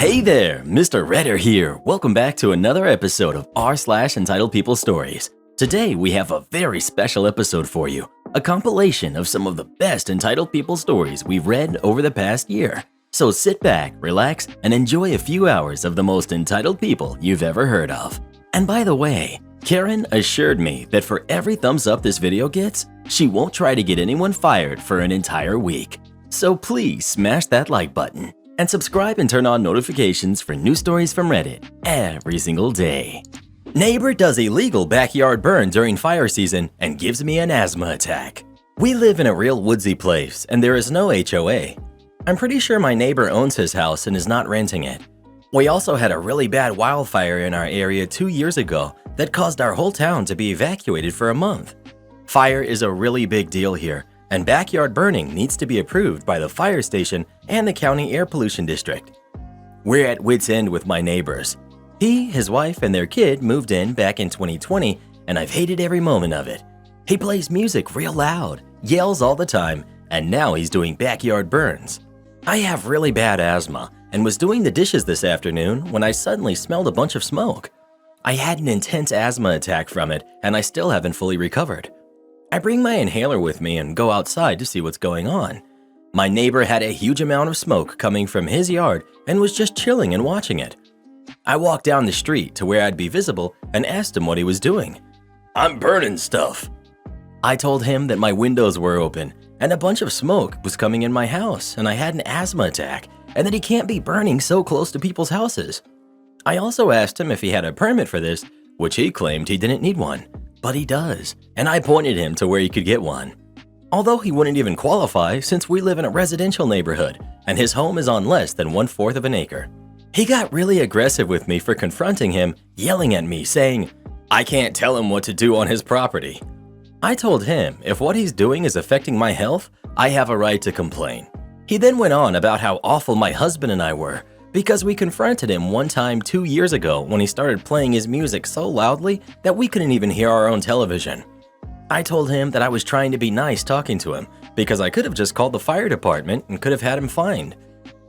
Hey there, Mr. Redder here. Welcome back to another episode of r/Entitled People Stories. Today we have a very special episode for you, a compilation of some of the best entitled people stories we've read over the past year. So sit back, relax, and enjoy a few hours of the most entitled people you've ever heard of. And by the way, Karen assured me that for every thumbs up this video gets, she won't try to get anyone fired for an entire week. So please smash that like button and subscribe and turn on notifications for new stories from Reddit every single day. Neighbor does illegal backyard burn during fire season and gives me an asthma attack. We live in a real woodsy place and there is no HOA. I'm pretty sure my neighbor owns his house and is not renting it. We also had a really bad wildfire in our area 2 years ago that caused our whole town to be evacuated for a month. Fire is a really big deal here, and backyard burning needs to be approved by the fire station and the county air pollution district. We're at wit's end with my neighbors. He, his wife, and their kid moved in back in 2020, and I've hated every moment of it. He plays music real loud, yells all the time, and now he's doing backyard burns. I have really bad asthma and was doing the dishes this afternoon when I suddenly smelled a bunch of smoke. I had an intense asthma attack from it, and I still haven't fully recovered. I bring my inhaler with me and go outside to see what's going on. My neighbor had a huge amount of smoke coming from his yard and was just chilling and watching it. I walked down the street to where I'd be visible and asked him what he was doing. "I'm burning stuff." I told him that my windows were open and a bunch of smoke was coming in my house and I had an asthma attack and that he can't be burning so close to people's houses. I also asked him if he had a permit for this, which he claimed he didn't need one, but he does, and I pointed him to where he could get one. Although he wouldn't even qualify since we live in a residential neighborhood and his home is on less than 1/4 of an acre. He got really aggressive with me for confronting him, yelling at me saying, I can't tell him what to do on his property. I told him if what he's doing is affecting my health, I have a right to complain. He then went on about how awful my husband and I were because we confronted him one time 2 years ago when he started playing his music so loudly that we couldn't even hear our own television. I told him that I was trying to be nice talking to him because I could have just called the fire department and could have had him fined.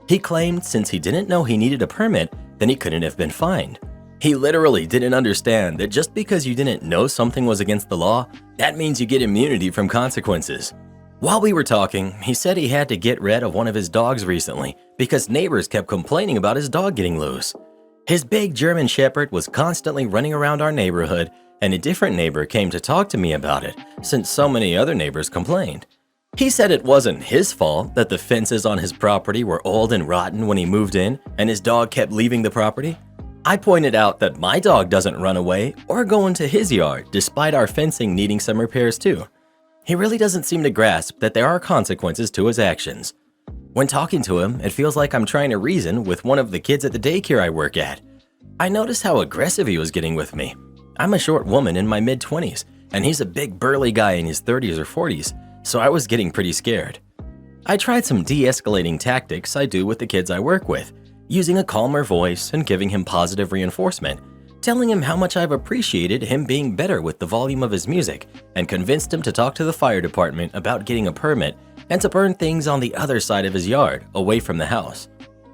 He claimed since he didn't know he needed a permit, then he couldn't have been fined. He literally didn't understand that just because you didn't know something was against the law, that means you get immunity from consequences. While we were talking, he said he had to get rid of one of his dogs recently because neighbors kept complaining about his dog getting loose. His big German Shepherd was constantly running around our neighborhood, and a different neighbor came to talk to me about it since so many other neighbors complained. He said it wasn't his fault that the fences on his property were old and rotten when he moved in and his dog kept leaving the property. I pointed out that my dog doesn't run away or go into his yard despite our fencing needing some repairs too. He really doesn't seem to grasp that there are consequences to his actions. When talking to him, it feels like I'm trying to reason with one of the kids at the daycare I work at. I noticed how aggressive he was getting with me. I'm a short woman in my mid-20s, and he's a big burly guy in his 30s or 40s, so I was getting pretty scared. I tried some de-escalating tactics I do with the kids I work with, using a calmer voice and giving him positive reinforcement, telling him how much I've appreciated him being better with the volume of his music, and convinced him to talk to the fire department about getting a permit and to burn things on the other side of his yard, away from the house.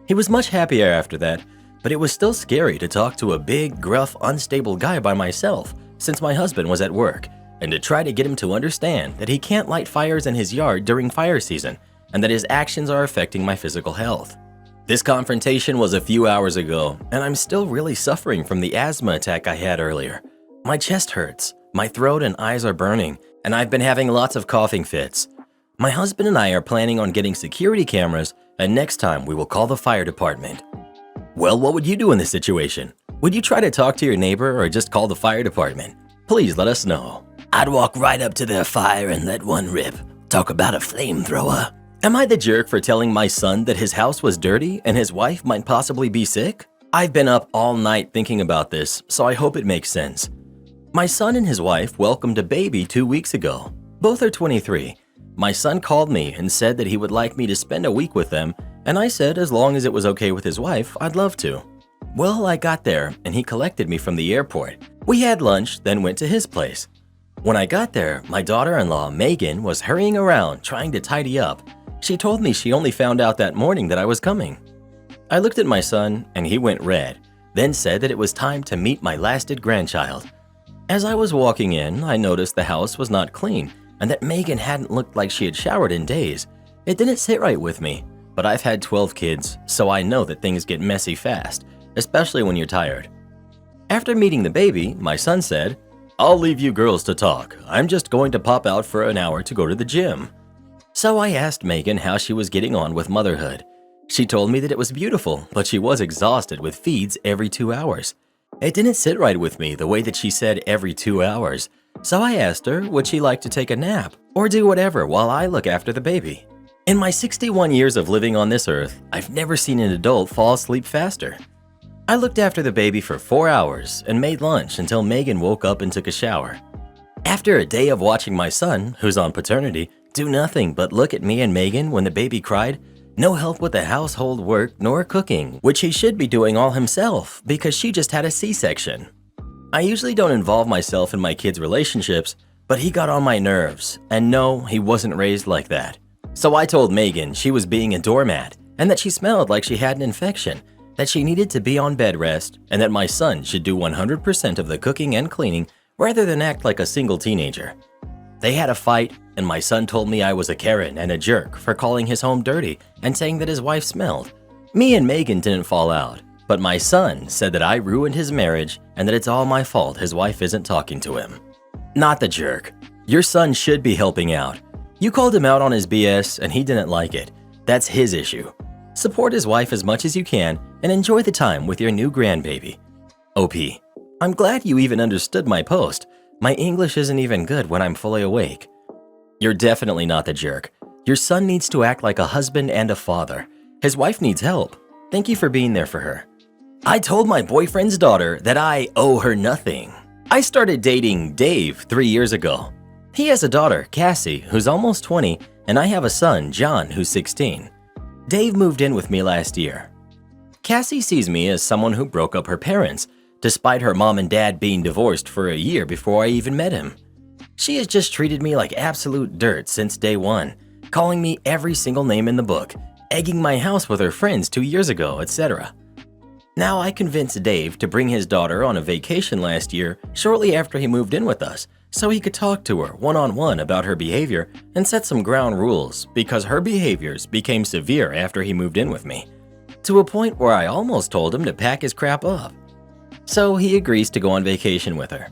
He was much happier after that, but it was still scary to talk to a big, gruff, unstable guy by myself since my husband was at work, and to try to get him to understand that he can't light fires in his yard during fire season and that his actions are affecting my physical health. This confrontation was a few hours ago, and I'm still really suffering from the asthma attack I had earlier. My chest hurts, my throat and eyes are burning, and I've been having lots of coughing fits. My husband and I are planning on getting security cameras, and next time we will call the fire department. Well, what would you do in this situation? Would you try to talk to your neighbor or just call the fire department? Please let us know. I'd walk right up to their fire and let one rip. Talk about a flamethrower. Am I the jerk for telling my son that his house was dirty and his wife might possibly be sick? I've been up all night thinking about this, so I hope it makes sense. My son and his wife welcomed a baby 2 weeks ago. Both are 23. My son called me and said that he would like me to spend a week with them, and I said as long as it was okay with his wife, I'd love to. Well, I got there and he collected me from the airport. We had lunch, then went to his place. When I got there, my daughter-in-law, Megan, was hurrying around trying to tidy up. She told me she only found out that morning that I was coming. I looked at my son and he went red, then said that it was time to meet my lasted grandchild. As I was walking in, I noticed the house was not clean and that Megan hadn't looked like she had showered in days. It didn't sit right with me, but I've had 12 kids, so I know that things get messy fast, especially when you're tired. After meeting the baby, my son said, "I'll leave you girls to talk. I'm just going to pop out for an hour to go to the gym." So I asked Megan how she was getting on with motherhood. She told me that it was beautiful, but she was exhausted with feeds every 2 hours. It didn't sit right with me the way that she said every 2 hours, so I asked her would she like to take a nap or do whatever while I look after the baby. In my 61 years of living on this earth, I've never seen an adult fall asleep faster. I looked after the baby for 4 hours and made lunch until Megan woke up and took a shower. After a day of watching my son, who's on paternity, do nothing but look at me and Megan when the baby cried, no help with the household work nor cooking, which he should be doing all himself because she just had a C-section. I usually don't involve myself in my kids' relationships, but he got on my nerves, and no, he wasn't raised like that. So I told Megan she was being a doormat and that she smelled like she had an infection, that she needed to be on bed rest, and that my son should do 100% of the cooking and cleaning rather than act like a single teenager. They had a fight, and my son told me I was a Karen and a jerk for calling his home dirty and saying that his wife smelled. Me and Megan didn't fall out, but my son said that I ruined his marriage and that it's all my fault his wife isn't talking to him. Not the jerk. Your son should be helping out. You called him out on his BS and he didn't like it. That's his issue. Support his wife as much as you can and enjoy the time with your new grandbaby. OP, I'm glad you even understood my post. My English isn't even good when I'm fully awake. You're definitely not the jerk. Your son needs to act like a husband and a father. His wife needs help. Thank you for being there for her. I told my boyfriend's daughter that I owe her nothing. I started dating Dave 3 years ago. He has a daughter, Cassie, who's almost 20, and I have a son, John, who's 16. Dave moved in with me last year. Cassie sees me as someone who broke up her parents, despite her mom and dad being divorced for a year before I even met him. She has just treated me like absolute dirt since day one, calling me every single name in the book, egging my house with her friends 2 years ago, etc. Now I convinced Dave to bring his daughter on a vacation last year shortly after he moved in with us, so he could talk to her one-on-one about her behavior and set some ground rules because her behaviors became severe after he moved in with me, to a point where I almost told him to pack his crap up. So he agrees to go on vacation with her.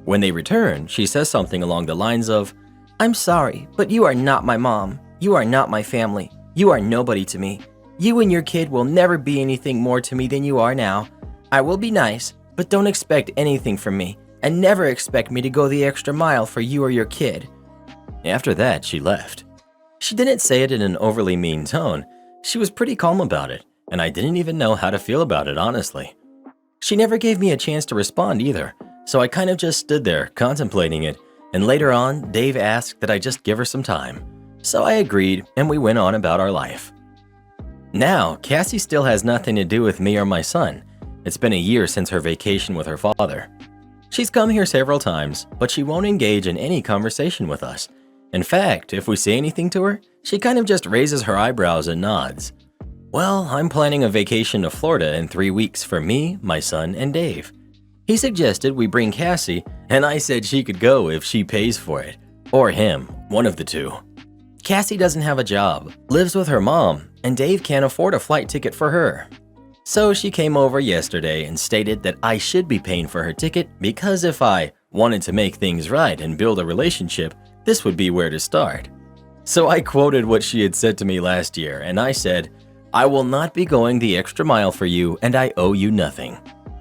When they return, she says something along the lines of, "I'm sorry, but you are not my mom. You are not my family. You are nobody to me. You and your kid will never be anything more to me than you are now. I will be nice, but don't expect anything from me, and never expect me to go the extra mile for you or your kid." After that, she left. She didn't say it in an overly mean tone. She was pretty calm about it, and I didn't even know how to feel about it, honestly. She never gave me a chance to respond either, so I kind of just stood there contemplating it, and later on, Dave asked that I just give her some time. So I agreed, and we went on about our life. Now, Cassie still has nothing to do with me or my son. It's been a year since her vacation with her father. She's come here several times, but she won't engage in any conversation with us. In fact, if we say anything to her, she kind of just raises her eyebrows and nods. Well, I'm planning a vacation to Florida in 3 weeks for me, my son, and Dave. He suggested we bring Cassie, and I said she could go if she pays for it. Or him, one of the two. Cassie doesn't have a job, lives with her mom, and Dave can't afford a flight ticket for her. So she came over yesterday and stated that I should be paying for her ticket because if I wanted to make things right and build a relationship, this would be where to start. So I quoted what she had said to me last year, and I said, "I will not be going the extra mile for you and I owe you nothing.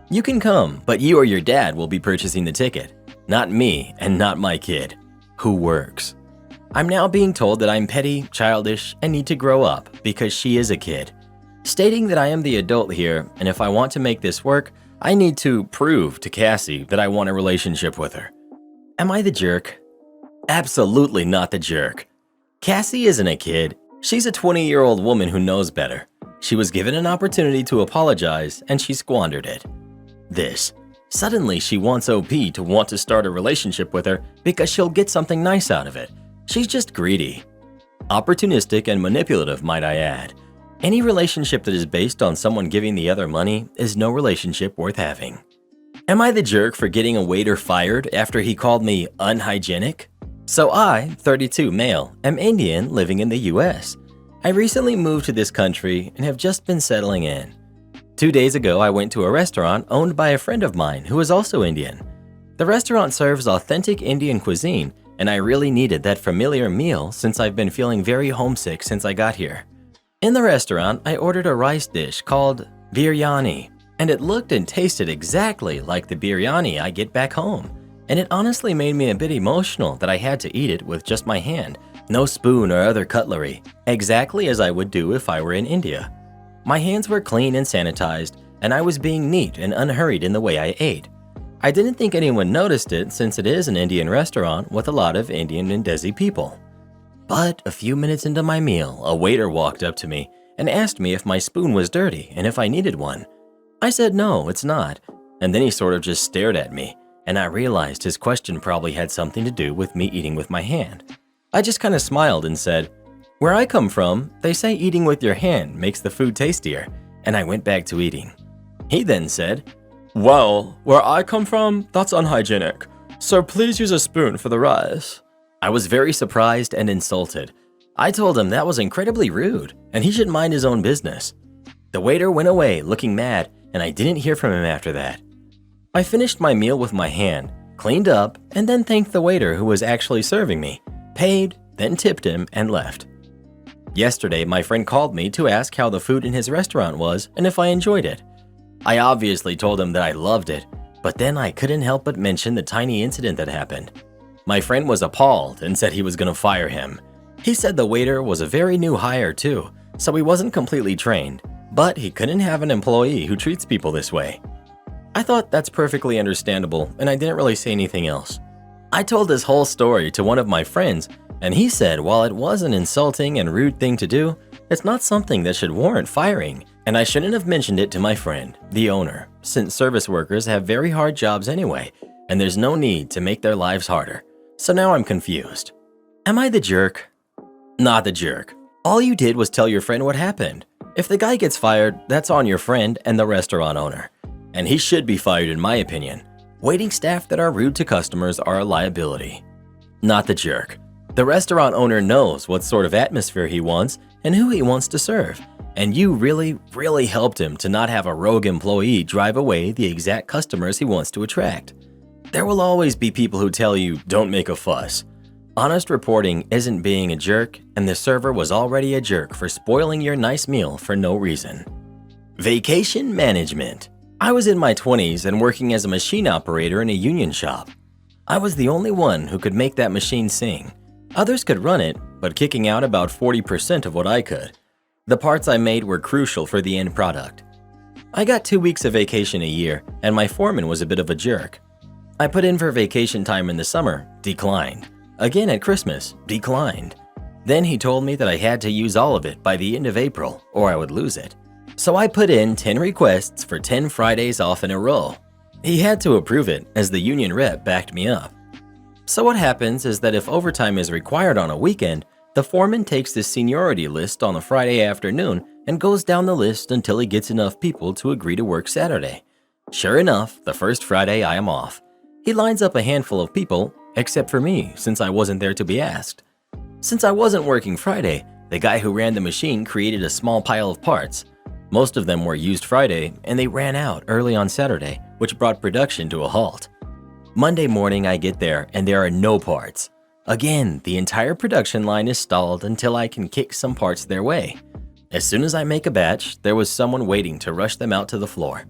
You can come, but you or your dad will be purchasing the ticket. Not me and not my kid, who works." I'm now being told that I'm petty, childish, and need to grow up because she is a kid, stating that I am the adult here, and if I want to make this work, I need to prove to Cassie that I want a relationship with her. Am I the jerk? Absolutely not the jerk. Cassie isn't a kid. She's a 20-year-old woman who knows better. She was given an opportunity to apologize, and she squandered it. Suddenly she wants OP to want to start a relationship with her because she'll get something nice out of it. She's just greedy. Opportunistic and manipulative, might I add. Any relationship that is based on someone giving the other money is no relationship worth having. Am I the jerk for getting a waiter fired after he called me unhygienic? So I, 32 male, am Indian living in the US. I recently moved to this country and have just been settling in. 2 days ago, I went to a restaurant owned by a friend of mine who is also Indian. The restaurant serves authentic Indian cuisine, and I really needed that familiar meal since I've been feeling very homesick since I got here. In the restaurant, I ordered a rice dish called biryani, and it looked and tasted exactly like the biryani I get back home. And it honestly made me a bit emotional that I had to eat it with just my hand, no spoon or other cutlery, exactly as I would do if I were in India. My hands were clean and sanitized, and I was being neat and unhurried in the way I ate. I didn't think anyone noticed it since it is an Indian restaurant with a lot of Indian and Desi people. But a few minutes into my meal, a waiter walked up to me and asked me if my spoon was dirty and if I needed one. I said no, it's not, and then he sort of just stared at me, and I realized his question probably had something to do with me eating with my hand. I just kind of smiled and said, "Where I come from, they say eating with your hand makes the food tastier," and I went back to eating. He then said, "Well, where I come from, that's unhygienic, so please use a spoon for the rice." I was very surprised and insulted. I told him that was incredibly rude, and he should mind his own business. The waiter went away looking mad, and I didn't hear from him after that. I finished my meal with my hand, cleaned up, and then thanked the waiter who was actually serving me, paid, then tipped him, and left. Yesterday, my friend called me to ask how the food in his restaurant was and if I enjoyed it. I obviously told him that I loved it, but then I couldn't help but mention the tiny incident that happened. My friend was appalled and said he was going to fire him. He said the waiter was a very new hire too, so he wasn't completely trained, but he couldn't have an employee who treats people this way. I thought that's perfectly understandable, and I didn't really say anything else. I told this whole story to one of my friends, and he said while it was an insulting and rude thing to do, it's not something that should warrant firing, and I shouldn't have mentioned it to my friend, the owner, since service workers have very hard jobs anyway, and there's no need to make their lives harder. So now I'm confused. Am I the jerk? Not the jerk. All you did was tell your friend what happened. If the guy gets fired, that's on your friend and the restaurant owner. And he should be fired in my opinion. Waiting staff that are rude to customers are a liability. Not the jerk. The restaurant owner knows what sort of atmosphere he wants and who he wants to serve. And you really helped him to not have a rogue employee drive away the exact customers he wants to attract. There will always be people who tell you, don't make a fuss. Honest reporting isn't being a jerk, and the server was already a jerk for spoiling your nice meal for no reason. Vacation management. I was in my 20s and working as a machine operator in a union shop. I was the only one who could make that machine sing. Others could run it, but kicking out about 40% of what I could. The parts I made were crucial for the end product. I got 2 weeks of vacation a year, and my foreman was a bit of a jerk. I put in for vacation time in the summer, declined. Again at Christmas, declined. Then he told me that I had to use all of it by the end of April or I would lose it. So I put in 10 requests for 10 Fridays off in a row. He had to approve it as the union rep backed me up. So what happens is that if overtime is required on a weekend, the foreman takes the seniority list on a Friday afternoon and goes down the list until he gets enough people to agree to work Saturday. Sure enough, the first Friday I am off. He lines up a handful of people, except for me, since I wasn't there to be asked. Since I wasn't working Friday, the guy who ran the machine created a small pile of parts. Most of them were used Friday, and they ran out early on Saturday, which brought production to a halt. Monday morning I get there, and there are no parts. Again, the entire production line is stalled until I can kick some parts their way. As soon as I make a batch, there was someone waiting to rush them out to the floor.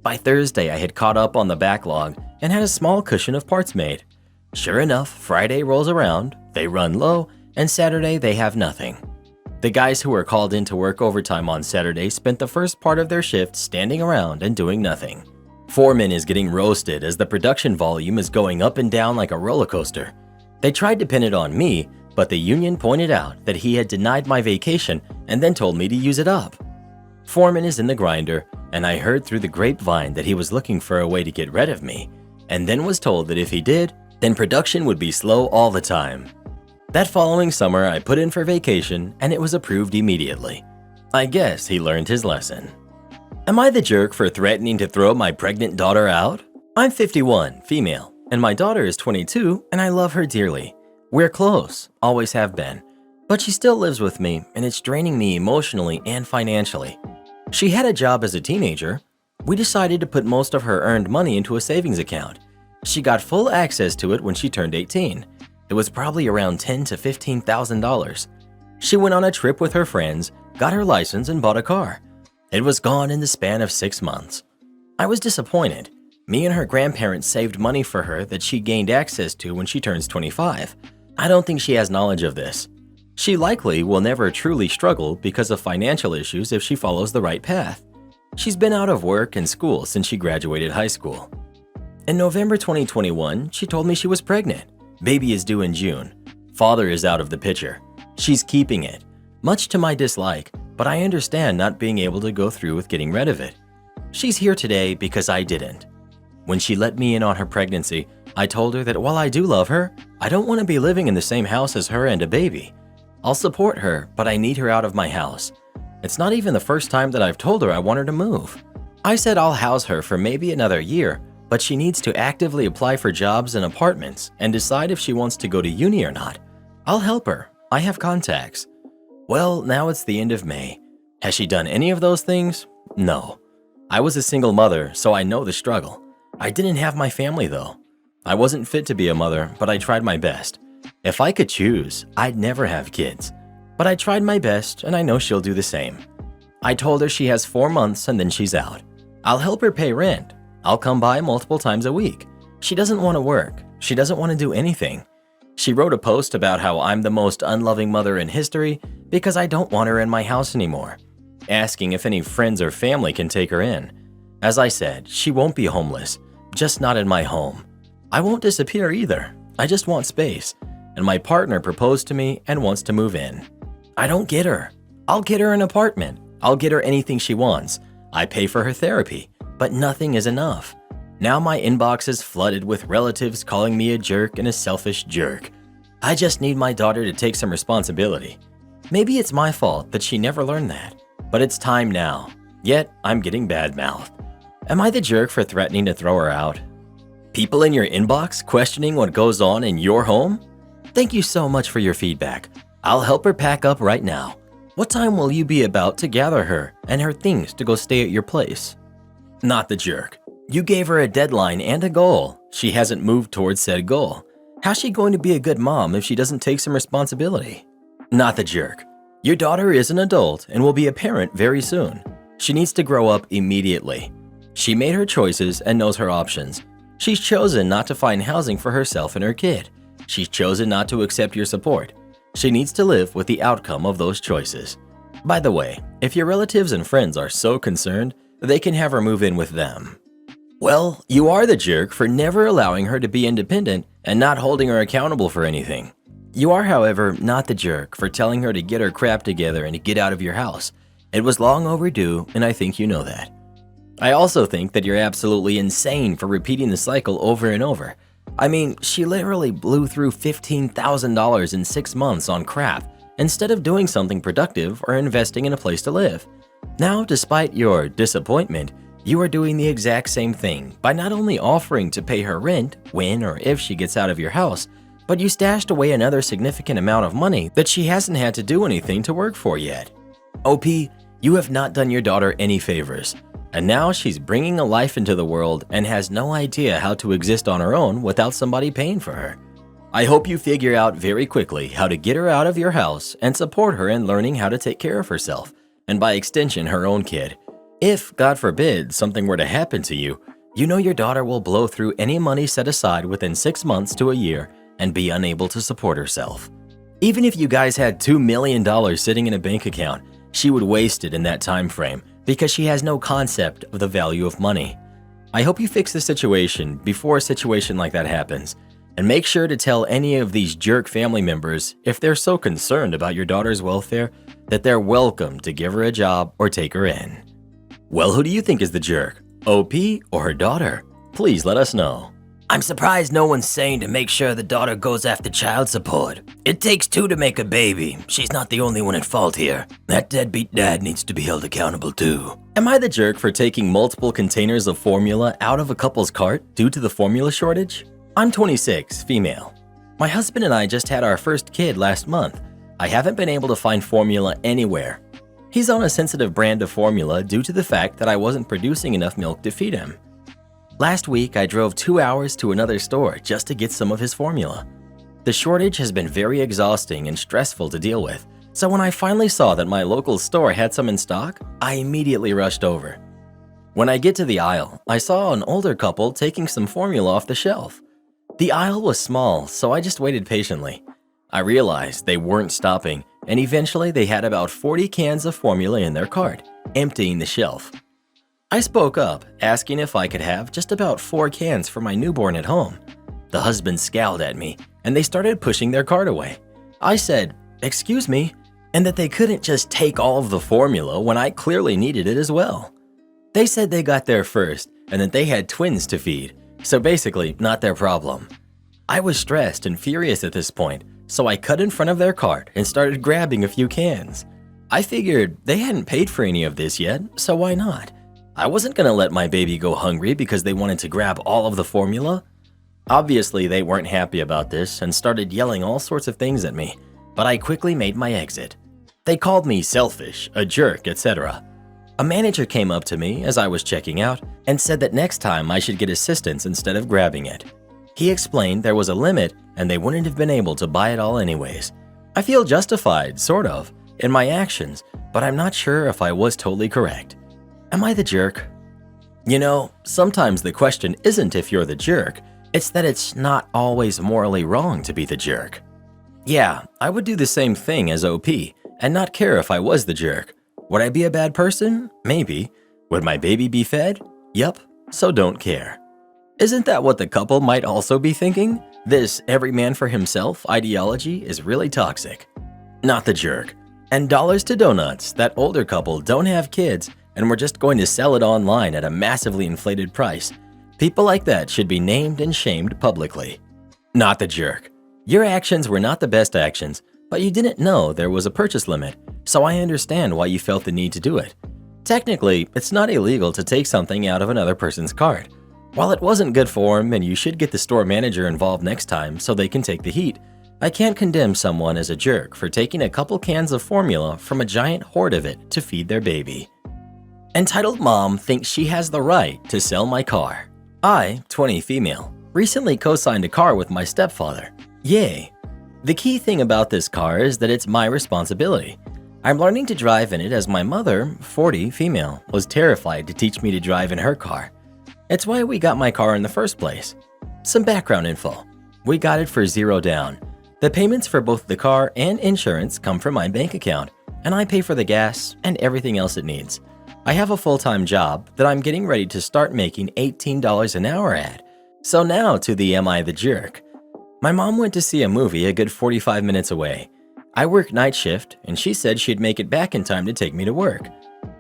By Thursday, I had caught up on the backlog and had a small cushion of parts made. Sure enough, Friday rolls around, they run low, and Saturday they have nothing. The guys who were called in to work overtime on Saturday spent the first part of their shift standing around and doing nothing. Foreman is getting roasted as the production volume is going up and down like a roller coaster. They tried to pin it on me, but the union pointed out that he had denied my vacation and then told me to use it up. Foreman is in the grinder, and I heard through the grapevine that he was looking for a way to get rid of me, and then was told that if he did, then production would be slow all the time. That following summer, I put in for vacation, and it was approved immediately. I guess he learned his lesson. Am I the jerk for threatening to throw my pregnant daughter out? I'm 51, female, and my daughter is 22, and I love her dearly. We're close, always have been, but she still lives with me, and it's draining me emotionally and financially. She had a job as a teenager. We decided to put most of her earned money into a savings account. She got full access to it when she turned 18. It was probably around $10,000 to $15,000. She went on a trip with her friends, got her license, and bought a car. It was gone in the span of 6 months. I was disappointed. Me and her grandparents saved money for her that she gained access to when she turns 25. I don't think she has knowledge of this. She likely will never truly struggle because of financial issues if she follows the right path. She's been out of work and school since she graduated high school. In November 2021, she told me she was pregnant. Baby is due in June. Father is out of the picture. She's keeping it, much to my dislike, but I understand not being able to go through with getting rid of it. She's here today because I didn't. When she let me in on her pregnancy, I told her that while I do love her, I don't want to be living in the same house as her and a baby. I'll support her, but I need her out of my house. It's not even the first time that I've told her I want her to move. I said I'll house her for maybe another year, but she needs to actively apply for jobs and apartments and decide if she wants to go to uni or not. I'll help her. I have contacts. Well, now it's the end of May. Has she done any of those things? No. I was a single mother, so I know the struggle. I didn't have my family though. I wasn't fit to be a mother, but I tried my best. If I could choose, I'd never have kids. But I tried my best, and I know she'll do the same. I told her she has 4 months and then she's out. I'll help her pay rent. I'll come by multiple times a week. She doesn't want to work. She doesn't want to do anything. She wrote a post about how I'm the most unloving mother in history because I don't want her in my house anymore, asking if any friends or family can take her in. As I said, she won't be homeless, just not in my home. I won't disappear either. I just want space, and my partner proposed to me and wants to move in. I don't get her. I'll get her an apartment. I'll get her anything she wants. I pay for her therapy, but nothing is enough. Now my inbox is flooded with relatives calling me a jerk and a selfish jerk. I just need my daughter to take some responsibility. Maybe it's my fault that she never learned that, but it's time now. Yet I'm getting bad-mouthed. Am I the jerk for threatening to throw her out? People in your inbox questioning what goes on in your home? Thank you so much for your feedback. I'll help her pack up right now. What time will you be about to gather her and her things to go stay at your place? Not the jerk. You gave her a deadline and a goal. She hasn't moved towards said goal. How's she going to be a good mom if she doesn't take some responsibility? Not the jerk. Your daughter is an adult and will be a parent very soon. She needs to grow up immediately. She made her choices and knows her options. She's chosen not to find housing for herself and her kid. She's chosen not to accept your support. She needs to live with the outcome of those choices. By the way, if your relatives and friends are so concerned, they can have her move in with them. Well, you are the jerk for never allowing her to be independent and not holding her accountable for anything. You are, however, not the jerk for telling her to get her crap together and to get out of your house. It was long overdue, and I think you know that. I also think that you're absolutely insane for repeating the cycle over and over. I mean, she literally blew through $15,000 in 6 months on crap instead of doing something productive or investing in a place to live. Now, despite your disappointment, you are doing the exact same thing by not only offering to pay her rent when or if she gets out of your house, but you stashed away another significant amount of money that she hasn't had to do anything to work for yet. OP, you have not done your daughter any favors, and now she's bringing a life into the world and has no idea how to exist on her own without somebody paying for her. I hope you figure out very quickly how to get her out of your house and support her in learning how to take care of herself, and by extension her own kid. If, God forbid, something were to happen to you, you know your daughter will blow through any money set aside within 6 months to a year and be unable to support herself. Even if you guys had $2 million sitting in a bank account, she would waste it in that time frame because she has no concept of the value of money. I hope you fix the situation before a situation like that happens, and make sure to tell any of these jerk family members, if they're so concerned about your daughter's welfare, that they're welcome to give her a job or take her in. Well, who do you think is the jerk? OP or her daughter? Please let us know. I'm surprised no one's saying to make sure the daughter goes after child support. It takes two to make a baby. She's not the only one at fault here. That deadbeat dad needs to be held accountable too. Am I the jerk for taking multiple containers of formula out of a couple's cart due to the formula shortage? I'm 26, female. My husband and I just had our first kid last month. I haven't been able to find formula anywhere. He's on a sensitive brand of formula due to the fact that I wasn't producing enough milk to feed him. Last week, I drove 2 hours to another store just to get some of his formula. The shortage has been very exhausting and stressful to deal with, so when I finally saw that my local store had some in stock, I immediately rushed over. When I get to the aisle, I saw an older couple taking some formula off the shelf. The aisle was small, so I just waited patiently. I realized they weren't stopping, and eventually they had about 40 cans of formula in their cart, emptying the shelf. I spoke up, asking if I could have just about 4 cans for my newborn at home. The husband scowled at me, and they started pushing their cart away. I said, "Excuse me," and that they couldn't just take all of the formula when I clearly needed it as well. They said they got there first, and that they had twins to feed, so basically not their problem. I was stressed and furious at this point, so I cut in front of their cart and started grabbing a few cans. I figured they hadn't paid for any of this yet, so why not? I wasn't gonna let my baby go hungry because they wanted to grab all of the formula. Obviously, they weren't happy about this and started yelling all sorts of things at me, but I quickly made my exit. They called me selfish, a jerk, etc. A manager came up to me as I was checking out and said that next time I should get assistance instead of grabbing it. He explained there was a limit and they wouldn't have been able to buy it all anyways. I feel justified, sort of, in my actions, but I'm not sure if I was totally correct. Am I the jerk? You know, sometimes the question isn't if you're the jerk, it's that it's not always morally wrong to be the jerk. Yeah, I would do the same thing as OP and not care if I was the jerk. Would I be a bad person? Maybe. Would my baby be fed? Yup, so don't care. Isn't that what the couple might also be thinking? This every man for himself ideology is really toxic. Not the jerk. And dollars to donuts, that older couple don't have kids and we're just going to sell it online at a massively inflated price. People like that should be named and shamed publicly. Not the jerk. Your actions were not the best actions, but you didn't know there was a purchase limit, so I understand why you felt the need to do it. Technically, it's not illegal to take something out of another person's cart. While it wasn't good form and you should get the store manager involved next time so they can take the heat, I can't condemn someone as a jerk for taking a couple cans of formula from a giant hoard of it to feed their baby. Entitled mom thinks she has the right to sell my car. I, 20 female, recently co-signed a car with my stepfather. Yay! The key thing about this car is that it's my responsibility. I'm learning to drive in it as my mother, 40 female, was terrified to teach me to drive in her car. It's why we got my car in the first place. Some background info. We got it for $0 down. The payments for both the car and insurance come from my bank account, and I pay for the gas and everything else it needs. I have a full-time job that I'm getting ready to start making $18 an hour at. So now to the am I the jerk? My mom went to see a movie a good 45 minutes away. I work night shift and she said she'd make it back in time to take me to work.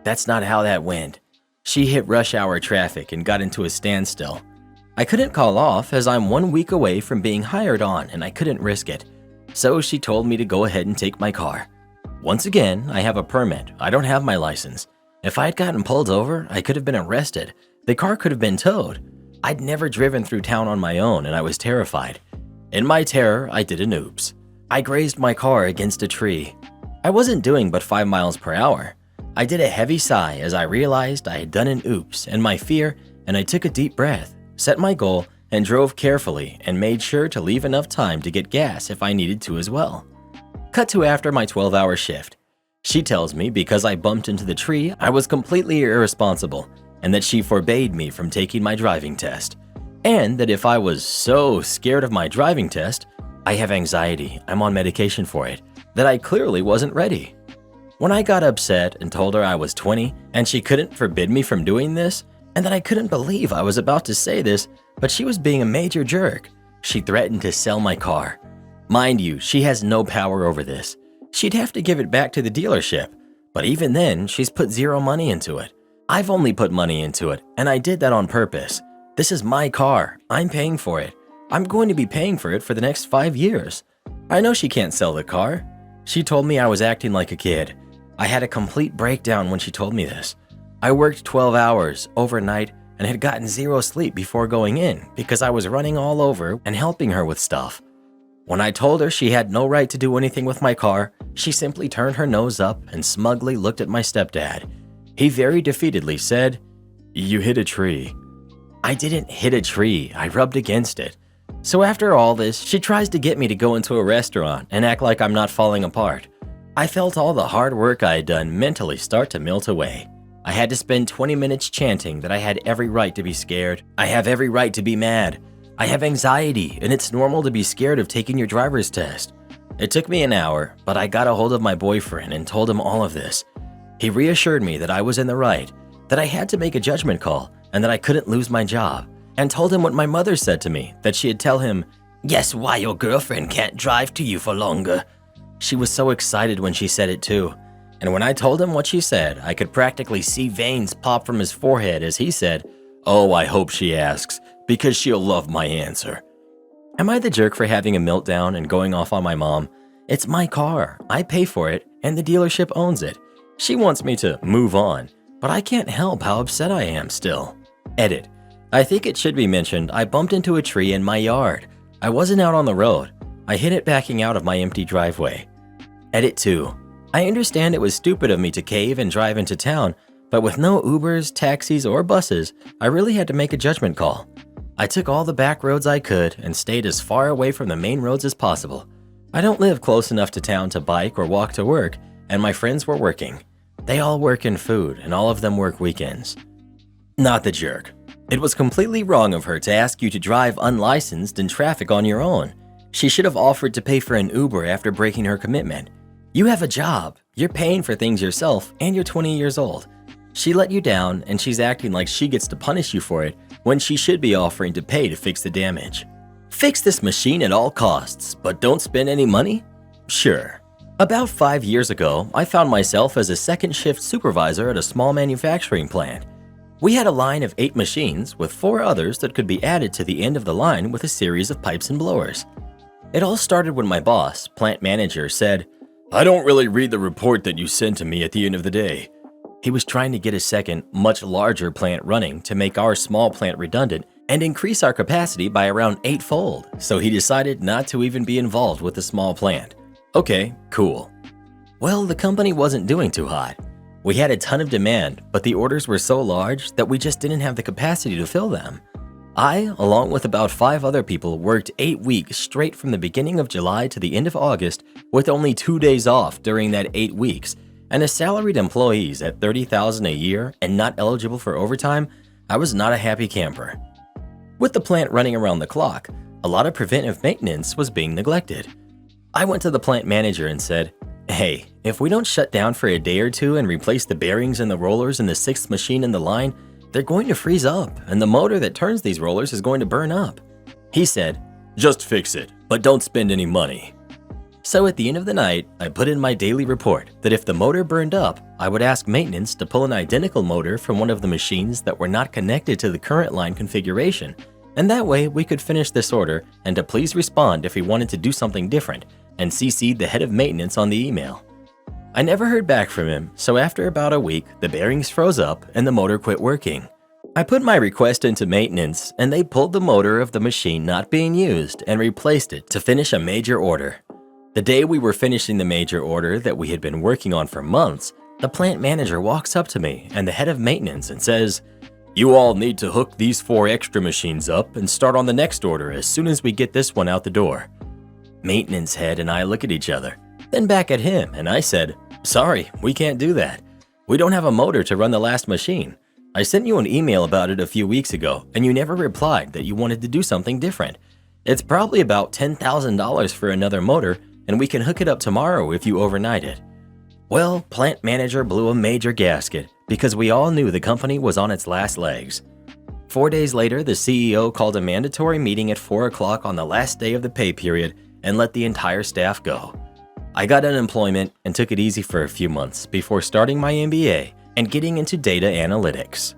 That's not how that went. She hit rush hour traffic and got into a standstill. I couldn't call off as I'm 1 week away from being hired on and I couldn't risk it. So she told me to go ahead and take my car. Once again, I have a permit. I don't have my license. If I had gotten pulled over, I could have been arrested. The car could have been towed. I'd never driven through town on my own and I was terrified. In my terror, I did an oops. I grazed my car against a tree. I wasn't doing but 5 miles per hour. I did a heavy sigh as I realized I had done an oops and my fear, and I took a deep breath, set my goal, and drove carefully and made sure to leave enough time to get gas if I needed to as well. Cut to after my 12-hour shift. She tells me because I bumped into the tree, I was completely irresponsible and that she forbade me from taking my driving test. And that if I was so scared of my driving test, I have anxiety, I'm on medication for it, that I clearly wasn't ready. When I got upset and told her I was 20 and she couldn't forbid me from doing this, and that I couldn't believe I was about to say this, but she was being a major jerk, she threatened to sell my car. Mind you, she has no power over this. She'd have to give it back to the dealership, but even then, she's put zero money into it. I've only put money into it, and I did that on purpose. This is my car. I'm paying for it. I'm going to be paying for it for the next 5 years. I know she can't sell the car. She told me I was acting like a kid. I had a complete breakdown when she told me this. I worked 12 hours overnight and had gotten 0 sleep before going in because I was running all over and helping her with stuff. When I told her she had no right to do anything with my car, she simply turned her nose up and smugly looked at my stepdad. He very defeatedly said, "You hit a tree." I didn't hit a tree, I rubbed against it. So after all this, she tries to get me to go into a restaurant and act like I'm not falling apart. I felt all the hard work I had done mentally start to melt away. I had to spend 20 minutes chanting that I had every right to be scared. I have every right to be mad. I have anxiety, and it's normal to be scared of taking your driver's test. It took me an hour, but I got a hold of my boyfriend and told him all of this. He reassured me that I was in the right, that I had to make a judgment call, and that I couldn't lose my job, and told him what my mother said to me, that she'd tell him, "Guess why your girlfriend can't drive to you for longer?" She was so excited when she said it too. And when I told him what she said, I could practically see veins pop from his forehead as he said, "Oh, I hope she asks, because she'll love my answer." Am I the jerk for having a meltdown and going off on my mom? It's my car, I pay for it, and the dealership owns it. She wants me to move on, but I can't help how upset I am still. Edit. I think it should be mentioned I bumped into a tree in my yard. I wasn't out on the road. I hit it backing out of my empty driveway. Edit 2. I understand it was stupid of me to cave and drive into town, but with no Ubers, taxis, or buses, I really had to make a judgment call. I took all the back roads I could and stayed as far away from the main roads as possible. I don't live close enough to town to bike or walk to work, and my friends were working. They all work in food, and all of them work weekends. Not the jerk. It was completely wrong of her to ask you to drive unlicensed in traffic on your own. She should have offered to pay for an Uber after breaking her commitment. You have a job, you're paying for things yourself, and you're 20 years old. She let you down, and she's acting like she gets to punish you for it when she should be offering to pay to fix the damage. Fix this machine at all costs, but don't spend any money? Sure. About 5 years ago, I found myself as a second shift supervisor at a small manufacturing plant. We had a line of 8 machines with 4 others that could be added to the end of the line with a series of pipes and blowers. It all started when my boss, plant manager, said, "I don't really read the report that you send to me at the end of the day." He was trying to get a second, much larger plant running to make our small plant redundant and increase our capacity by around 8-fold, so he decided not to even be involved with the small plant. Okay, cool. Well, the company wasn't doing too hot. We had a ton of demand, but the orders were so large that we just didn't have the capacity to fill them. I, along with about 5 other people, worked 8 weeks straight from the beginning of July to the end of August with only 2 days off during that 8 weeks, and as salaried employees at $30,000 a year and not eligible for overtime, I was not a happy camper. With the plant running around the clock, a lot of preventive maintenance was being neglected. I went to the plant manager and said, "Hey, if we don't shut down for a day or two and replace the bearings and the rollers in the 6th machine in the line, they're going to freeze up and the motor that turns these rollers is going to burn up." He said, "Just fix it, but don't spend any money." So at the end of the night, I put in my daily report that if the motor burned up, I would ask maintenance to pull an identical motor from one of the machines that were not connected to the current line configuration, and that way we could finish this order and to please respond if he wanted to do something different, and CC'd the head of maintenance on the email. I never heard back from him, so after about a week, the bearings froze up and the motor quit working. I put my request into maintenance, and they pulled the motor of the machine not being used and replaced it to finish a major order. The day we were finishing the major order that we had been working on for months, the plant manager walks up to me and the head of maintenance and says, "You all need to hook these 4 extra machines up and start on the next order as soon as we get this one out the door." Maintenance head and I look at each other, then back at him, and I said, "Sorry, we can't do that. We don't have a motor to run the last machine. I sent you an email about it a few weeks ago, and you never replied that you wanted to do something different. It's probably about $10,000 for another motor, and we can hook it up tomorrow if you overnight it." Well, plant manager blew a major gasket because we all knew the company was on its last legs. 4 days later, the CEO called a mandatory meeting at 4 o'clock on the last day of the pay period and let the entire staff go. I got unemployment and took it easy for a few months before starting my MBA and getting into data analytics.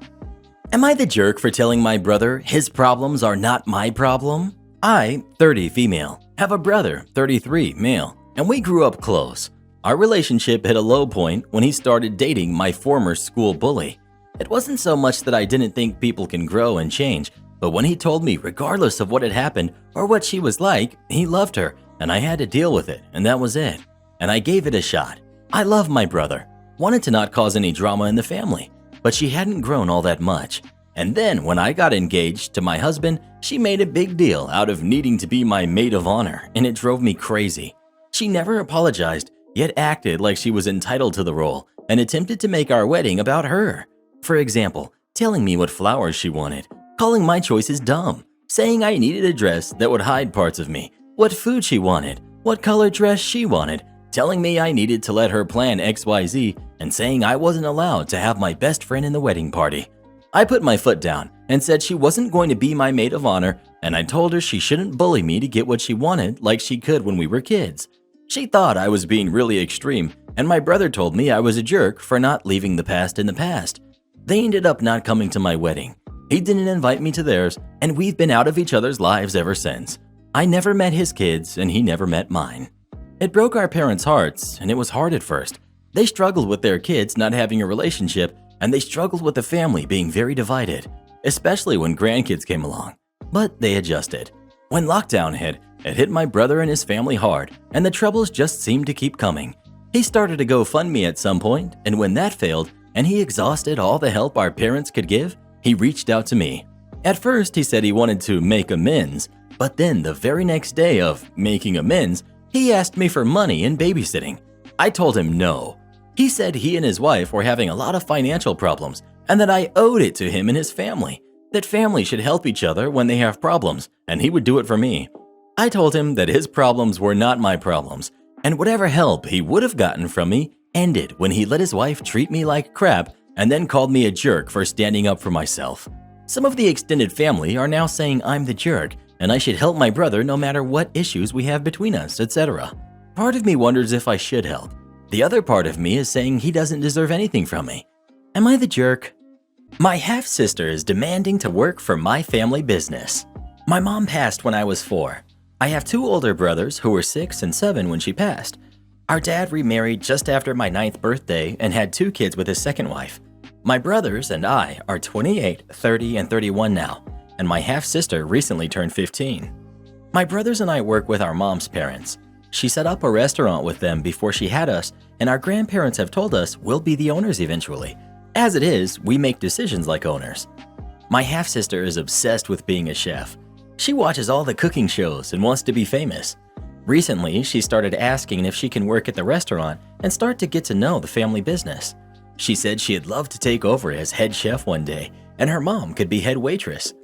Am I the jerk for telling my brother his problems are not my problem? I, 30 female, have a brother, 33 male, and we grew up close. Our relationship hit a low point when he started dating my former school bully. It wasn't so much that I didn't think people can grow and change, but when he told me regardless of what had happened or what she was like, he loved her, and I had to deal with it, and that was it. And I gave it a shot. I love my brother, wanted to not cause any drama in the family, but she hadn't grown all that much. And then when I got engaged to my husband, she made a big deal out of needing to be my maid of honor, and it drove me crazy. She never apologized, yet acted like she was entitled to the role and attempted to make our wedding about her. For example, telling me what flowers she wanted, calling my choices dumb, saying I needed a dress that would hide parts of me, what food she wanted, what color dress she wanted, telling me I needed to let her plan XYZ, and saying I wasn't allowed to have my best friend in the wedding party. I put my foot down and said she wasn't going to be my maid of honor, and I told her she shouldn't bully me to get what she wanted like she could when we were kids. She thought I was being really extreme, and my brother told me I was a jerk for not leaving the past in the past. They ended up not coming to my wedding. He didn't invite me to theirs, and we've been out of each other's lives ever since. I never met his kids, and he never met mine. It broke our parents' hearts, and it was hard at first. They struggled with their kids not having a relationship, and they struggled with the family being very divided, especially when grandkids came along. But they adjusted. When lockdown hit, it hit my brother and his family hard, and the troubles just seemed to keep coming. He started a GoFundMe at some point, and when that failed, and he exhausted all the help our parents could give, he reached out to me. At first, he said he wanted to make amends, but then the very next day of making amends, he asked me for money and babysitting. I told him no. He said he and his wife were having a lot of financial problems and that I owed it to him and his family, that families should help each other when they have problems, and he would do it for me. I told him that his problems were not my problems, and whatever help he would have gotten from me ended when he let his wife treat me like crap and then called me a jerk for standing up for myself. Some of the extended family are now saying I'm the jerk and I should help my brother no matter what issues we have between us, etc. Part of me wonders if I should help. The other part of me is saying he doesn't deserve anything from me. Am I the jerk? My half-sister is demanding to work for my family business. My mom passed when I was 4. I have 2 older brothers who were 6 and 7 when she passed. Our dad remarried just after my 9th birthday and had 2 kids with his second wife. My brothers and I are 28, 30, and 31 now, and my half-sister recently turned 15. My brothers and I work with our mom's parents. She set up a restaurant with them before she had us, and our grandparents have told us we'll be the owners eventually. As it is, we make decisions like owners. My half-sister is obsessed with being a chef. She watches all the cooking shows and wants to be famous. Recently, she started asking if she can work at the restaurant and start to get to know the family business. She said she'd love to take over as head chef one day, and her mom could be head waitress.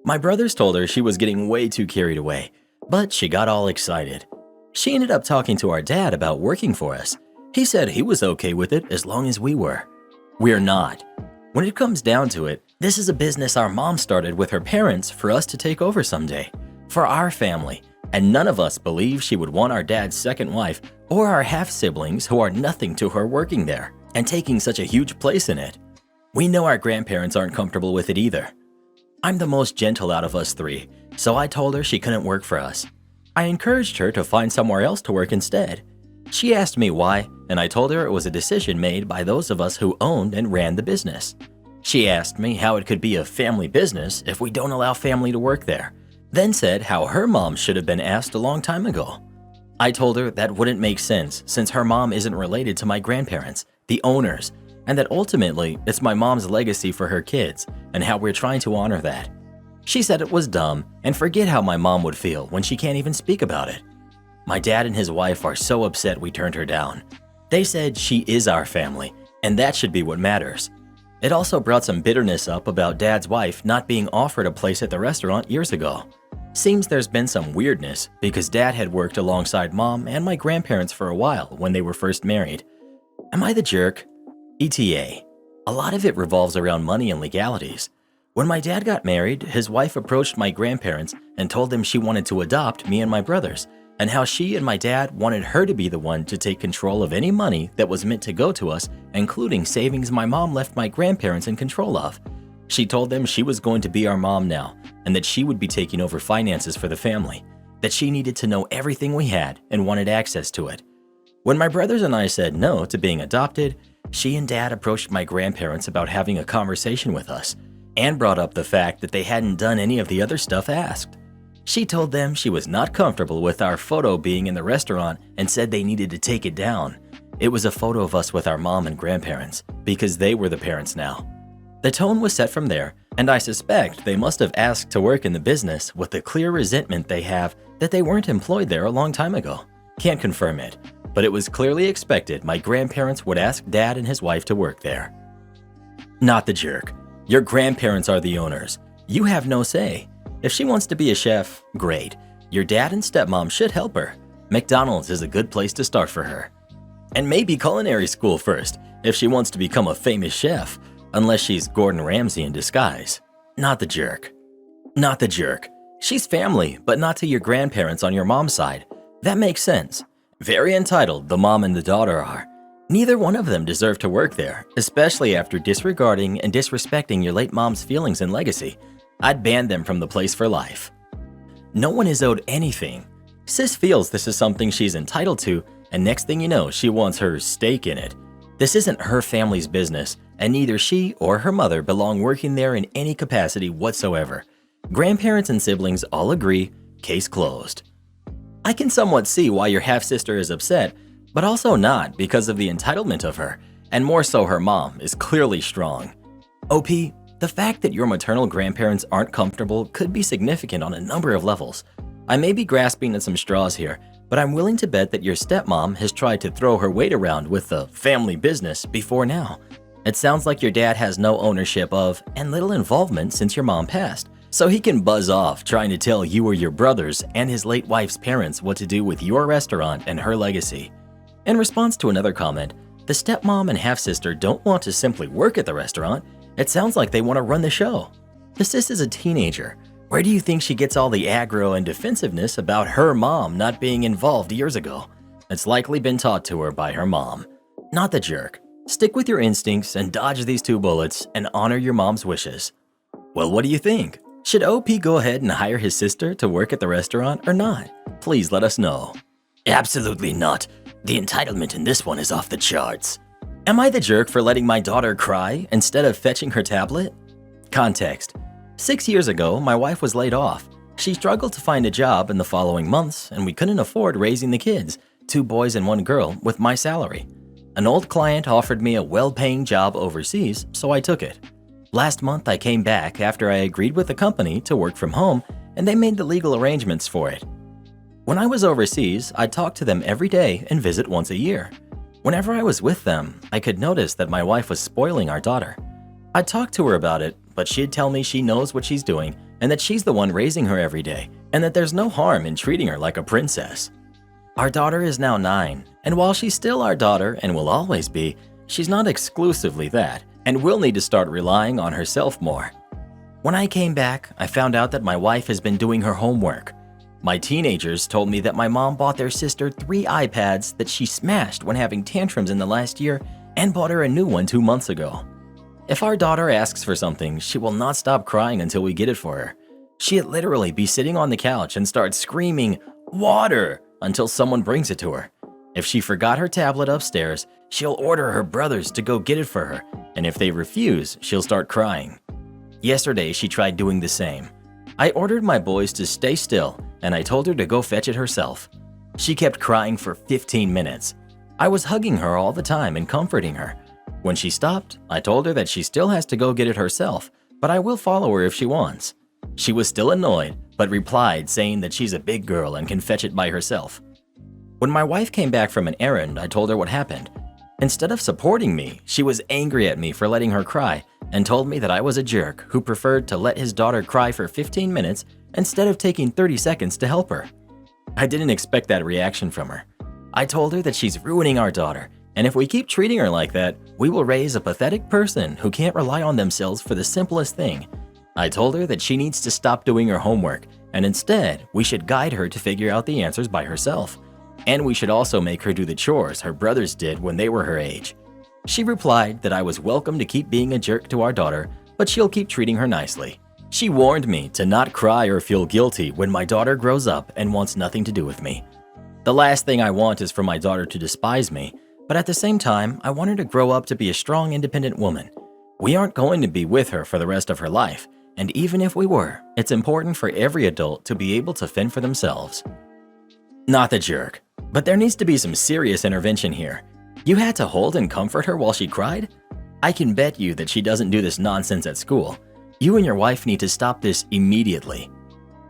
My brothers told her she was getting way too carried away, but she got all excited. She ended up talking to our dad about working for us. He said he was okay with it as long as we were. We're not. When it comes down to it, this is a business our mom started with her parents for us to take over someday, for our family, and none of us believe she would want our dad's second wife or our half-siblings who are nothing to her working there and taking such a huge place in it. We know our grandparents aren't comfortable with it either. I'm the most gentle out of us 3, so I told her she couldn't work for us. I encouraged her to find somewhere else to work instead. She asked me why, and I told her it was a decision made by those of us who owned and ran the business. She asked me how it could be a family business if we don't allow family to work there, then said how her mom should have been asked a long time ago. I told her that wouldn't make sense since her mom isn't related to my grandparents, the owners, and that ultimately it's my mom's legacy for her kids and how we're trying to honor that. She said it was dumb and forget how my mom would feel when she can't even speak about it. My dad and his wife are so upset we turned her down. They said she is our family and that should be what matters. It also brought some bitterness up about Dad's wife not being offered a place at the restaurant years ago. Seems there's been some weirdness because Dad had worked alongside Mom and my grandparents for a while when they were first married. Am I the jerk? ETA. A lot of it revolves around money and legalities. When my dad got married, his wife approached my grandparents and told them she wanted to adopt me and my brothers, and how she and my dad wanted her to be the one to take control of any money that was meant to go to us, including savings my mom left my grandparents in control of. She told them she was going to be our mom now and that she would be taking over finances for the family, that she needed to know everything we had and wanted access to it. When my brothers and I said no to being adopted, she and Dad approached my grandparents about having a conversation with us and brought up the fact that they hadn't done any of the other stuff asked. She told them she was not comfortable with our photo being in the restaurant and said they needed to take it down. It was a photo of us with our mom and grandparents because they were the parents now. The tone was set from there, and I suspect they must have asked to work in the business with the clear resentment they have that they weren't employed there a long time ago. Can't confirm it, but it was clearly expected my grandparents would ask Dad and his wife to work there. Not the jerk. Your grandparents are the owners. You have no say. If she wants to be a chef, great. Your dad and stepmom should help her. McDonald's is a good place to start for her. And maybe culinary school first, if she wants to become a famous chef, unless she's Gordon Ramsay in disguise. Not the jerk. Not the jerk. She's family, but not to your grandparents on your mom's side. That makes sense. Very entitled, the mom and the daughter are. Neither one of them deserve to work there, especially after disregarding and disrespecting your late mom's feelings and legacy. I'd ban them from the place for life. No one is owed anything. Sis feels this is something she's entitled to, and next thing you know, she wants her stake in it. This isn't her family's business, and neither she or her mother belong working there in any capacity whatsoever. Grandparents and siblings all agree, case closed. I can somewhat see why your half-sister is upset, but also not because of the entitlement of her, and more so her mom is clearly strong. OP, the fact that your maternal grandparents aren't comfortable could be significant on a number of levels. I may be grasping at some straws here, but I'm willing to bet that your stepmom has tried to throw her weight around with the family business before now. It sounds like your dad has no ownership of and little involvement since your mom passed, so he can buzz off trying to tell you or your brothers and his late wife's parents what to do with your restaurant and her legacy. In response to another comment, the stepmom and half-sister don't want to simply work at the restaurant. It sounds like they want to run the show. The sis is a teenager. Where do you think she gets all the aggro and defensiveness about her mom not being involved years ago? It's likely been taught to her by her mom. Not the jerk. Stick with your instincts and dodge these 2 bullets and honor your mom's wishes. Well, what do you think? Should OP go ahead and hire his sister to work at the restaurant or not? Please let us know. Absolutely not. The entitlement in this one is off the charts. Am I the jerk for letting my daughter cry instead of fetching her tablet? Context. 6 years ago, my wife was laid off. She struggled to find a job in the following months, and we couldn't afford raising the kids, 2 boys and 1 girl, with my salary. An old client offered me a well-paying job overseas, so I took it. Last month, I came back after I agreed with the company to work from home, and they made the legal arrangements for it. When I was overseas, I'd talk to them every day and visit once a year. Whenever I was with them, I could notice that my wife was spoiling our daughter. I'd talk to her about it, but she'd tell me she knows what she's doing and that she's the one raising her every day, and that there's no harm in treating her like a princess. Our daughter is now 9, and while she's still our daughter and will always be, she's not exclusively that, and will need to start relying on herself more. When I came back, I found out that my wife has been doing her homework. My teenagers told me that my mom bought their sister 3 iPads that she smashed when having tantrums in the last year and bought her a new one 2 months ago. If our daughter asks for something, she will not stop crying until we get it for her. She'd literally be sitting on the couch and start screaming, "Water!" until someone brings it to her. If she forgot her tablet upstairs, she'll order her brothers to go get it for her, and if they refuse, she'll start crying. Yesterday, she tried doing the same. I ordered my boys to stay still, and I told her to go fetch it herself. She kept crying for 15 minutes. I was hugging her all the time and comforting her. When she stopped, I told her that she still has to go get it herself, but I will follow her if she wants. She was still annoyed, but replied saying that she's a big girl and can fetch it by herself. When my wife came back from an errand, I told her what happened. Instead of supporting me, she was angry at me for letting her cry and told me that I was a jerk who preferred to let his daughter cry for 15 minutes instead of taking 30 seconds to help her. I didn't expect that reaction from her. I told her that she's ruining our daughter, and if we keep treating her like that, we will raise a pathetic person who can't rely on themselves for the simplest thing. I told her that she needs to stop doing her homework, and instead, we should guide her to figure out the answers by herself. And we should also make her do the chores her brothers did when they were her age. She replied that I was welcome to keep being a jerk to our daughter, but she'll keep treating her nicely. She warned me to not cry or feel guilty when my daughter grows up and wants nothing to do with me. The last thing I want is for my daughter to despise me, but at the same time, I want her to grow up to be a strong, independent woman. We aren't going to be with her for the rest of her life, and even if we were, it's important for every adult to be able to fend for themselves. Not the jerk, but there needs to be some serious intervention here. You had to hold and comfort her while she cried? I can bet you that she doesn't do this nonsense at school. You and your wife need to stop this immediately.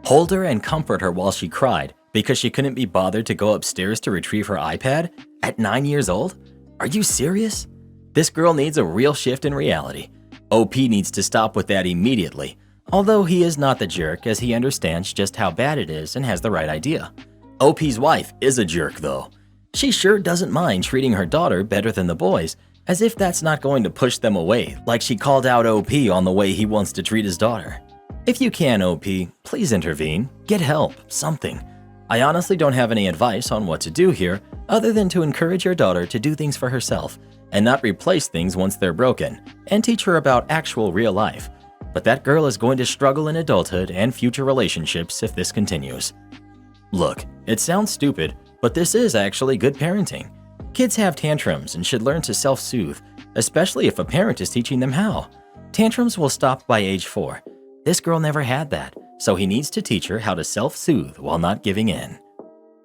Hold her and comfort her while she cried because she couldn't be bothered to go upstairs to retrieve her iPad at 9 years old? Are you serious? This girl needs a real shift in reality. OP needs to stop with that immediately, although he is not the jerk as he understands just how bad it is and has the right idea. OP's wife is a jerk though. She sure doesn't mind treating her daughter better than the boys, as if that's not going to push them away, like she called out OP on the way he wants to treat his daughter. If you can, OP, please intervene. Get help, something. I honestly don't have any advice on what to do here, other than to encourage your daughter to do things for herself and not replace things once they're broken, and teach her about actual real life. But that girl is going to struggle in adulthood and future relationships if this continues. Look, it sounds stupid, but this is actually good parenting. Kids have tantrums and should learn to self-soothe, especially if a parent is teaching them how. Tantrums will stop by age 4. This girl never had that, so he needs to teach her how to self-soothe while not giving in.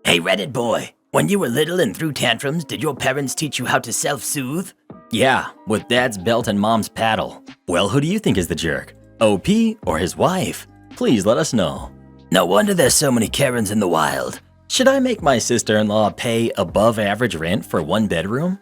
Hey Reddit boy, when you were little and threw tantrums, did your parents teach you how to self-soothe? Yeah, with dad's belt and mom's paddle. Well, who do you think is the jerk? OP or his wife? Please let us know. No wonder there's so many Karens in the wild. Should I make my sister-in-law pay above average rent for one bedroom?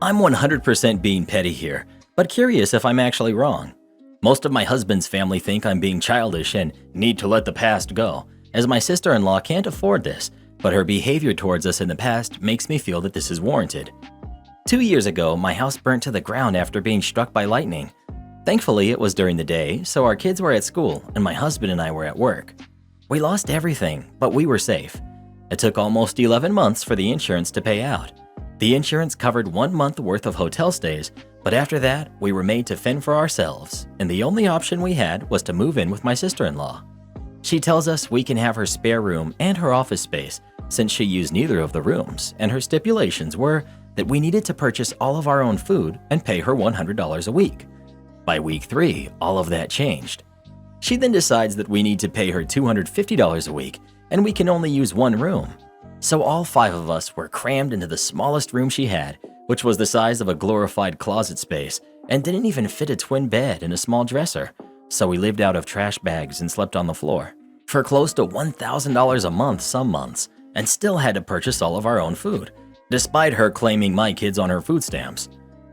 I'm 100% being petty here, but curious if I'm actually wrong. Most of my husband's family think I'm being childish and need to let the past go, as my sister-in-law can't afford this, but her behavior towards us in the past makes me feel that this is warranted. 2 years ago, my house burnt to the ground after being struck by lightning. Thankfully, it was during the day, so our kids were at school and my husband and I were at work. We lost everything, but we were safe. It took almost 11 months for the insurance to pay out. The insurance covered 1 month worth of hotel stays, but after that, we were made to fend for ourselves, and the only option we had was to move in with my sister-in-law. She tells us we can have her spare room and her office space since she used neither of the rooms, and her stipulations were that we needed to purchase all of our own food and pay her $100 a week. By week 3, all of that changed. She then decides that we need to pay her $250 a week, and we can only use one room. So all 5 of us were crammed into the smallest room she had, which was the size of a glorified closet space and didn't even fit a twin bed and a small dresser. So we lived out of trash bags and slept on the floor for close to $1,000 a month some months, and still had to purchase all of our own food, despite her claiming my kids on her food stamps.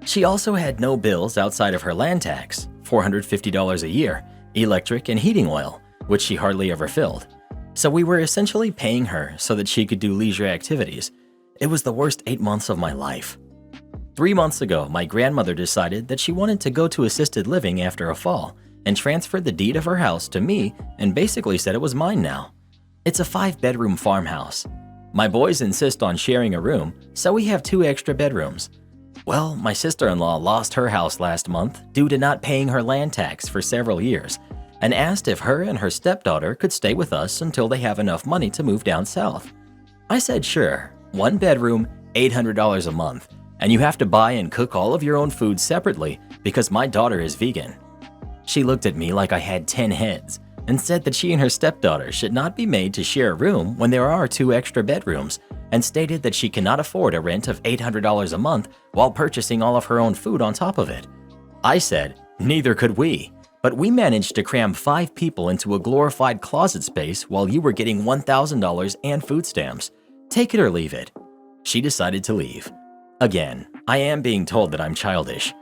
She also had no bills outside of her land tax, $450 a year, electric and heating oil, which she hardly ever filled. So we were essentially paying her so that she could do leisure activities. It was the worst 8 months of my life. 3 months ago, my grandmother decided that she wanted to go to assisted living after a fall and transferred the deed of her house to me and basically said it was mine now. It's a 5-bedroom farmhouse. My boys insist on sharing a room, so we have 2 extra bedrooms. Well, my sister-in-law lost her house last month due to not paying her land tax for several years, and asked if her and her stepdaughter could stay with us until they have enough money to move down south. I said sure, 1 bedroom, $800 a month, and you have to buy and cook all of your own food separately because my daughter is vegan. She looked at me like I had 10 heads and said that she and her stepdaughter should not be made to share a room when there are 2 extra bedrooms, and stated that she cannot afford a rent of $800 a month while purchasing all of her own food on top of it. I said, neither could we. But we managed to cram 5 people into a glorified closet space while you were getting $1,000 and food stamps. Take it or leave it. She decided to leave. Again, I am being told that I'm childish.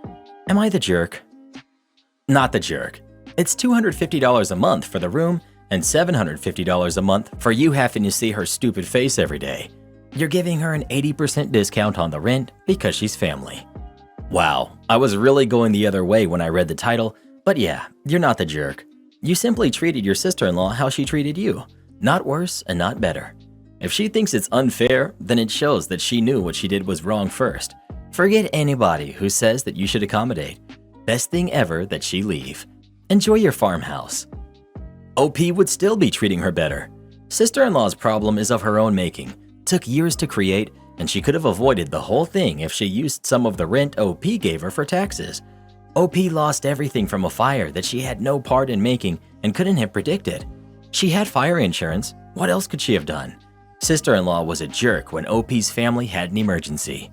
Am I the jerk? Not the jerk. It's $250 a month for the room and $750 a month for you having to see her stupid face every day. You're giving her an 80% discount on the rent because she's family. Wow, I was really going the other way when I read the title. But yeah, you're not the jerk. You simply treated your sister-in-law how she treated you. Not worse and not better. If she thinks it's unfair, then it shows that she knew what she did was wrong first. Forget anybody who says that you should accommodate. Best thing ever that she leave. Enjoy your farmhouse. OP would still be treating her better. Sister-in-law's problem is of her own making, took years to create, and she could have avoided the whole thing if she used some of the rent OP gave her for taxes. OP lost everything from a fire that she had no part in making and couldn't have predicted. She had fire insurance. What else could she have done? Sister-in-law was a jerk when OP's family had an emergency.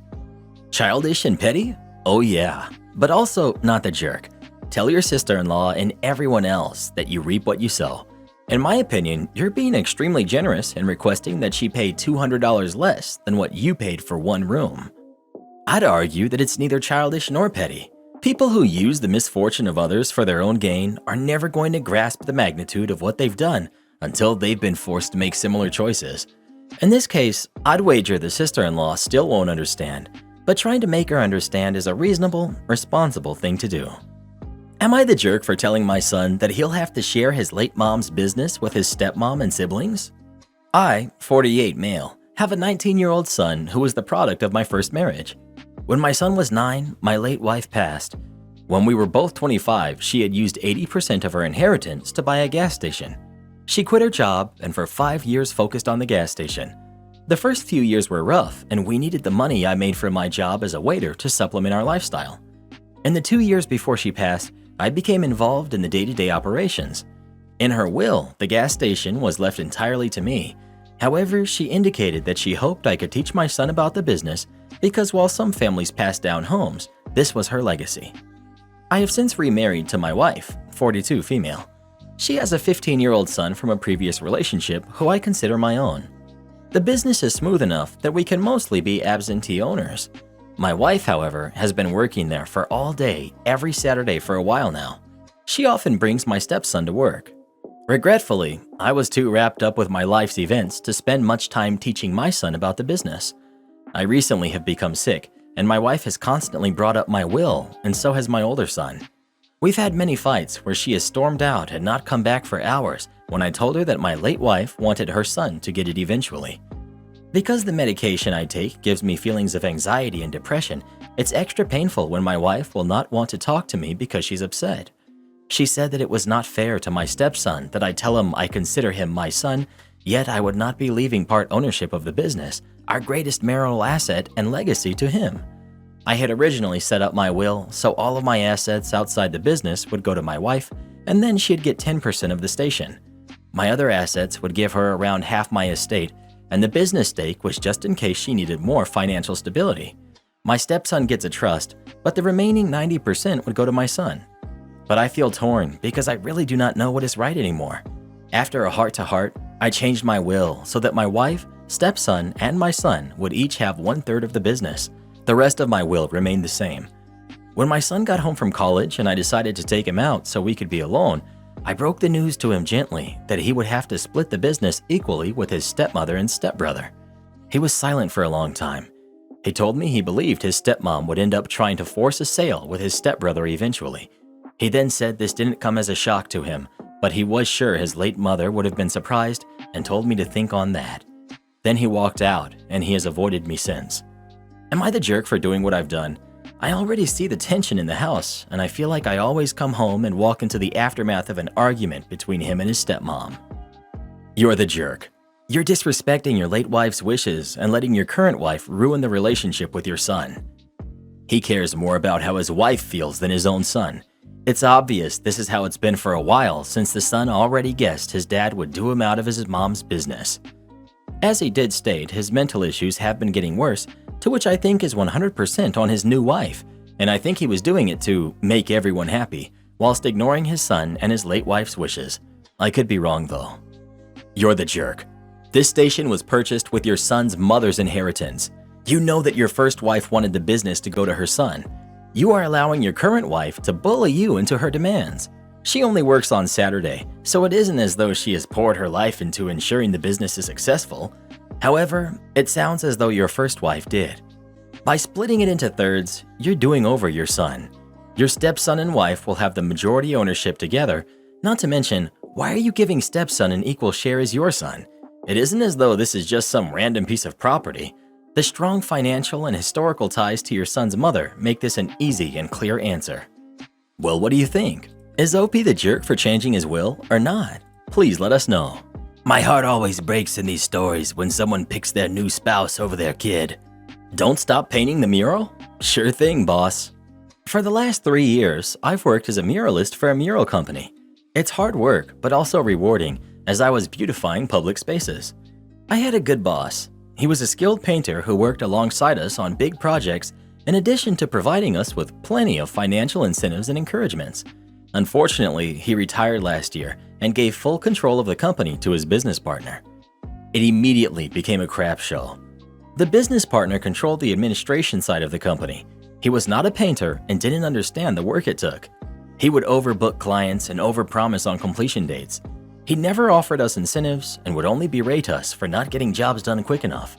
Childish and petty? Oh yeah, but also not the jerk. Tell your sister-in-law and everyone else that you reap what you sow. In my opinion, you're being extremely generous in requesting that she pay $200 less than what you paid for one room. I'd argue that it's neither childish nor petty. People who use the misfortune of others for their own gain are never going to grasp the magnitude of what they've done until they've been forced to make similar choices. In this case, I'd wager the sister-in-law still won't understand, but trying to make her understand is a reasonable, responsible thing to do. Am I the jerk for telling my son that he'll have to share his late mom's business with his stepmom and siblings? I, 48 male, have a 19-year-old son who was the product of my first marriage. When my son was 9, my late wife passed. When we were both 25, she had used 80% of her inheritance to buy a gas station. She quit her job and for 5 years focused on the gas station. The first few years were rough, and we needed the money I made from my job as a waiter to supplement our lifestyle. In the 2 years before she passed, I became involved in the day-to-day operations. In her will, the gas station was left entirely to me. However, she indicated that she hoped I could teach my son about the business because while some families pass down homes, this was her legacy. I have since remarried to my wife, 42 female. She has a 15-year-old son from a previous relationship who I consider my own. The business is smooth enough that we can mostly be absentee owners. My wife, however, has been working there for all day, every Saturday for a while now. She often brings my stepson to work. Regretfully, I was too wrapped up with my life's events to spend much time teaching my son about the business. I recently have become sick, and my wife has constantly brought up my will, and so has my older son. We've had many fights where she has stormed out and not come back for hours when I told her that my late wife wanted her son to get it eventually. Because the medication I take gives me feelings of anxiety and depression, it's extra painful when my wife will not want to talk to me because she's upset. She said that it was not fair to my stepson that I tell him I consider him my son, yet I would not be leaving part ownership of the business, our greatest marital asset and legacy, to him. I had originally set up my will so all of my assets outside the business would go to my wife, and then she'd get 10% of the station. My other assets would give her around half my estate, and the business stake was just in case she needed more financial stability. My stepson gets a trust, but the remaining 90% would go to my son. But I feel torn because I really do not know what is right anymore. After a heart-to-heart, I changed my will so that my wife, stepson, and my son would each have 1/3 of the business. The rest of my will remained the same. When my son got home from college and I decided to take him out so we could be alone, I broke the news to him gently that he would have to split the business equally with his stepmother and stepbrother. He was silent for a long time. He told me he believed his stepmom would end up trying to force a sale with his stepbrother eventually. He then said this didn't come as a shock to him, but he was sure his late mother would have been surprised and told me to think on that. Then he walked out, and he has avoided me since. Am I the jerk for doing what I've done? I already see the tension in the house, and I feel like I always come home and walk into the aftermath of an argument between him and his stepmom. You're the jerk. You're disrespecting your late wife's wishes and letting your current wife ruin the relationship with your son. He cares more about how his wife feels than his own son. It's obvious this is how it's been for a while since the son already guessed his dad would do him out of his mom's business. As he did state, his mental issues have been getting worse, to which I think is 100% on his new wife, and I think he was doing it to make everyone happy, whilst ignoring his son and his late wife's wishes. I could be wrong though. You're the jerk. This station was purchased with your son's mother's inheritance. You know that your first wife wanted the business to go to her son. You are allowing your current wife to bully you into her demands. She only works on Saturday, so it isn't as though she has poured her life into ensuring the business is successful. However, it sounds as though your first wife did. By splitting it into thirds, you're doing over your son. Your stepson and wife will have the majority ownership together, not to mention, why are you giving stepson an equal share as your son? It isn't as though this is just some random piece of property. The strong financial and historical ties to your son's mother make this an easy and clear answer. Well, what do you think? Is OP the jerk for changing his will or not? Please let us know. My heart always breaks in these stories when someone picks their new spouse over their kid. Don't stop painting the mural? Sure thing, boss. For the last 3 years, I've worked as a muralist for a mural company. It's hard work, but also rewarding, as I was beautifying public spaces. I had a good boss. He was a skilled painter who worked alongside us on big projects in addition to providing us with plenty of financial incentives and encouragements. Unfortunately, he retired last year and gave full control of the company to his business partner. It immediately became a crap show. The business partner controlled the administration side of the company. He was not a painter and didn't understand the work it took. He would overbook clients and overpromise on completion dates. He never offered us incentives and would only berate us for not getting jobs done quick enough.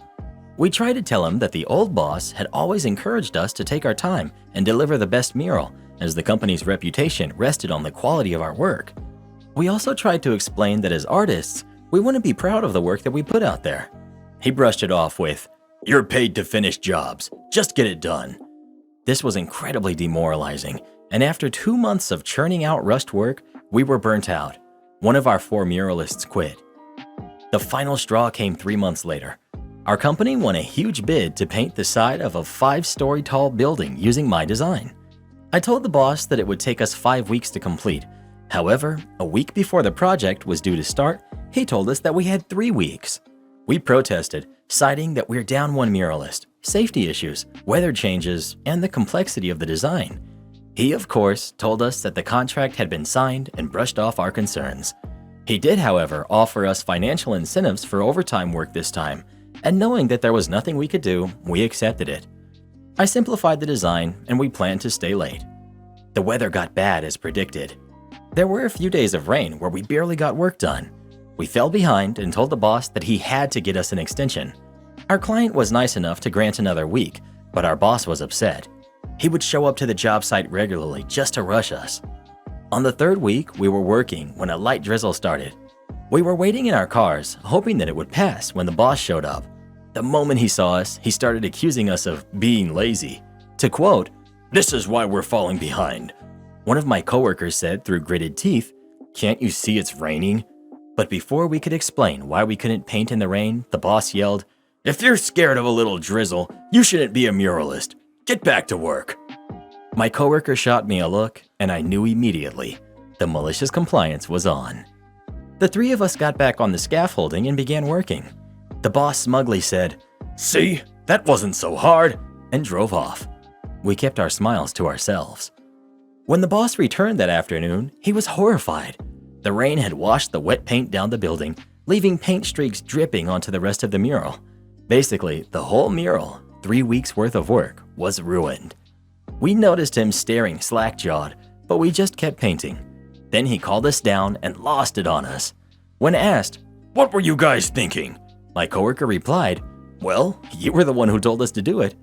We tried to tell him that the old boss had always encouraged us to take our time and deliver the best mural, as the company's reputation rested on the quality of our work. We also tried to explain that as artists, we wouldn't be proud of the work that we put out there. He brushed it off with, "You're paid to finish jobs, just get it done." This was incredibly demoralizing, and after 2 months of churning out rust work, we were burnt out. One of our 4 muralists quit. The final straw came 3 months later. Our company won a huge bid to paint the side of a 5-story tall building using my design. I told the boss that it would take us 5 weeks to complete. However, a week before the project was due to start, he told us that we had 3 weeks. We protested, citing that we're down 1 muralist, safety issues, weather changes, and the complexity of the design. He, of course, told us that the contract had been signed and brushed off our concerns. He did, however, offer us financial incentives for overtime work this time, and knowing that there was nothing we could do, we accepted it. I simplified the design, and we planned to stay late. The weather got bad as predicted. There were a few days of rain where we barely got work done. We fell behind and told the boss that he had to get us an extension. Our client was nice enough to grant another week, but our boss was upset. He would show up to the job site regularly just to rush us. On the 3rd week, we were working when a light drizzle started. We were waiting in our cars, hoping that it would pass when the boss showed up. The moment he saw us, he started accusing us of being lazy. To quote, "This is why we're falling behind." One of my coworkers said through gritted teeth, "Can't you see it's raining?" But before we could explain why we couldn't paint in the rain, the boss yelled, "If you're scared of a little drizzle, you shouldn't be a muralist. Get back to work." My coworker shot me a look, and I knew immediately the malicious compliance was on. The 3 of us got back on the scaffolding and began working. The boss smugly said, "See, that wasn't so hard," and drove off. We kept our smiles to ourselves. When the boss returned that afternoon, he was horrified. The rain had washed the wet paint down the building, leaving paint streaks dripping onto the rest of the mural. Basically, the whole mural, 3 weeks worth of work, was ruined. We noticed him staring slack-jawed, but we just kept painting. Then he called us down and lost it on us. When asked, "What were you guys thinking?" my coworker replied, "Well, you were the one who told us to do it."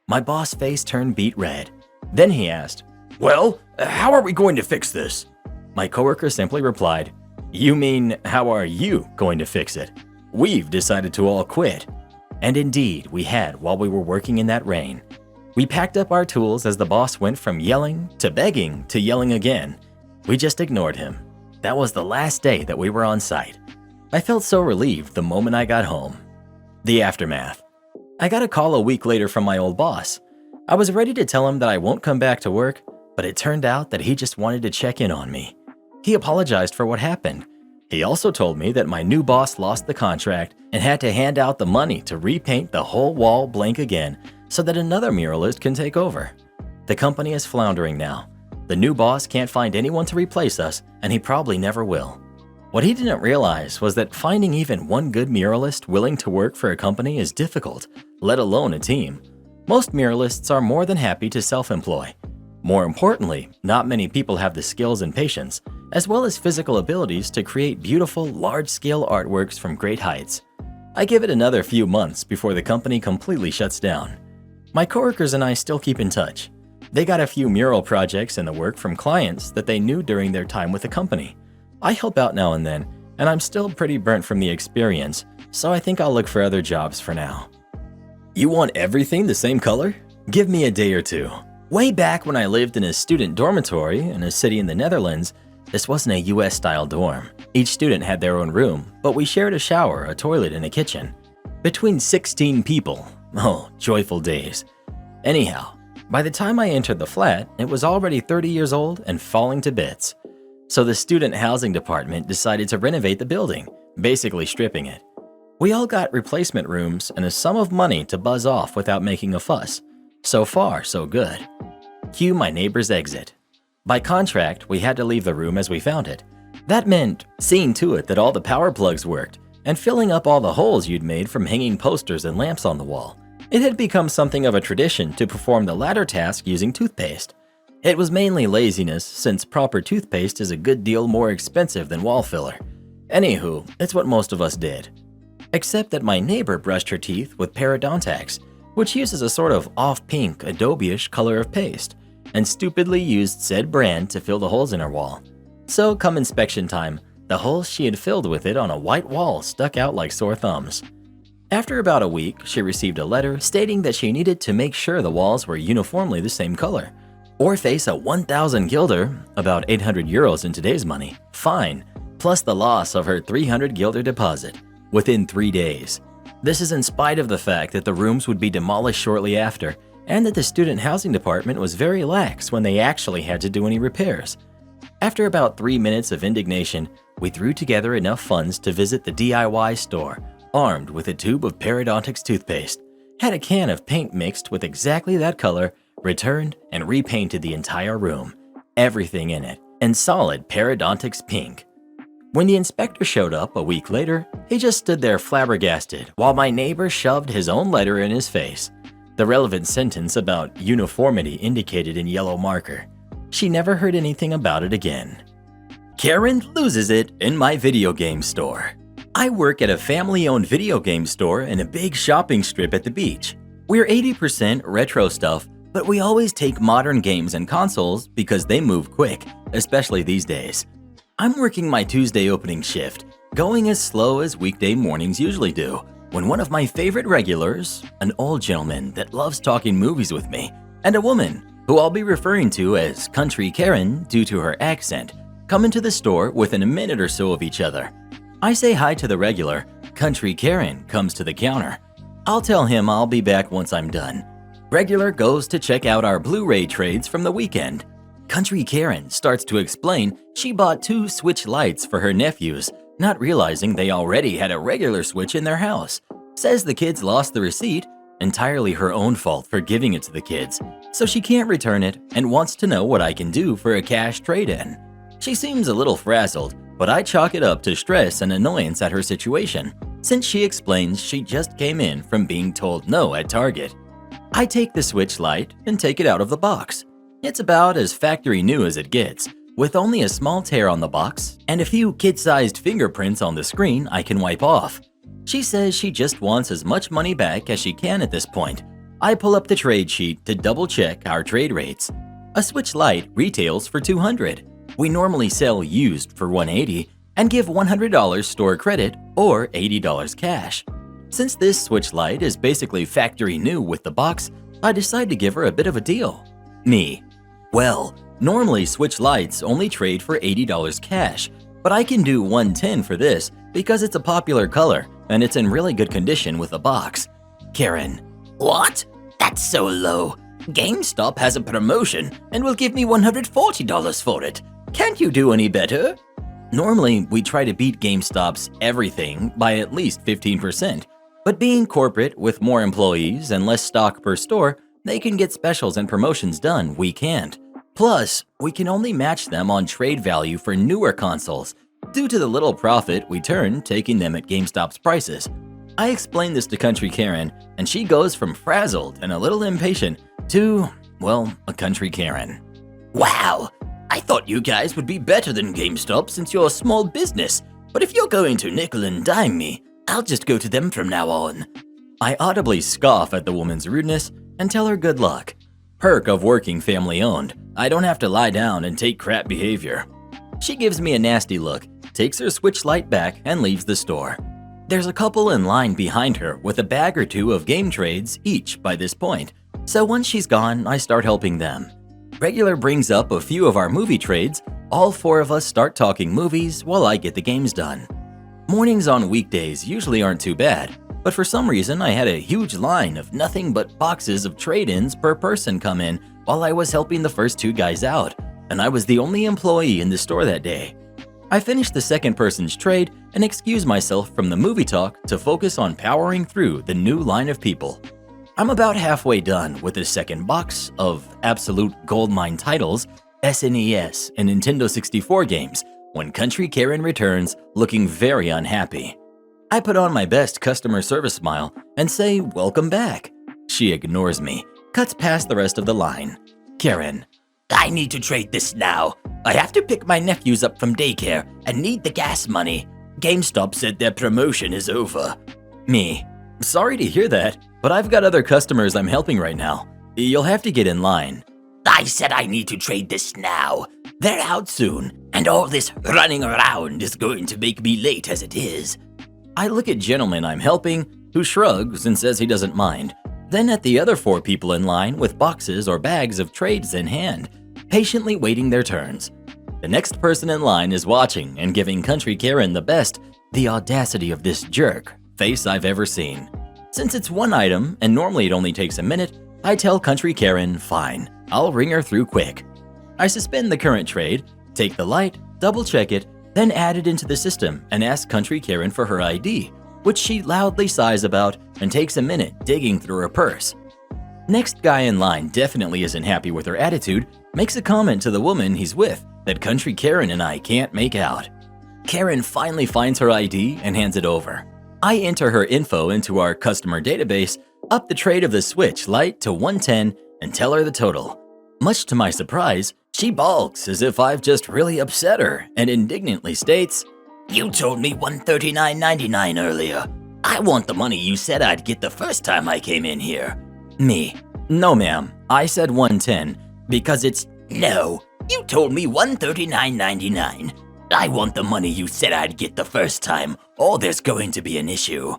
My boss' face turned beet red. Then he asked, "Well, how are we going to fix this?" My coworker simply replied, "You mean, how are you going to fix it? We've decided to all quit." And indeed, we had while we were working in that rain. We packed up our tools as the boss went from yelling to begging to yelling again. We just ignored him. That was the last day that we were on site. I felt so relieved the moment I got home. The aftermath. I got a call a week later from my old boss. I was ready to tell him that I won't come back to work, but it turned out that he just wanted to check in on me. He apologized for what happened. He also told me that my new boss lost the contract and had to hand out the money to repaint the whole wall blank again so that another muralist can take over. The company is floundering now. The new boss can't find anyone to replace us, and he probably never will. What he didn't realize was that finding even one good muralist willing to work for a company is difficult, let alone a team. Most muralists are more than happy to self-employ. More importantly, not many people have the skills and patience, as well as physical abilities to create beautiful, large-scale artworks from great heights. I give it another few months before the company completely shuts down. My coworkers and I still keep in touch. They got a few mural projects in the work from clients that they knew during their time with the company. I help out now and then, and I'm still pretty burnt from the experience, so I think I'll look for other jobs for now. You want everything the same color? Give me a day or two. Way back when I lived in a student dormitory in a city in the Netherlands, this wasn't a US-style dorm. Each student had their own room, but we shared a shower, a toilet, and a kitchen. Between 16 people. Oh, joyful days. Anyhow, by the time I entered the flat, it was already 30 years old and falling to bits. So the student housing department decided to renovate the building, basically stripping it. We all got replacement rooms and a sum of money to buzz off without making a fuss. So far, so good. Cue my neighbor's exit. By contract, we had to leave the room as we found it. That meant seeing to it that all the power plugs worked and filling up all the holes you'd made from hanging posters and lamps on the wall. It had become something of a tradition to perform the latter task using toothpaste. It was mainly laziness, since proper toothpaste is a good deal more expensive than wall filler. Anywho, it's what most of us did. Except that my neighbor brushed her teeth with Parodontax, which uses a sort of off-pink, adobe-ish color of paste, and stupidly used said brand to fill the holes in her wall. So come inspection time, the holes she had filled with it on a white wall stuck out like sore thumbs. After about a week, she received a letter stating that she needed to make sure the walls were uniformly the same color, or face a 1,000 guilder, about 800 euros in today's money, fine, plus the loss of her 300 guilder deposit, within 3 days. This is in spite of the fact that the rooms would be demolished shortly after, and that the student housing department was very lax when they actually had to do any repairs. After about 3 minutes of indignation, we threw together enough funds to visit the DIY store, armed with a tube of Parodontax toothpaste, had a can of paint mixed with exactly that color, returned and repainted the entire room, everything in it, in solid Parodontax pink. When the inspector showed up a week later, he just stood there flabbergasted while my neighbor shoved his own letter in his face. The relevant sentence about uniformity indicated in yellow marker. She never heard anything about it again. Karen loses it in my video game store. I work at a family-owned video game store in a big shopping strip at the beach. We're 80% retro stuff, but we always take modern games and consoles because they move quick, especially these days. I'm working my Tuesday opening shift, going as slow as weekday mornings usually do, when one of my favorite regulars, an old gentleman that loves talking movies with me, and a woman, who I'll be referring to as Country Karen due to her accent, come into the store within a minute or so of each other. I say hi to the regular, Country Karen comes to the counter. I'll tell him I'll be back once I'm done. Regular goes to check out our Blu-ray trades from the weekend. Country Karen starts to explain she bought 2 Switch lights for her nephews, not realizing they already had a regular Switch in their house. Says the kids lost the receipt, entirely her own fault for giving it to the kids, so she can't return it and wants to know what I can do for a cash trade-in. She seems a little frazzled, but I chalk it up to stress and annoyance at her situation, since she explains she just came in from being told no at Target. I take the Switch Lite and take it out of the box. It's about as factory new as it gets, with only a small tear on the box and a few kid-sized fingerprints on the screen I can wipe off. She says she just wants as much money back as she can at this point. I pull up the trade sheet to double-check our trade rates. A Switch Lite retails for $200. We normally sell used for $180 and give $100 store credit or $80 cash. Since this Switch Lite is basically factory new with the box, I decide to give her a bit of a deal. Me. Well, normally Switch Lites only trade for $80 cash, but I can do $110 for this because it's a popular color and it's in really good condition with the box. Karen. What? That's so low. GameStop has a promotion and will give me $140 for it. Can't you do any better? Normally, we try to beat GameStop's everything by at least 15%, but being corporate with more employees and less stock per store, they can get specials and promotions done we can't. Plus, we can only match them on trade value for newer consoles, due to the little profit we turn taking them at GameStop's prices. I explain this to Country Karen, and she goes from frazzled and a little impatient to, well, a Country Karen. Wow, I thought you guys would be better than GameStop since you're a small business, but if you're going to nickel and dime me, I'll just go to them from now on. I audibly scoff at the woman's rudeness and tell her good luck. Perk of working family-owned, I don't have to lie down and take crap behavior. She gives me a nasty look, takes her Switch Lite back, and leaves the store. There's a couple in line behind her with a bag or two of game trades each by this point, So once she's gone, I start helping them. Regular brings up a few of our movie trades. All four of us start talking movies while I get the games done. Mornings on weekdays usually aren't too bad, but for some reason I had a huge line of nothing but boxes of trade-ins per person come in while I was helping the first two guys out, and I was the only employee in the store that day. I finished the second person's trade and excused myself from the movie talk to focus on powering through the new line of people. I'm about halfway done with the second box of absolute goldmine titles, SNES and Nintendo 64 games, when Country Karen returns looking very unhappy. I put on my best customer service smile and say, "Welcome back." She ignores me, cuts past the rest of the line. Karen, I need to trade this now. I have to pick my nephews up from daycare and need the gas money. GameStop said their promotion is over. Me, sorry to hear that, but I've got other customers I'm helping right now. You'll have to get in line. I said I need to trade this now. They're out soon, and all this running around is going to make me late as it is. I look at gentleman I'm helping, who shrugs and says he doesn't mind. Then at the other four people in line with boxes or bags of trades in hand, patiently waiting their turns. The next person in line is watching and giving Country Karen the audacity of this jerk face I've ever seen. Since it's one item and normally it only takes a minute, I tell Country Karen, fine, I'll ring her through quick. I suspend the current trade, take the light, double check it, then add it into the system and ask Country Karen for her ID, which she loudly sighs about and takes a minute digging through her purse. Next guy in line definitely isn't happy with her attitude, makes a comment to the woman he's with that Country Karen and I can't make out. Karen finally finds her ID and hands it over. I enter her info into our customer database, up the trade of the Switch Lite to 110 and tell her the total. Much to my surprise, she balks as if I've just really upset her and indignantly states, You told me $139.99 earlier. I want the money you said I'd get the first time I came in here. Me, no ma'am, I said 110 because it's… No, you told me $139.99. I want the money you said I'd get the first time, or there's going to be an issue.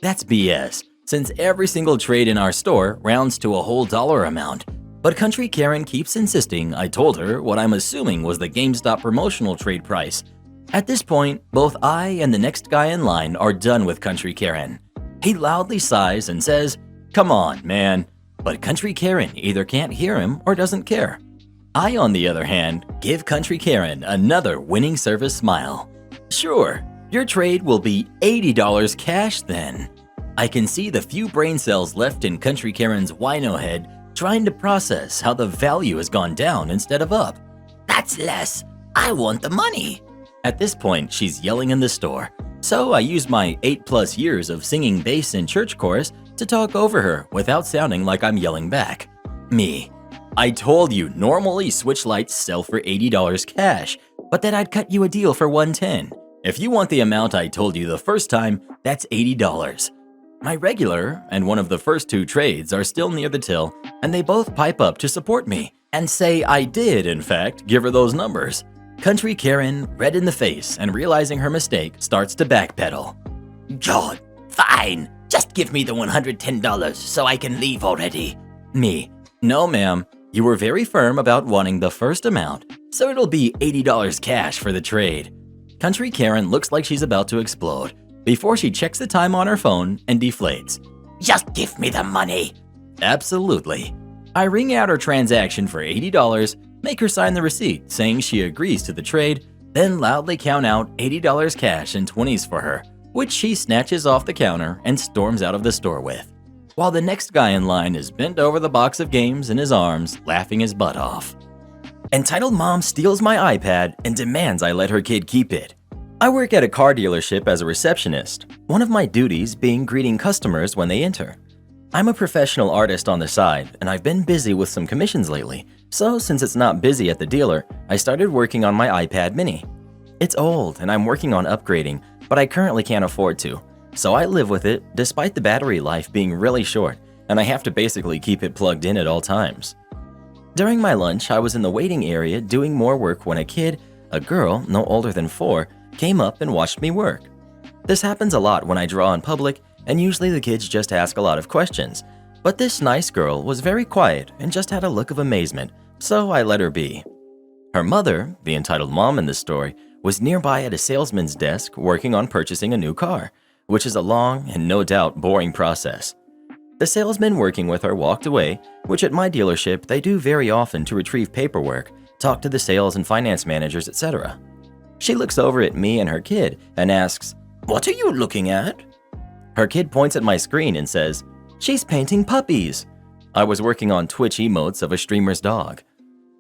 That's BS, since every single trade in our store rounds to a whole dollar amount. But Country Karen keeps insisting I told her what I'm assuming was the GameStop promotional trade price. At this point, both I and the next guy in line are done with Country Karen. He loudly sighs and says, "Come on, man." But Country Karen either can't hear him or doesn't care. I, on the other hand, give Country Karen another winning service smile. Sure, your trade will be $80 cash then. I can see the few brain cells left in Country Karen's wino head trying to process how the value has gone down instead of up. That's less. I want the money. At this point, she's yelling in the store, so I use my 8+ years of singing bass in church chorus to talk over her without sounding like I'm yelling back. Me, I told you normally Switch Lights sell for $80 cash, but that I'd cut you a deal for $110. If you want the amount I told you the first time, that's $80. My regular and one of the first two trades are still near the till, and they both pipe up to support me and say I did, in fact, give her those numbers. Country Karen, red in the face and realizing her mistake, starts to backpedal. God, fine. Just give me the $110 so I can leave already. Me, no ma'am. You were very firm about wanting the first amount, so it'll be $80 cash for the trade. Country Karen looks like she's about to explode before she checks the time on her phone and deflates. Just give me the money. Absolutely. I ring out her transaction for $80, make her sign the receipt saying she agrees to the trade, then loudly count out $80 cash and 20s for her, which she snatches off the counter and storms out of the store with, while the next guy in line is bent over the box of games in his arms, laughing his butt off. Entitled mom steals my iPad and demands I let her kid keep it. I work at a car dealership as a receptionist, one of my duties being greeting customers when they enter. I'm a professional artist on the side, and I've been busy with some commissions lately, so since it's not busy at the dealer, I started working on my iPad mini. It's old and I'm working on upgrading, but I currently can't afford to, so I live with it despite the battery life being really short, and I have to basically keep it plugged in at all times. During my lunch, I was in the waiting area doing more work when a kid, a girl no older than 4, came up and watched me work. This happens a lot when I draw in public, and usually the kids just ask a lot of questions, But this nice girl was very quiet and just had a look of amazement, so I let her be. Her mother, the entitled mom in this story, was nearby at a salesman's desk working on purchasing a new car, which is a long and no doubt boring process. The salesman working with her walked away, which at my dealership they do very often to retrieve paperwork, talk to the sales and finance managers, etc. She looks over at me and her kid and asks, "What are you looking at?" Her kid points at my screen and says, "She's painting puppies." I was working on Twitch emotes of a streamer's dog.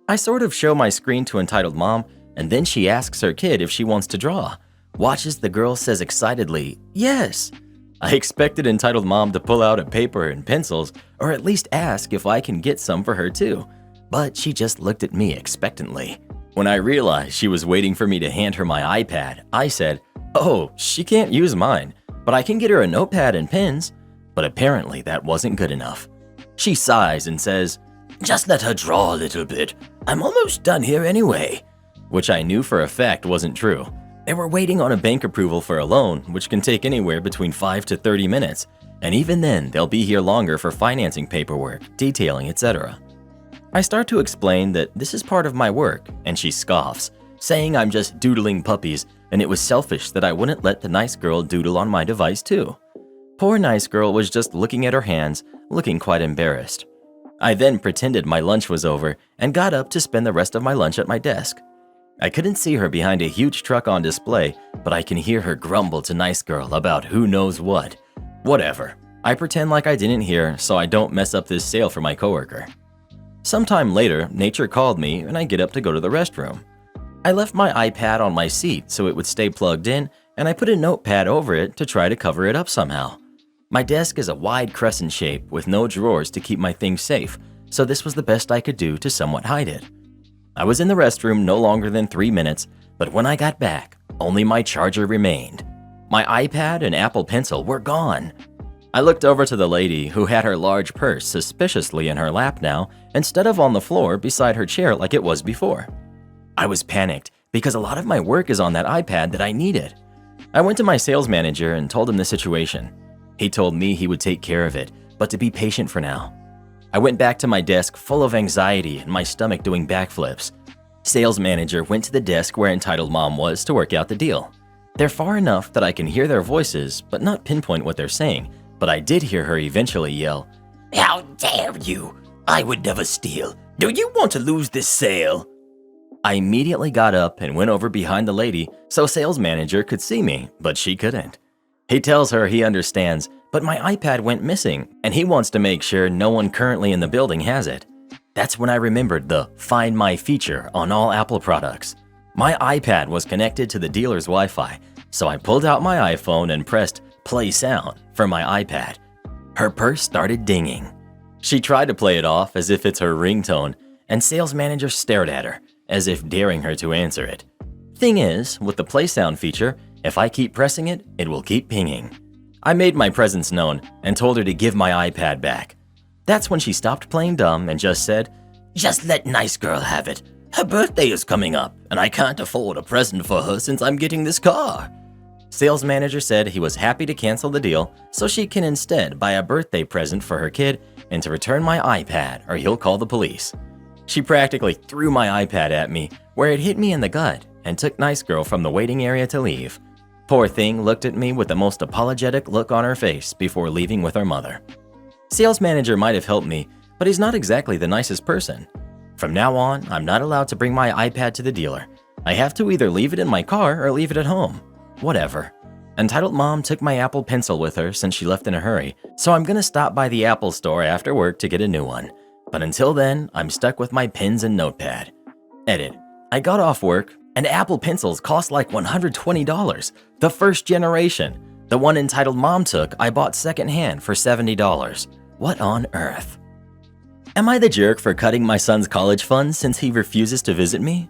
I sort of show my screen to entitled mom, and then she asks her kid if she wants to draw. Watches the girl says excitedly, "Yes." I expected entitled mom to pull out a paper and pencils, or at least ask if I can get some for her too, but she just looked at me expectantly. When I realized she was waiting for me to hand her my iPad, I said, "Oh, she can't use mine, but I can get her a notepad and pens." But apparently that wasn't good enough. She sighs and says, "Just let her draw a little bit. I'm almost done here anyway." Which I knew for a fact wasn't true. They were waiting on a bank approval for a loan, which can take anywhere between 5 to 30 minutes, and even then they'll be here longer for financing paperwork, detailing, etc. I start to explain that this is part of my work, and she scoffs, saying I'm just doodling puppies and it was selfish that I wouldn't let the nice girl doodle on my device too. Poor nice girl was just looking at her hands, looking quite embarrassed. I then pretended my lunch was over and got up to spend the rest of my lunch at my desk. I couldn't see her behind a huge truck on display, but I can hear her grumble to nice girl about who knows what. Whatever. I pretend like I didn't hear so I don't mess up this sale for my coworker. Sometime later, nature called me and I get up to go to the restroom. I left my iPad on my seat so it would stay plugged in, and I put a notepad over it to try to cover it up somehow. My desk is a wide crescent shape with no drawers to keep my things safe, so this was the best I could do to somewhat hide it. I was in the restroom no longer than 3 minutes, but when I got back, only my charger remained. My iPad and Apple Pencil were gone. I looked over to the lady who had her large purse suspiciously in her lap now instead of on the floor beside her chair like it was before. I was panicked because a lot of my work is on that iPad that I needed. I went to my sales manager and told him the situation. He told me he would take care of it, but to be patient for now. I went back to my desk full of anxiety and my stomach doing backflips. Sales manager went to the desk where entitled mom was to work out the deal. They're far enough that I can hear their voices but not pinpoint what they're saying, but I did hear her eventually yell, "How dare you! I would never steal. Do you want to lose this sale?" I immediately got up and went over behind the lady so sales manager could see me, but she couldn't. He tells her he understands, but my iPad went missing and he wants to make sure no one currently in the building has it. That's when I remembered the Find My feature on all Apple products. My iPad was connected to the dealer's Wi-Fi, so I pulled out my iPhone and pressed play sound for my iPad. Her purse started dinging. She tried to play it off as if it's her ringtone, and sales manager stared at her as if daring her to answer it. Thing is, with the play sound feature, if I keep pressing it, it will keep pinging. I made my presence known and told her to give my iPad back. That's when she stopped playing dumb and just said, "Just let nice girl have it. Her birthday is coming up, and I can't afford a present for her since I'm getting this car." Sales manager said he was happy to cancel the deal so she can instead buy a birthday present for her kid and to return my iPad or he'll call the police. She practically threw my iPad at me where it hit me in the gut and took nice girl from the waiting area to leave. Poor thing looked at me with the most apologetic look on her face before leaving with her mother. Sales manager might have helped me, but he's not exactly the nicest person. From now on, I'm not allowed to bring my iPad to the dealer. I have to either leave it in my car or leave it at home. Whatever. Entitled mom took my Apple Pencil with her since she left in a hurry, so I'm gonna stop by the Apple store after work to get a new one. But until then, I'm stuck with my pens and notepad. Edit. I got off work, and Apple Pencils cost like $120. The first generation. The one entitled mom took, I bought secondhand for $70. What on earth? Am I the jerk for cutting my son's college funds since he refuses to visit me?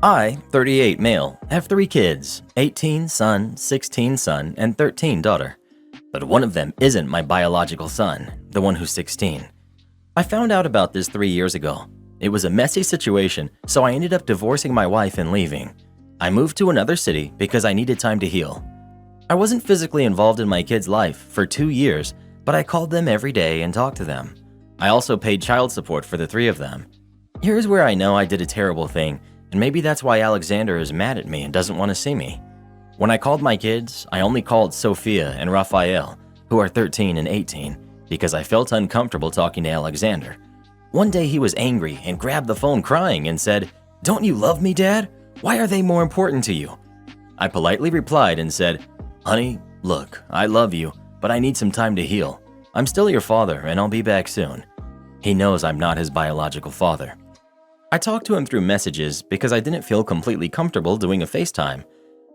I, 38 male, have 3 kids, 18 son, 16 son, and 13 daughter. But one of them isn't my biological son, the one who's 16. I found out about this 3 years ago. It was a messy situation, so I ended up divorcing my wife and leaving. I moved to another city because I needed time to heal. I wasn't physically involved in my kid's life for 2 years, but I called them every day and talked to them. I also paid child support for the three of them. Here's where I know I did a terrible thing, and maybe that's why Alexander is mad at me and doesn't want to see me. When I called my kids, I only called Sophia and Raphael, who are 13 and 18, because I felt uncomfortable talking to Alexander. One day he was angry and grabbed the phone crying and said, "Don't you love me, Dad? Why are they more important to you?" I politely replied and said, "Honey, look, I love you, but I need some time to heal. I'm still your father and I'll be back soon." He knows I'm not his biological father. I talked to him through messages because I didn't feel completely comfortable doing a FaceTime.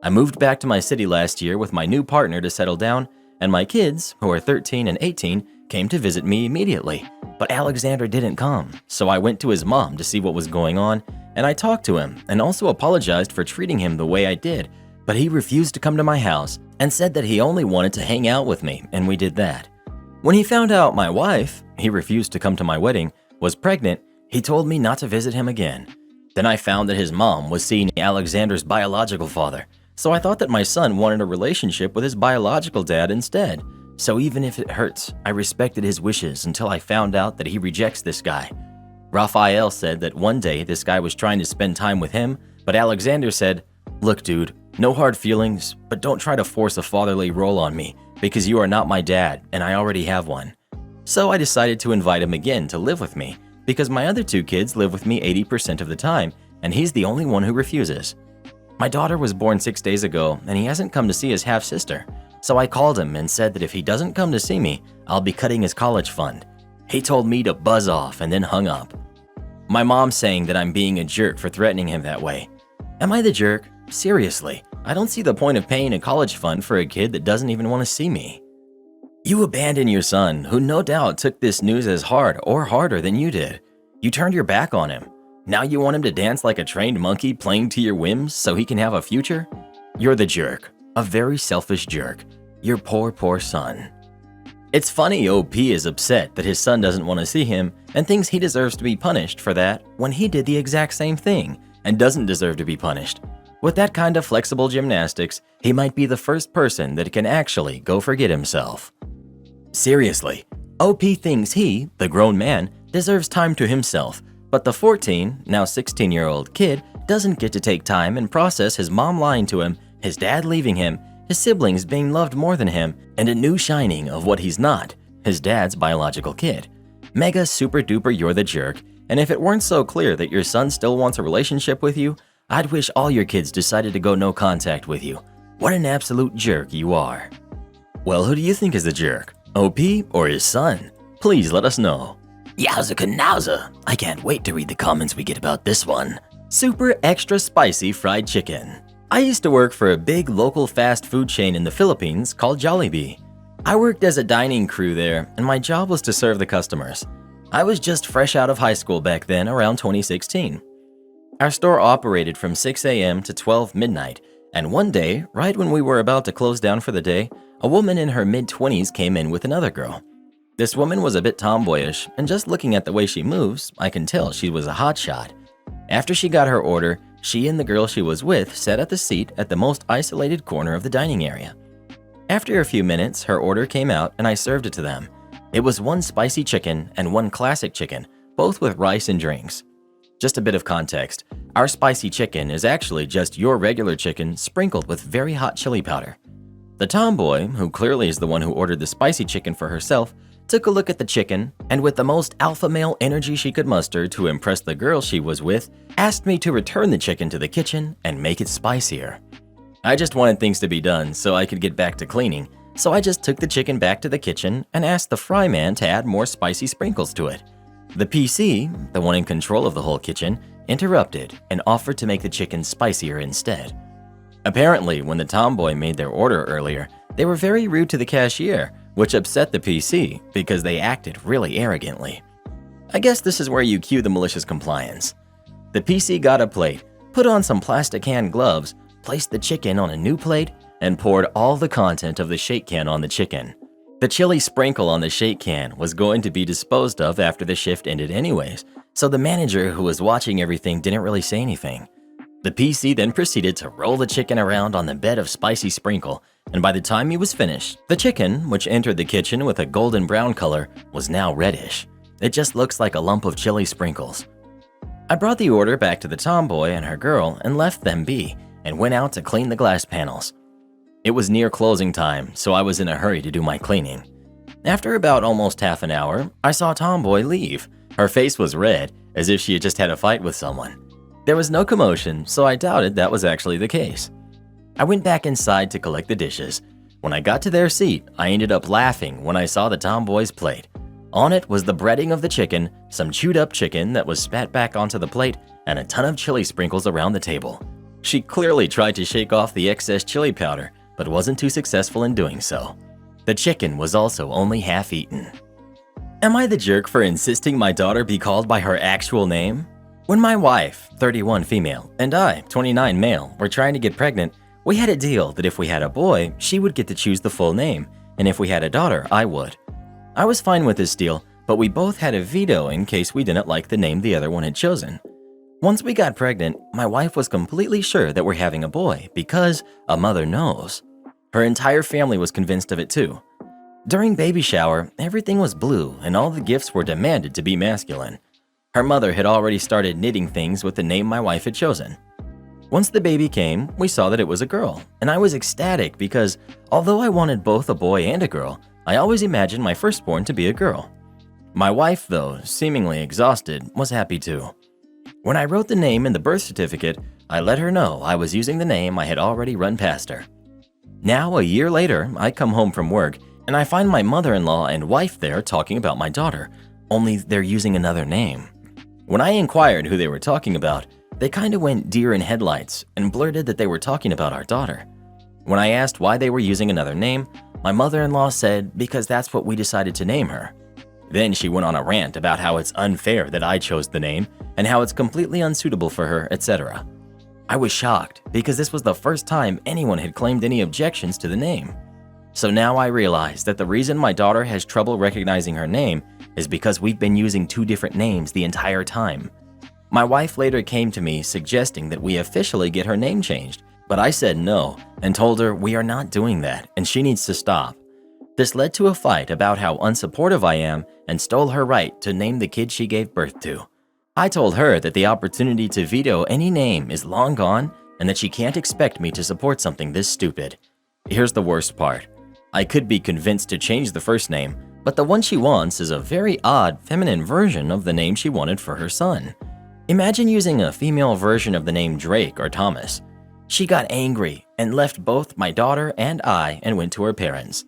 I moved back to my city last year with my new partner to settle down, and my kids, who are 13 and 18, came to visit me immediately. But Alexander didn't come, so I went to his mom to see what was going on, and I talked to him and also apologized for treating him the way I did, but he refused to come to my house and said that he only wanted to hang out with me, and we did that. When he found out my wife, he refused to come to my wedding, was pregnant, he told me not to visit him again. Then I found that his mom was seeing Alexander's biological father, so I thought that my son wanted a relationship with his biological dad instead. So even if it hurts, I respected his wishes until I found out that he rejects this guy. Raphael said that one day this guy was trying to spend time with him, but Alexander said, "Look, dude, no hard feelings, but don't try to force a fatherly role on me because you are not my dad and I already have one." So I decided to invite him again to live with me because my other two kids live with me 80% of the time and he's the only one who refuses. My daughter was born 6 days ago and he hasn't come to see his half-sister. So I called him and said that if he doesn't come to see me, I'll be cutting his college fund. He told me to buzz off and then hung up. My mom's saying that I'm being a jerk for threatening him that way. Am I the jerk? Seriously, I don't see the point of paying a college fund for a kid that doesn't even want to see me. You abandoned your son, who no doubt took this news as hard or harder than you did. You turned your back on him. Now you want him to dance like a trained monkey playing to your whims so he can have a future? You're the jerk. A very selfish jerk. Your poor, poor son. It's funny OP is upset that his son doesn't want to see him and thinks he deserves to be punished for that when he did the exact same thing and doesn't deserve to be punished. With that kind of flexible gymnastics, he might be the first person that can actually go forget himself. Seriously, OP thinks he, the grown man, deserves time to himself, but the 14, now 16-year-old kid doesn't get to take time and process his mom lying to him, his dad leaving him, his siblings being loved more than him, and a new shining of what he's not, his dad's biological kid. Mega super duper you're the jerk, and if it weren't so clear that your son still wants a relationship with you, I'd wish all your kids decided to go no contact with you. What an absolute jerk you are. Well, who do you think is the jerk? OP or his son? Please let us know. Yowza canowza. I can't wait to read the comments we get about this one. Super extra spicy fried chicken. I used to work for a big local fast food chain in the Philippines called Jollibee. I worked as a dining crew there, and my job was to serve the customers. I was just fresh out of high school back then, around 2016. Our store operated from 6 a.m. to 12 midnight, and one day, right when we were about to close down for the day, a woman in her mid-20s came in with another girl. This woman was a bit tomboyish, and just looking at the way she moves, I can tell she was a hotshot. After she got her order, she and the girl she was with sat at the seat at the most isolated corner of the dining area. After a few minutes, her order came out and I served it to them. It was one spicy chicken and one classic chicken, both with rice and drinks. Just a bit of context, our spicy chicken is actually just your regular chicken sprinkled with very hot chili powder. The tomboy, who clearly is the one who ordered the spicy chicken for herself, took a look at the chicken, and with the most alpha male energy she could muster to impress the girl she was with, asked me to return the chicken to the kitchen and make it spicier. I just wanted things to be done so I could get back to cleaning, so I just took the chicken back to the kitchen and asked the fry man to add more spicy sprinkles to it. The PC, the one in control of the whole kitchen, interrupted and offered to make the chicken spicier instead. Apparently, when the tomboy made their order earlier, they were very rude to the cashier, which upset the PC because they acted really arrogantly. I guess this is where you cue the malicious compliance. The PC got a plate, put on some plastic hand gloves, placed the chicken on a new plate, and poured all the content of the shake can on the chicken. The chili sprinkle on the shake can was going to be disposed of after the shift ended anyways, so the manager who was watching everything didn't really say anything. The PC then proceeded to roll the chicken around on the bed of spicy sprinkle, and by the time he was finished, the chicken, which entered the kitchen with a golden brown color, was now reddish. It just looks like a lump of chili sprinkles. I brought the order back to the tomboy and her girl and left them be, and went out to clean the glass panels. It was near closing time, so I was in a hurry to do my cleaning. After about almost half an hour, I saw Tomboy leave. Her face was red, as if she had just had a fight with someone. There was no commotion, so I doubted that was actually the case. I went back inside to collect the dishes. When I got to their seat, I ended up laughing when I saw the Tomboy's plate. On it was the breading of the chicken, some chewed up chicken that was spat back onto the plate, and a ton of chili sprinkles around the table. She clearly tried to shake off the excess chili powder, but wasn't too successful in doing so. The chicken was also only half eaten. Am I the jerk for insisting my daughter be called by her actual name? When my wife, 31 female, and I, 29 male, were trying to get pregnant, we had a deal that if we had a boy, she would get to choose the full name, and if we had a daughter, I would. I was fine with this deal, but we both had a veto in case we didn't like the name the other one had chosen. Once we got pregnant, my wife was completely sure that we're having a boy because a mother knows. Her entire family was convinced of it too. During baby shower, everything was blue and all the gifts were demanded to be masculine. Her mother had already started knitting things with the name my wife had chosen. Once the baby came, we saw that it was a girl, and I was ecstatic because although I wanted both a boy and a girl, I always imagined my firstborn to be a girl. My wife, though seemingly exhausted, was happy too. When I wrote the name in the birth certificate, I let her know I was using the name I had already run past her. Now, a year later, I come home from work, and I find my mother-in-law and wife there talking about my daughter, only they're using another name. When I inquired who they were talking about, they kinda went deer in headlights and blurted that they were talking about our daughter. When I asked why they were using another name, my mother-in-law said because that's what we decided to name her. Then she went on a rant about how it's unfair that I chose the name and how it's completely unsuitable for her, etc. I was shocked because this was the first time anyone had claimed any objections to the name. So now I realize that the reason my daughter has trouble recognizing her name is because we've been using two different names the entire time. My wife later came to me suggesting that we officially get her name changed, but I said no and told her we are not doing that and she needs to stop. This led to a fight about how unsupportive I am and stole her right to name the kid she gave birth to. I told her that the opportunity to veto any name is long gone and that she can't expect me to support something this stupid. Here's the worst part. I could be convinced to change the first name, but the one she wants is a very odd feminine version of the name she wanted for her son. Imagine using a female version of the name Drake or Thomas. She got angry and left both my daughter and I and went to her parents.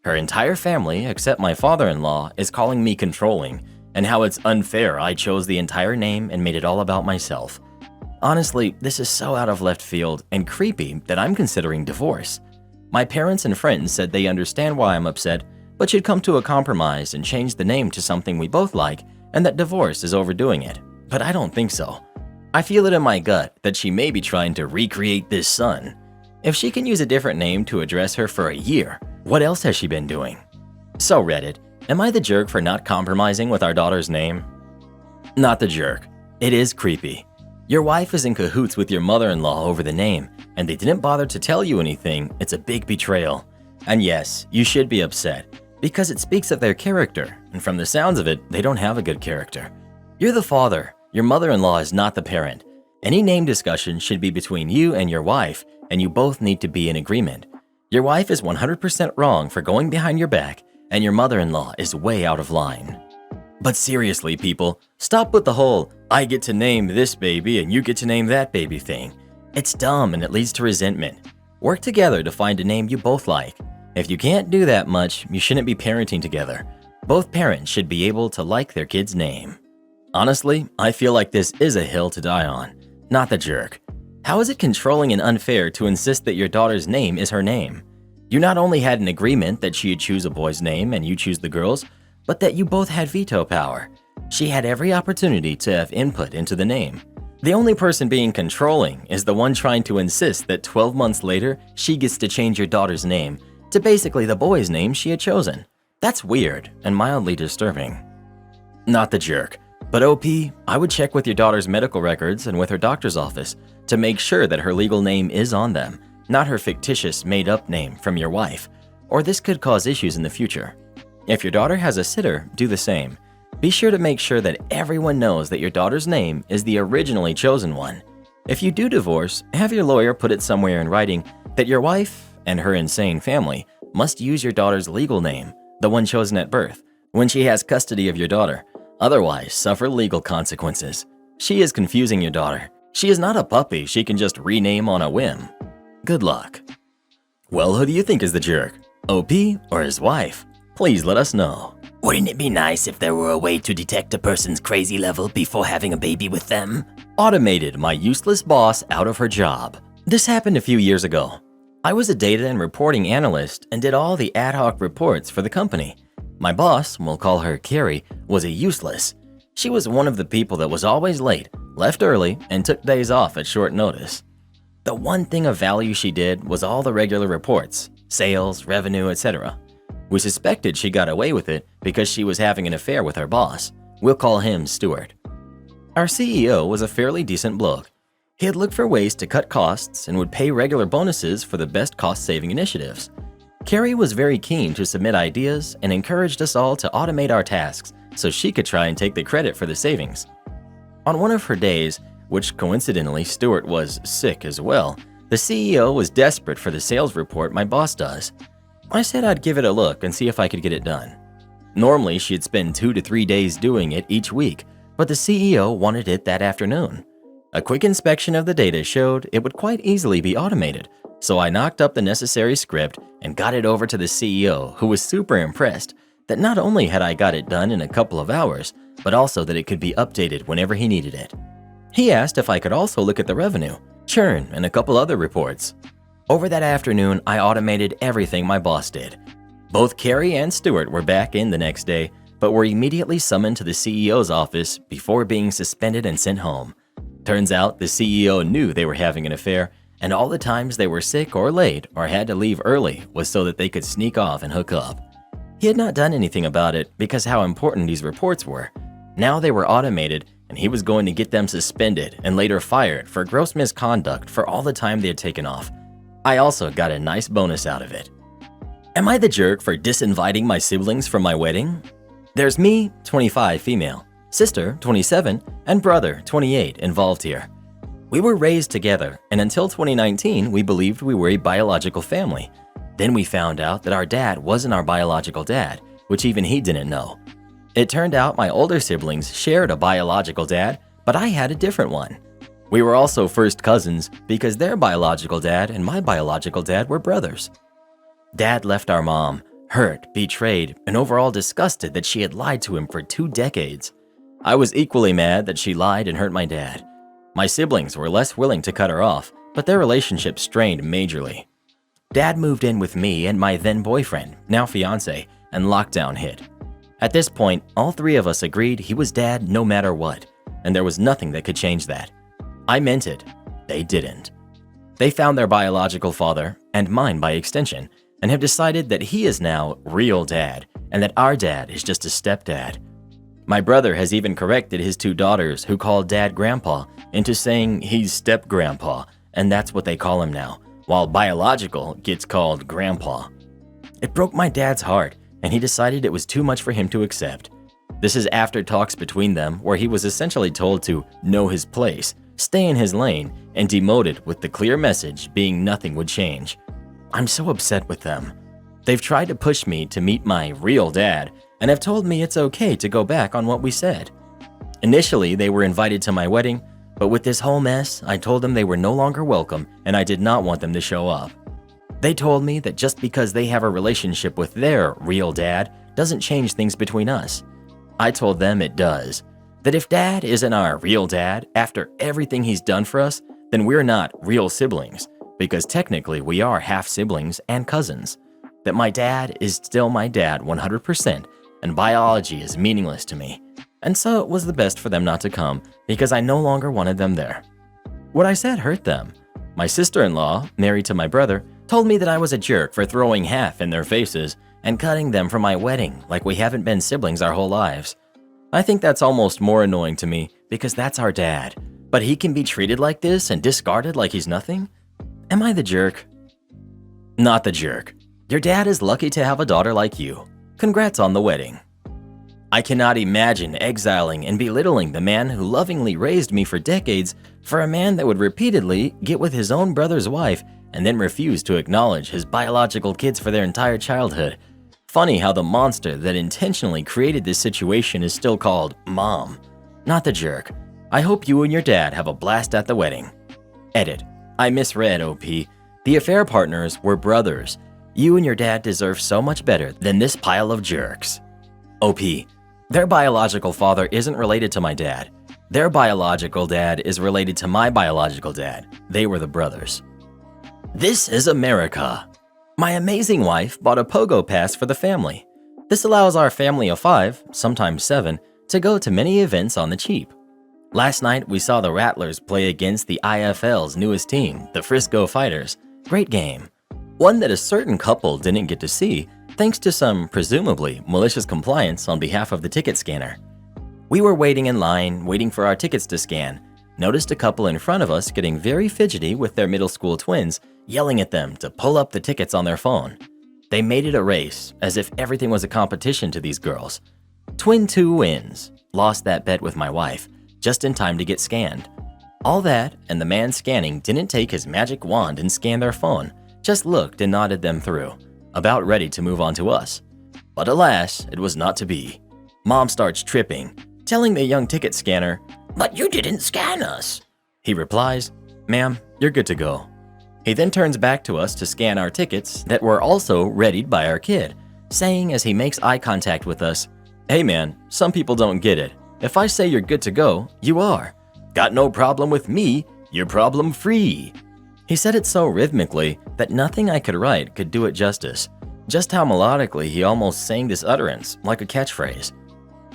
Her entire family, except my father-in-law, is calling me controlling and how it's unfair I chose the entire name and made it all about myself. Honestly, this is so out of left field and creepy that I'm considering divorce. My parents and friends said they understand why I'm upset, but should come to a compromise and change the name to something we both like and that divorce is overdoing it. But I don't think so. I feel it in my gut that she may be trying to recreate this son. If she can use a different name to address her for a year, what else has she been doing? So Reddit, am I the jerk for not compromising with our daughter's name? Not the jerk. It is creepy. Your wife is in cahoots with your mother-in-law over the name, and they didn't bother to tell you anything. It's a big betrayal. And yes, you should be upset, because it speaks of their character, and from the sounds of it, they don't have a good character. You're the father. Your mother-in-law is not the parent. Any name discussion should be between you and your wife, and you both need to be in agreement. Your wife is 100% wrong for going behind your back, and your mother-in-law is way out of line. But seriously, people, stop with the whole, I get to name this baby and you get to name that baby thing. It's dumb and it leads to resentment. Work together to find a name you both like. If you can't do that much, you shouldn't be parenting together. Both parents should be able to like their kid's name. Honestly, I feel like this is a hill to die on, not the jerk. How is it controlling and unfair to insist that your daughter's name is her name? You not only had an agreement that she'd choose a boy's name and you choose the girl's, but that you both had veto power. She had every opportunity to have input into the name. The only person being controlling is the one trying to insist that 12 months later, she gets to change your daughter's name to basically the boy's name she had chosen. That's weird and mildly disturbing. Not the jerk, But OP, I would check with your daughter's medical records and with her doctor's office to make sure that her legal name is on them, not her fictitious made-up name from your wife, or this could cause issues in the future. If your daughter has a sitter, do the same. Be sure to make sure that everyone knows that your daughter's name is the originally chosen one. If you do divorce, have your lawyer put it somewhere in writing that your wife and her insane family must use your daughter's legal name, the one chosen at birth, when she has custody of your daughter. Otherwise, suffer legal consequences. She is confusing your daughter. She is not a puppy she can just rename on a whim. Good luck. Well, who do you think is the jerk? OP or his wife? Please let us know. Wouldn't it be nice if there were a way to detect a person's crazy level before having a baby with them? Automated my useless boss out of her job. This happened a few years ago. I was a data and reporting analyst and did all the ad hoc reports for the company. My boss, we'll call her Carrie, was a useless. She was one of the people that was always late, left early, and took days off at short notice. The one thing of value she did was all the regular reports, sales, revenue, etc. We suspected she got away with it because she was having an affair with her boss. We'll call him Stuart. Our CEO was a fairly decent bloke. He had looked for ways to cut costs and would pay regular bonuses for the best cost-saving initiatives. Carrie was very keen to submit ideas and encouraged us all to automate our tasks so she could try and take the credit for the savings. On one of her days, which coincidentally Stuart was sick as well, the CEO was desperate for the sales report my boss does. I said I'd give it a look and see if I could get it done. Normally, she'd spend 2 to 3 days doing it each week, but the CEO wanted it that afternoon. A quick inspection of the data showed it would quite easily be automated, so I knocked up the necessary script and got it over to the CEO, who was super impressed that not only had I got it done in a couple of hours, but also that it could be updated whenever he needed it. He asked if I could also look at the revenue, churn, and a couple other reports. Over that afternoon, I automated everything my boss did. Both Carrie and Stuart were back in the next day, but were immediately summoned to the CEO's office before being suspended and sent home. Turns out the CEO knew they were having an affair, and all the times they were sick or late or had to leave early was so that they could sneak off and hook up. He had not done anything about it because how important these reports were. Now they were automated, and he was going to get them suspended and later fired for gross misconduct for all the time they had taken off. I also got a nice bonus out of it. Am I the jerk for disinviting my siblings from my wedding? There's me, 25 female, sister, 27, and brother, 28, involved here. We were raised together, and until 2019, we believed we were a biological family. Then we found out that our dad wasn't our biological dad, which even he didn't know. It turned out my older siblings shared a biological dad, but I had a different one. We were also first cousins because their biological dad and my biological dad were brothers. Dad left our mom, hurt, betrayed, and overall disgusted that she had lied to him for 2 decades. I was equally mad that she lied and hurt my dad. My siblings were less willing to cut her off, but their relationship strained majorly. Dad moved in with me and my then boyfriend, now fiance, and lockdown hit. At this point, all 3 of us agreed he was dad no matter what, and there was nothing that could change that. I meant it. They didn't. They found their biological father, and mine by extension, and have decided that he is now real dad, and that our dad is just a stepdad. My brother has even corrected his 2 daughters who call dad grandpa into saying he's step-grandpa, and that's what they call him now, while biological gets called grandpa. It broke my dad's heart, and he decided it was too much for him to accept. This is after talks between them where he was essentially told to know his place, stay in his lane, and demoted with the clear message being nothing would change. I'm so upset with them. They've tried to push me to meet my real dad and have told me it's okay to go back on what we said. Initially, they were invited to my wedding, but with this whole mess, I told them they were no longer welcome and I did not want them to show up. They told me that just because they have a relationship with their real dad doesn't change things between us. I told them it does. That if dad isn't our real dad after everything he's done for us, then we're not real siblings, because technically we are half siblings and cousins. That my dad is still my dad 100%, and biology is meaningless to me. And so it was the best for them not to come, because I no longer wanted them there. What I said hurt them. My sister-in-law, married to my brother, told me that I was a jerk for throwing half in their faces and cutting them from my wedding like we haven't been siblings our whole lives. I think that's almost more annoying to me because that's our dad. But he can be treated like this and discarded like he's nothing? Am I the jerk? Not the jerk. Your dad is lucky to have a daughter like you. Congrats on the wedding. I cannot imagine exiling and belittling the man who lovingly raised me for decades for a man that would repeatedly get with his own brother's wife and then refuse to acknowledge his biological kids for their entire childhood. Funny how the monster that intentionally created this situation is still called Mom. Not the jerk. I hope you and your dad have a blast at the wedding. Edit. I misread, OP. The affair partners were brothers. You and your dad deserve so much better than this pile of jerks. OP. Their biological father isn't related to my dad. Their biological dad is related to my biological dad. They were the brothers. This is America. My amazing wife bought a pogo pass for the family. This allows our family of 5, sometimes 7, to go to many events on the cheap. Last night, we saw the Rattlers play against the IFL's newest team, the Frisco Fighters. Great game. One that a certain couple didn't get to see thanks to some, presumably, malicious compliance on behalf of the ticket scanner. We were waiting in line, waiting for our tickets to scan. Noticed a couple in front of us getting very fidgety with their middle school twins, yelling at them to pull up the tickets on their phone. They made it a race, as if everything was a competition to these girls. Twin 2 wins. Lost that bet with my wife, just in time to get scanned. All that, and the man scanning didn't take his magic wand and scan their phone, just looked and nodded them through, about ready to move on to us. But alas, it was not to be. Mom starts tripping, telling the young ticket scanner, "But you didn't scan us." He replies, "Ma'am, you're good to go." He then turns back to us to scan our tickets that were also readied by our kid, saying as he makes eye contact with us, "Hey man, some people don't get it. If I say you're good to go, you are. Got no problem with me, you're problem free." He said it so rhythmically that nothing I could write could do it justice. Just how melodically he almost sang this utterance, like a catchphrase.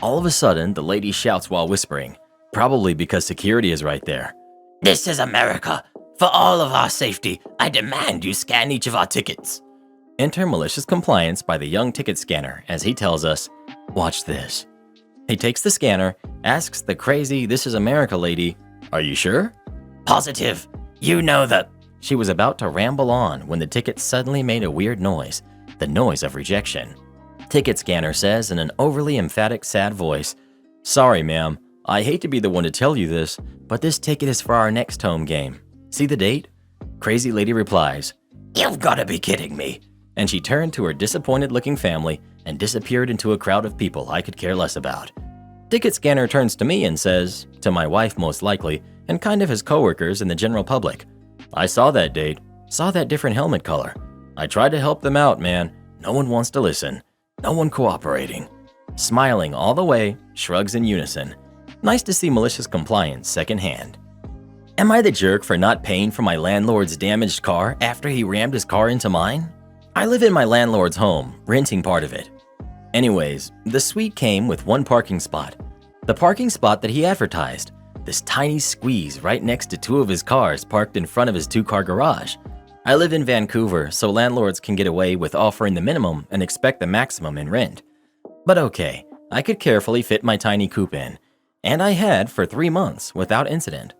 All of a sudden, the lady shouts while whispering, probably because security is right there. This is America. For all of our safety, I demand you scan each of our tickets. Enter malicious compliance by the young ticket scanner as he tells us, "Watch this." He takes the scanner, asks the crazy "This is America" lady, "Are you sure?" Positive. You know that. She was about to ramble on when the ticket suddenly made a weird noise, the noise of rejection. Ticket scanner says in an overly emphatic, sad voice, "Sorry, ma'am. I hate to be the one to tell you this, but this ticket is for our next home game. See the date?" Crazy lady replies, You've got to be kidding me. and she turned to her disappointed-looking family and disappeared into a crowd of people I could care less about. Ticket scanner turns to me and says, to my wife most likely, and kind of his coworkers and the general public, "I saw that date, saw that different helmet color. I tried to help them out, man. No one wants to listen. No one cooperating." Smiling all the way, shrugs in unison. Nice to see malicious compliance secondhand. Am I the jerk for not paying for my landlord's damaged car after he rammed his car into mine? I live in my landlord's home, renting part of it. Anyways, the suite came with one parking spot. The parking spot that he advertised. This tiny squeeze right next to 2 of his cars parked in front of his 2-car garage. I live in Vancouver, so landlords can get away with offering the minimum and expect the maximum in rent. But okay, I could carefully fit my tiny coupe in. And I had for 3 months without incident.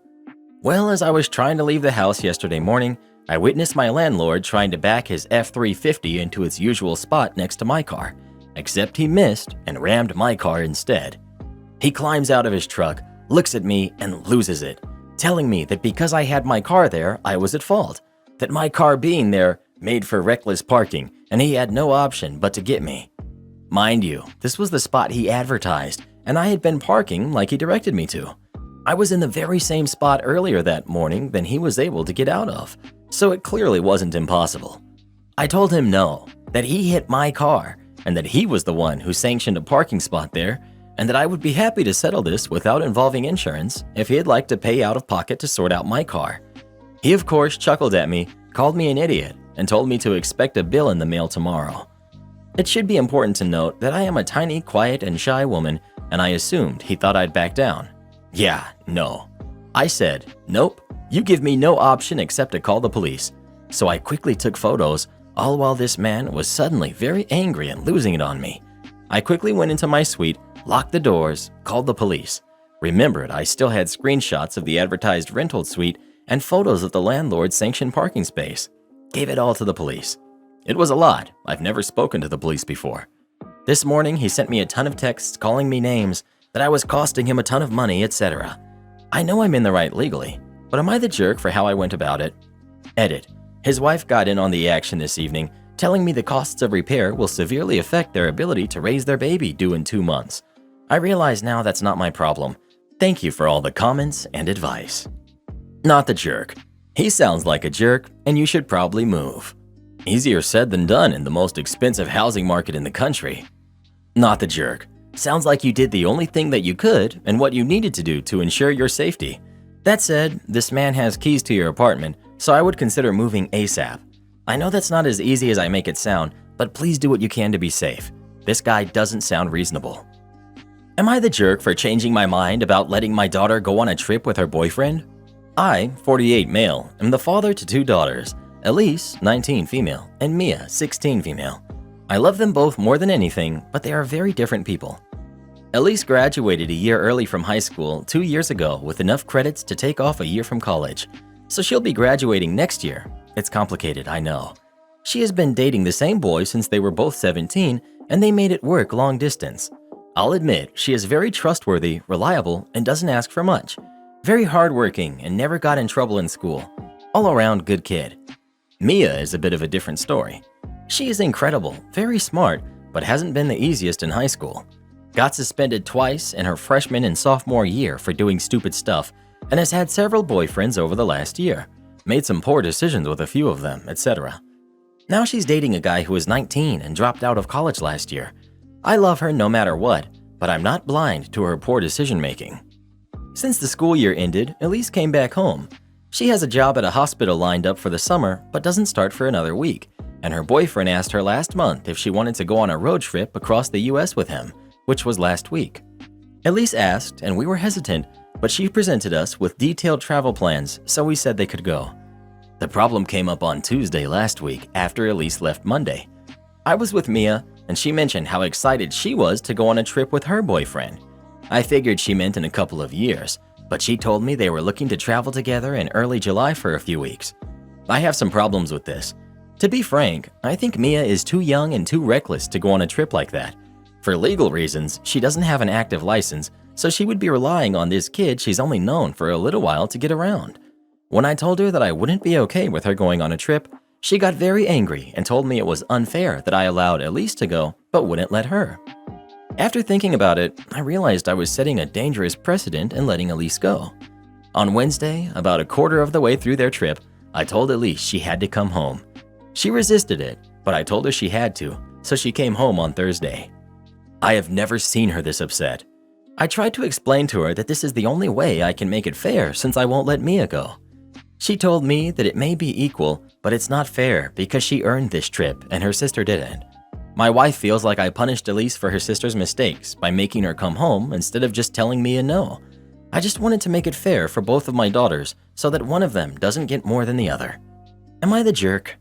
Well, as I was trying to leave the house yesterday morning, I witnessed my landlord trying to back his F-350 into its usual spot next to my car, except he missed and rammed my car instead. He climbs out of his truck, looks at me, and loses it, telling me that because I had my car there, I was at fault, that my car being there made for reckless parking, and he had no option but to get me. Mind you, this was the spot he advertised, and I had been parking like he directed me to. I was in the very same spot earlier that morning than he was able to get out of, so it clearly wasn't impossible. I told him no, that he hit my car, and that he was the one who sanctioned a parking spot there, and that I would be happy to settle this without involving insurance if he'd like to pay out of pocket to sort out my car. He of course chuckled at me, called me an idiot, and told me to expect a bill in the mail tomorrow. It should be important to note that I am a tiny, quiet, and shy woman, and I assumed he thought I'd back down. Yeah, no. I said, nope, you give me no option except to call the police. So I quickly took photos, all while this man was suddenly very angry and losing it on me. I quickly went into my suite, locked the doors, called the police. Remembered I still had screenshots of the advertised rental suite and photos of the landlord's sanctioned parking space. Gave it all to the police. It was a lot. I've never spoken to the police before. This morning, he sent me a ton of texts calling me names, that I was costing him a ton of money, etc. I know I'm in the right legally, but am I the jerk for how I went about it? Edit. His wife got in on the action this evening, telling me the costs of repair will severely affect their ability to raise their baby due in 2 months. I realize now that's not my problem. Thank you for all the comments and advice. Not the jerk. He sounds like a jerk, and you should probably move. Easier said than done in the most expensive housing market in the country. Not the jerk. Sounds like you did the only thing that you could and what you needed to do to ensure your safety. That said, this man has keys to your apartment, so I would consider moving ASAP. I know that's not as easy as I make it sound, but please do what you can to be safe. This guy doesn't sound reasonable. Am I the jerk for changing my mind about letting my daughter go on a trip with her boyfriend? I, 48 male, am the father to 2 daughters, Elise, 19 female, and Mia, 16 female. I love them both more than anything, but they are very different people. Elise graduated a year early from high school 2 years ago with enough credits to take off a year from college, so she'll be graduating next year. It's complicated, I know. She has been dating the same boy since they were both 17, and they made it work long distance. I'll admit, she is very trustworthy, reliable, and doesn't ask for much. Very hardworking and never got in trouble in school. All around good kid. Mia is a bit of a different story. She is incredible, very smart, but hasn't been the easiest in high school. Got suspended twice in her freshman and sophomore year for doing stupid stuff, and has had several boyfriends over the last year. Made some poor decisions with a few of them, etc. Now she's dating a guy who is 19 and dropped out of college last year. I love her no matter what, but I'm not blind to her poor decision making. Since the school year ended, Elise came back home. She has a job at a hospital lined up for the summer, but doesn't start for another week, and her boyfriend asked her last month if she wanted to go on a road trip across the US with him, which was last week. Elise asked, and we were hesitant, but she presented us with detailed travel plans, so we said they could go. The problem came up on Tuesday last week after Elise left Monday. I was with Mia, and she mentioned how excited she was to go on a trip with her boyfriend. I figured she meant in a couple of years, but she told me they were looking to travel together in early July for a few weeks. I have some problems with this. To be frank, I think Mia is too young and too reckless to go on a trip like that. For legal reasons, she doesn't have an active license, so she would be relying on this kid she's only known for a little while to get around. When I told her that I wouldn't be okay with her going on a trip, she got very angry and told me it was unfair that I allowed Elise to go, but wouldn't let her. After thinking about it, I realized I was setting a dangerous precedent in letting Elise go. On Wednesday, about a quarter of the way through their trip, I told Elise she had to come home. She resisted it, but I told her she had to, so she came home on Thursday. I have never seen her this upset. I tried to explain to her that this is the only way I can make it fair since I won't let Mia go. She told me that it may be equal, but it's not fair because she earned this trip and her sister didn't. My wife feels like I punished Elise for her sister's mistakes by making her come home instead of just telling Mia no. I just wanted to make it fair for both of my daughters so that one of them doesn't get more than the other. Am I the jerk?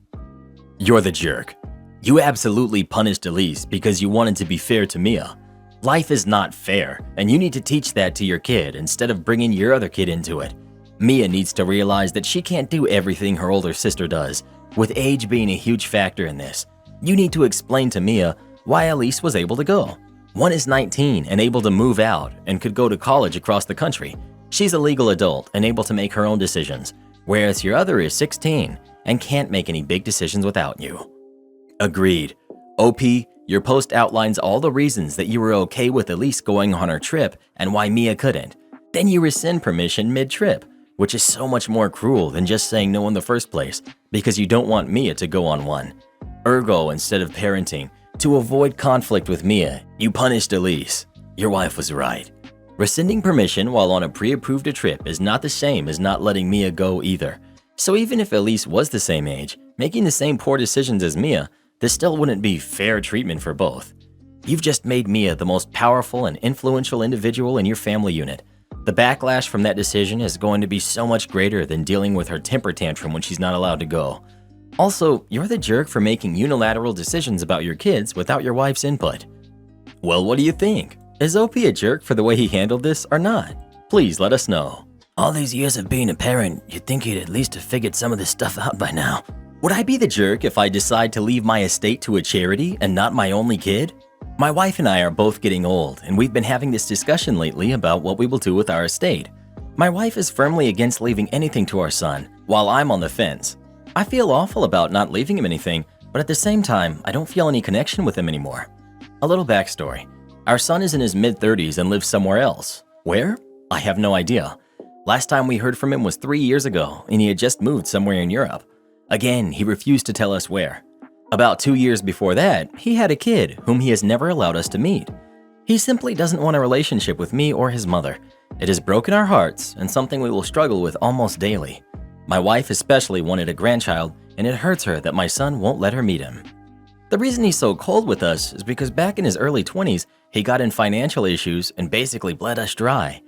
You're the jerk. You absolutely punished Elise because you wanted to be fair to Mia. Life is not fair, and you need to teach that to your kid instead of bringing your other kid into it. Mia needs to realize that she can't do everything her older sister does, with age being a huge factor in this. You need to explain to Mia why Elise was able to go. One is 19 and able to move out and could go to college across the country. She's a legal adult and able to make her own decisions, whereas your other is 16 and can't make any big decisions without you. Agreed. OP, your post outlines all the reasons that you were okay with Elise going on her trip and why Mia couldn't. Then you rescind permission mid-trip, which is so much more cruel than just saying no in the first place because you don't want Mia to go on one. Ergo, instead of parenting, to avoid conflict with Mia, you punished Elise. Your wife was right. Rescinding permission while on a pre-approved trip is not the same as not letting Mia go either. So even if Elise was the same age, making the same poor decisions as Mia, this still wouldn't be fair treatment for both. You've just made Mia the most powerful and influential individual in your family unit. The backlash from that decision is going to be so much greater than dealing with her temper tantrum when she's not allowed to go. Also, you're the jerk for making unilateral decisions about your kids without your wife's input. Well, what do you think? Is OP a jerk for the way he handled this or not? Please let us know. All these years of being a parent, you'd think he'd at least have figured some of this stuff out by now. Would I be the jerk if I decide to leave my estate to a charity and not my only kid? My wife and I are both getting old, and we've been having this discussion lately about what we will do with our estate. My wife is firmly against leaving anything to our son, while I'm on the fence. I feel awful about not leaving him anything, but at the same time, I don't feel any connection with him anymore. A little backstory. Our son is in his mid-30s and lives somewhere else. Where? I have no idea. Last time we heard from him was 3 years ago, and he had just moved somewhere in Europe. Again, he refused to tell us where. About 2 years before that, he had a kid whom he has never allowed us to meet. He simply doesn't want a relationship with me or his mother. It has broken our hearts and something we will struggle with almost daily. My wife especially wanted a grandchild, and it hurts her that my son won't let her meet him. The reason he's so cold with us is because back in his early 20s, he got in financial issues and basically bled us dry.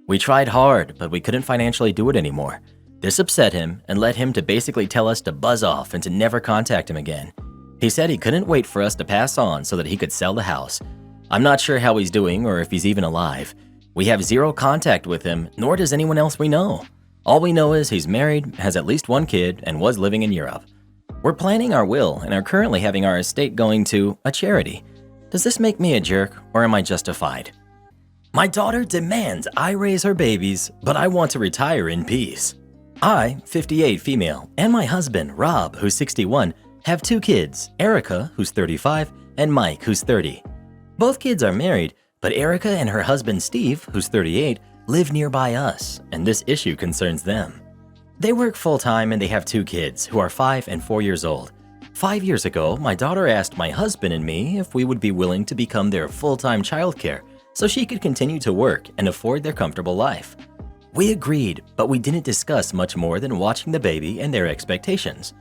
We tried hard, but we couldn't financially do it anymore. This upset him and led him to basically tell us to buzz off and to never contact him again. He said he couldn't wait for us to pass on so that he could sell the house. I'm not sure how he's doing or if he's even alive. We have zero contact with him, nor does anyone else we know. All we know is he's married, has at least one kid, and was living in Europe. We're planning our will and are currently having our estate going to a charity. Does this make me a jerk or am I justified? My daughter demands I raise her babies, but I want to retire in peace. I, 58 female, and my husband, Rob, who's 61, have 2 kids, Erica, who's 35, and Mike, who's 30. Both kids are married, but Erica and her husband, Steve, who's 38, live nearby us, and this issue concerns them. They work full-time and they have 2 kids, who are 5 and 4 years old. 5 years ago, my daughter asked my husband and me if we would be willing to become their full-time childcare so she could continue to work and afford their comfortable life. We agreed, but we didn't discuss much more than watching the baby and their expectations.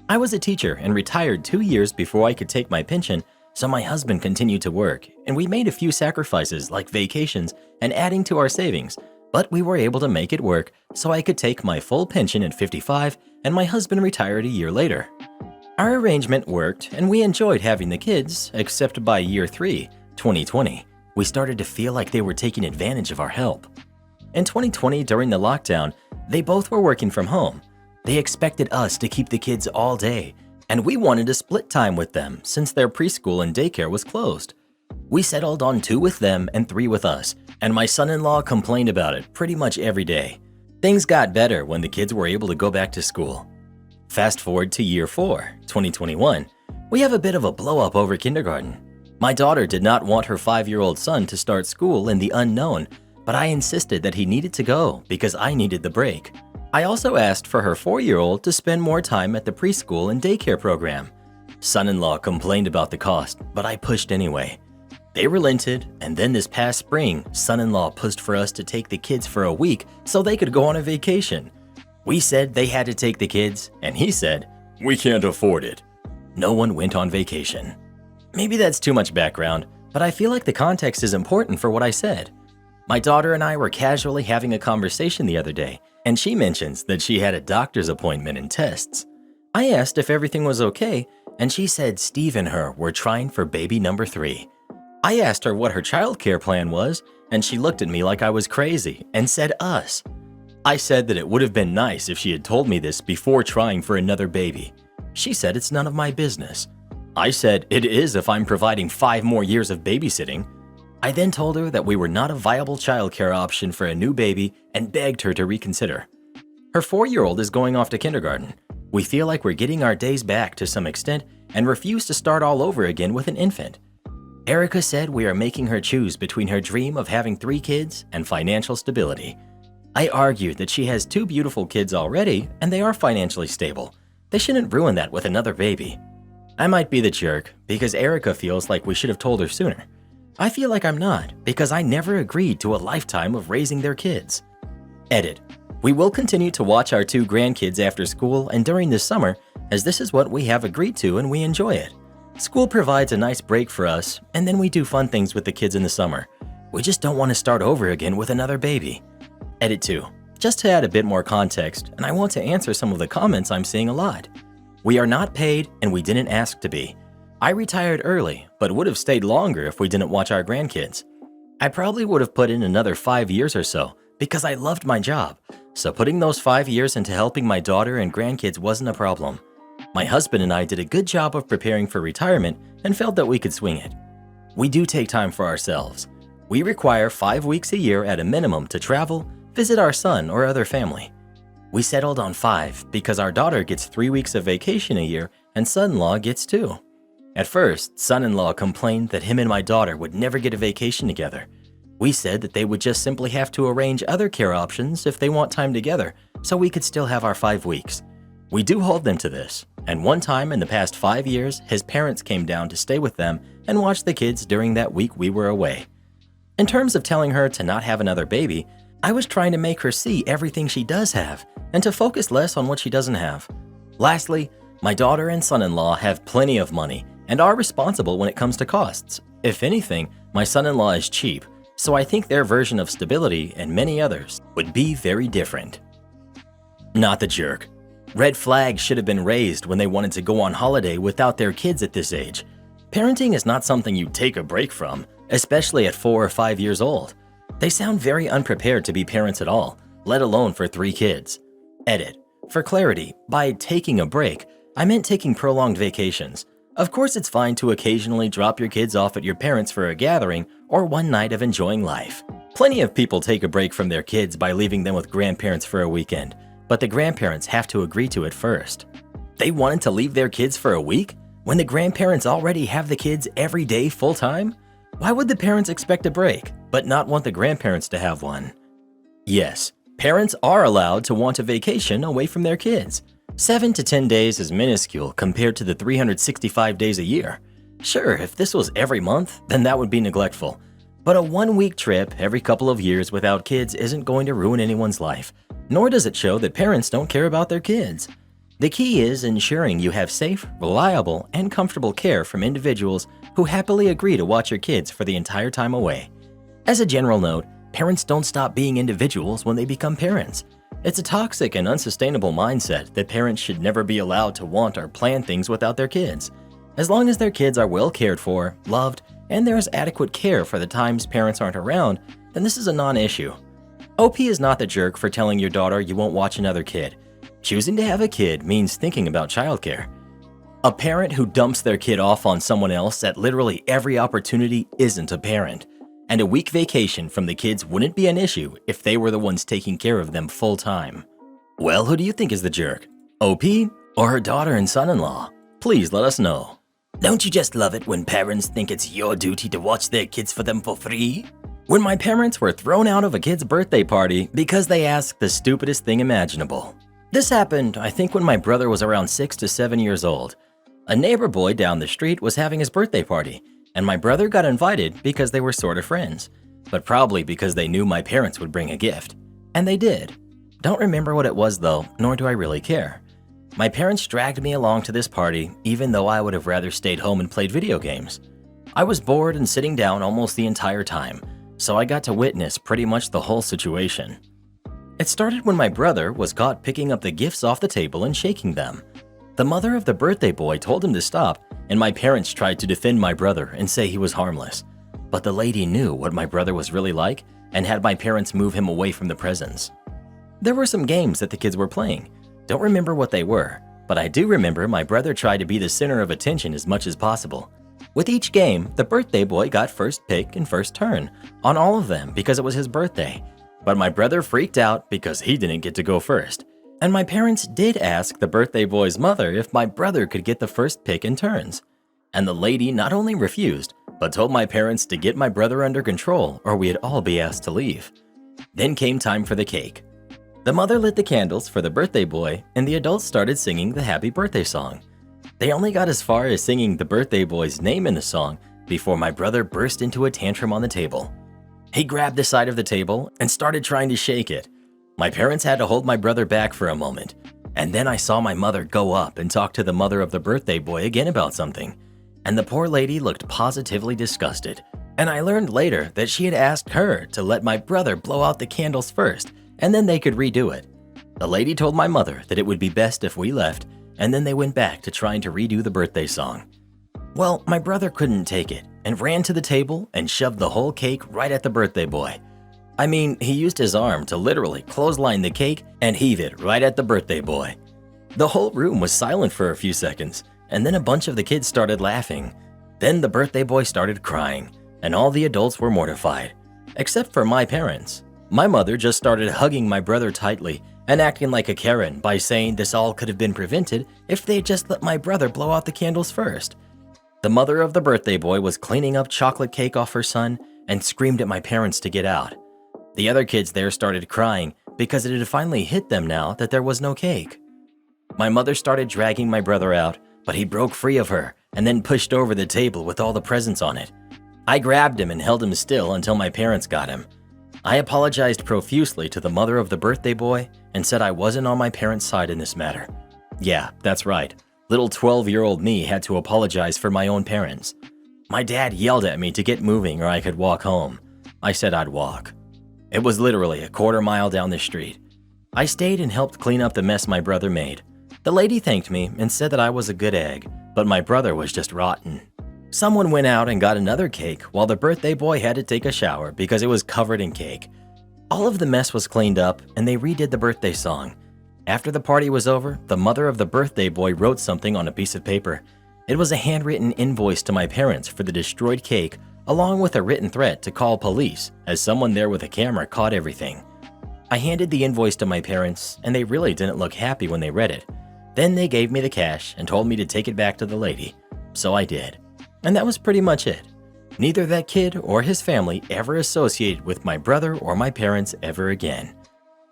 I was a teacher and retired 2 years before I could take my pension, so my husband continued to work, and we made a few sacrifices like vacations and adding to our savings, but we were able to make it work so I could take my full pension at 55 and my husband retired a year later. Our arrangement worked and we enjoyed having the kids, except by year 3, 2020, we started to feel like they were taking advantage of our help. In 2020, during the lockdown, they both were working from home. They expected us to keep the kids all day, and we wanted to split time with them since their preschool and daycare was closed. We settled on 2 with them and 3 with us, and my son-in-law complained about it pretty much every day. Things got better when the kids were able to go back to school. Fast forward to year 4, 2021, we have a bit of a blow-up over kindergarten. My daughter did not want her 5-year-old son to start school in the unknown, but I insisted that he needed to go because I needed the break. I also asked for her 4-year-old to spend more time at the preschool and daycare program. Son-in-law complained about the cost, but I pushed anyway. They relented, and then this past spring, son-in-law pushed for us to take the kids for a week so they could go on a vacation. We said they had to take the kids, and he said, "We can't afford it." No one went on vacation. Maybe that's too much background, but I feel like the context is important for what I said. My daughter and I were casually having a conversation the other day, and she mentions that she had a doctor's appointment and tests. I asked if everything was okay, and she said Steve and her were trying for baby number 3. I asked her what her childcare plan was, and she looked at me like I was crazy and said us. I said that it would have been nice if she had told me this before trying for another baby. She said it's none of my business. I said it is if I'm providing 5 more years of babysitting. I then told her that we were not a viable childcare option for a new baby and begged her to reconsider. Her 4-year-old is going off to kindergarten. We feel like we're getting our days back to some extent and refuse to start all over again with an infant. Erica said we are making her choose between her dream of having 3 kids and financial stability. I argued that she has 2 beautiful kids already and they are financially stable. They shouldn't ruin that with another baby. I might be the jerk because Erica feels like we should have told her sooner. I feel like I'm not because I never agreed to a lifetime of raising their kids. Edit. We will continue to watch our 2 grandkids after school and during this summer as this is what we have agreed to and we enjoy it. School provides a nice break for us and then we do fun things with the kids in the summer. We just don't want to start over again with another baby. Edit 2. Just to add a bit more context, and I want to answer some of the comments I'm seeing a lot. We are not paid and we didn't ask to be. I retired early, but would have stayed longer if we didn't watch our grandkids. I probably would have put in another 5 years or so because I loved my job, so putting those 5 years into helping my daughter and grandkids wasn't a problem. My husband and I did a good job of preparing for retirement and felt that we could swing it. We do take time for ourselves. We require 5 weeks a year at a minimum to travel, visit our son or other family. We settled on 5 because our daughter gets 3 weeks of vacation a year and son-in-law gets 2. At first, son-in-law complained that him and my daughter would never get a vacation together. We said that they would just simply have to arrange other care options if they want time together, so we could still have our 5 weeks. We do hold them to this, and one time in the past 5 years, his parents came down to stay with them and watch the kids during that week we were away. In terms of telling her to not have another baby, I was trying to make her see everything she does have and to focus less on what she doesn't have. Lastly, my daughter and son-in-law have plenty of money and are responsible when it comes to costs. If anything, my son-in-law is cheap, so I think their version of stability and many others would be very different. Not the jerk. Red flags should have been raised when they wanted to go on holiday without their kids at this age. Parenting is not something you take a break from, especially at 4 or 5 years old. They sound very unprepared to be parents at all, let alone for 3 kids. Edit. For clarity, by taking a break, I meant taking prolonged vacations. Of course, it's fine to occasionally drop your kids off at your parents' for a gathering or one night of enjoying life. Plenty of people take a break from their kids by leaving them with grandparents for a weekend, but the grandparents have to agree to it first. They wanted to leave their kids for a week when the grandparents already have the kids every day full-time? Why would the parents expect a break, but not want the grandparents to have one? Yes, parents are allowed to want a vacation away from their kids. 7 to 10 days is minuscule compared to the 365 days a year. Sure, if this was every month, then that would be neglectful. But a 1-week trip every couple of years without kids isn't going to ruin anyone's life, nor does it show that parents don't care about their kids. The key is ensuring you have safe, reliable, and comfortable care from individuals who happily agree to watch your kids for the entire time away. As a general note, parents don't stop being individuals when they become parents. It's a toxic and unsustainable mindset that parents should never be allowed to want or plan things without their kids. As long as their kids are well cared for, loved, and there is adequate care for the times parents aren't around, then this is a non-issue. OP is not the jerk for telling your daughter you won't watch another kid. Choosing to have a kid means thinking about childcare. A parent who dumps their kid off on someone else at literally every opportunity isn't a parent. And a week vacation from the kids wouldn't be an issue if they were the ones taking care of them full time. Well, who do you think is the jerk? OP or her daughter and son-in-law? Please let us know. Don't you just love it when parents think it's your duty to watch their kids for them for free? When my parents were thrown out of a kid's birthday party because they asked the stupidest thing imaginable. This happened, I think, when my brother was around 6 to 7 years old. A neighbor boy down the street was having his birthday party, and my brother got invited because they were sort of friends, but probably because they knew my parents would bring a gift. And they did. Don't remember what it was though, nor do I really care. My parents dragged me along to this party, even though I would have rather stayed home and played video games. I was bored and sitting down almost the entire time, so I got to witness pretty much the whole situation. It started when my brother was caught picking up the gifts off the table and shaking them. The mother of the birthday boy told him to stop, and my parents tried to defend my brother and say he was harmless. But the lady knew what my brother was really like and had my parents move him away from the presents. There were some games that the kids were playing. Don't remember what they were, but I do remember my brother tried to be the center of attention as much as possible. With each game, the birthday boy got first pick and first turn on all of them because it was his birthday. But my brother freaked out because he didn't get to go first. And my parents did ask the birthday boy's mother if my brother could get the first pick in turns. And the lady not only refused, but told my parents to get my brother under control or we'd all be asked to leave. Then came time for the cake. The mother lit the candles for the birthday boy and the adults started singing the happy birthday song. They only got as far as singing the birthday boy's name in the song before my brother burst into a tantrum on the table. He grabbed the side of the table and started trying to shake it. My parents had to hold my brother back for a moment, and then I saw my mother go up and talk to the mother of the birthday boy again about something, and the poor lady looked positively disgusted. And I learned later that she had asked her to let my brother blow out the candles first, and then they could redo it. The lady told my mother that it would be best if we left, and then they went back to trying to redo the birthday song. Well, my brother couldn't take it and ran to the table and shoved the whole cake right at the birthday boy. I mean, he used his arm to literally clothesline the cake and heave it right at the birthday boy. The whole room was silent for a few seconds, and then a bunch of the kids started laughing. Then the birthday boy started crying, and all the adults were mortified, except for my parents. My mother just started hugging my brother tightly and acting like a Karen by saying this all could have been prevented if they had just let my brother blow out the candles first. The mother of the birthday boy was cleaning up chocolate cake off her son and screamed at my parents to get out. The other kids there started crying because it had finally hit them now that there was no cake. My mother started dragging my brother out, but he broke free of her and then pushed over the table with all the presents on it. I grabbed him and held him still until my parents got him. I apologized profusely to the mother of the birthday boy and said I wasn't on my parents' side in this matter. Yeah, that's right. Little 12-year-old me had to apologize for my own parents. My dad yelled at me to get moving or I could walk home. I said I'd walk. It was literally a quarter mile down the street. I stayed and helped clean up the mess my brother made. The lady thanked me and said that I was a good egg, but my brother was just rotten. Someone went out and got another cake while the birthday boy had to take a shower because it was covered in cake. All of the mess was cleaned up and they redid the birthday song. After the party was over, the mother of the birthday boy wrote something on a piece of paper. It was a handwritten invoice to my parents for the destroyed cake, along with a written threat to call police, as someone there with a camera caught everything. I handed the invoice to my parents, and they really didn't look happy when they read it. Then they gave me the cash and told me to take it back to the lady. So I did. And that was pretty much it. Neither that kid or his family ever associated with my brother or my parents ever again.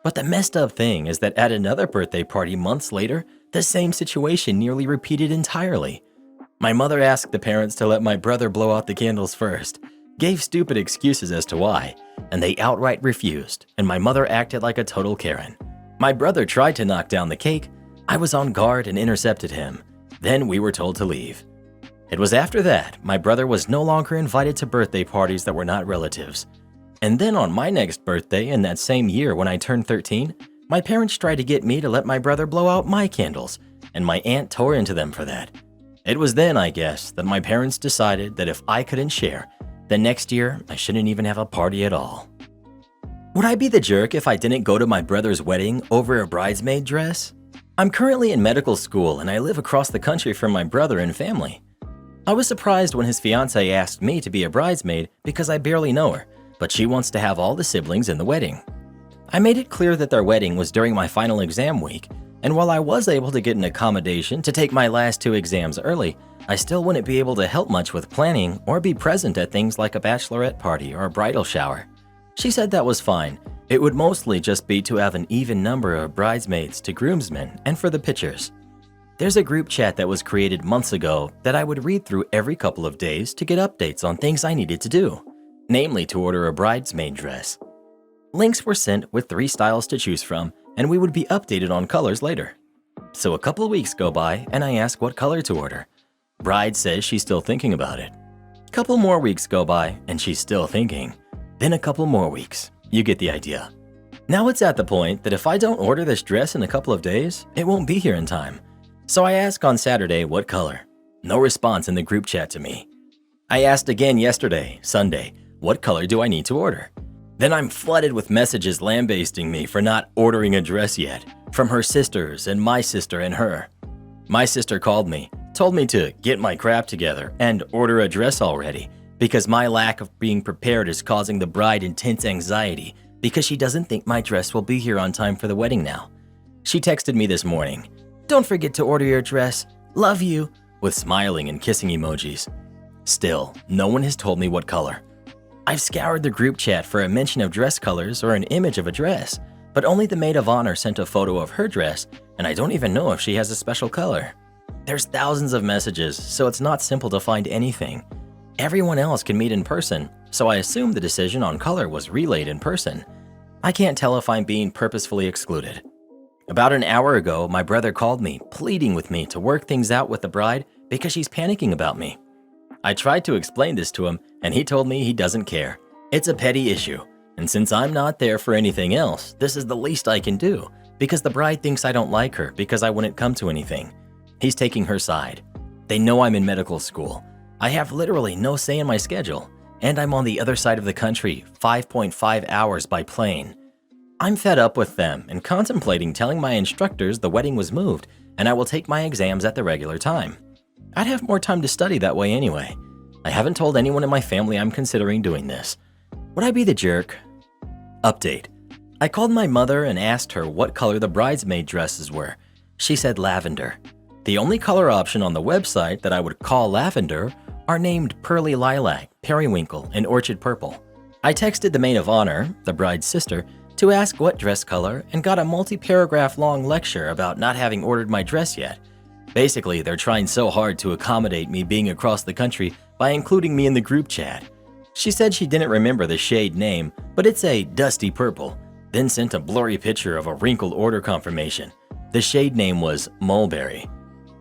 But the messed up thing is that at another birthday party months later, the same situation nearly repeated entirely. My mother asked the parents to let my brother blow out the candles first, gave stupid excuses as to why, and they outright refused, and my mother acted like a total Karen. My brother tried to knock down the cake. I was on guard and intercepted him. Then we were told to leave. It was after that my brother was no longer invited to birthday parties that were not relatives. And then on my next birthday in that same year when I turned 13, my parents tried to get me to let my brother blow out my candles, and my aunt tore into them for that. It was then, I guess, that my parents decided that if I couldn't share, then next year I shouldn't even have a party at all. Would I be the jerk if I didn't go to my brother's wedding over a bridesmaid dress? I'm currently in medical school and I live across the country from my brother and family. I was surprised when his fiancée asked me to be a bridesmaid because I barely know her, but she wants to have all the siblings in the wedding. I made it clear that their wedding was during my final exam week, and while I was able to get an accommodation to take my last 2 exams early, I still wouldn't be able to help much with planning or be present at things like a bachelorette party or a bridal shower. She said that was fine. It would mostly just be to have an even number of bridesmaids to groomsmen and for the pictures. There's a group chat that was created months ago that I would read through every couple of days to get updates on things I needed to do, namely to order a bridesmaid dress. Links were sent with 3 styles to choose from, and we would be updated on colors later. So a couple of weeks go by, and I ask what color to order. Bride says she's still thinking about it. Couple more weeks go by, and she's still thinking. Then a couple more weeks. You get the idea. Now it's at the point that if I don't order this dress in a couple of days, it won't be here in time. So I ask on Saturday what color. No response in the group chat to me. I asked again yesterday, Sunday, what color do I need to order? Then I'm flooded with messages lambasting me for not ordering a dress yet, from her sisters and my sister and her. My sister called me, told me to get my crap together and order a dress already, because my lack of being prepared is causing the bride intense anxiety because she doesn't think my dress will be here on time for the wedding now. She texted me this morning, "Don't forget to order your dress. Love you," with smiling and kissing emojis. Still, no one has told me what color. I've scoured the group chat for a mention of dress colors or an image of a dress, but only the maid of honor sent a photo of her dress, and I don't even know if she has a special color. There's thousands of messages, so it's not simple to find anything. Everyone else can meet in person, so I assume the decision on color was relayed in person. I can't tell if I'm being purposefully excluded. About an hour ago, my brother called me, pleading with me to work things out with the bride because she's panicking about me. I tried to explain this to him, and he told me he doesn't care. It's a petty issue, and since I'm not there for anything else, this is the least I can do, because the bride thinks I don't like her because I wouldn't come to anything. He's taking her side. They know I'm in medical school, I have literally no say in my schedule, and I'm on the other side of the country, 5.5 hours by plane. I'm fed up with them and contemplating telling my instructors the wedding was moved and I will take my exams at the regular time. I'd have more time to study that way anyway. I haven't told anyone in my family I'm considering doing this. Would I be the jerk? Update. I called my mother and asked her what color the bridesmaid dresses were. She said lavender. The only color option on the website that I would call lavender are named Pearly Lilac, Periwinkle, and Orchid Purple. I texted the maid of honor, the bride's sister, to ask what dress color and got a multi-paragraph long lecture about not having ordered my dress yet. Basically, they're trying so hard to accommodate me being across the country by including me in the group chat. She said she didn't remember the shade name, but it's a dusty purple, then sent a blurry picture of a wrinkled order confirmation. The shade name was Mulberry.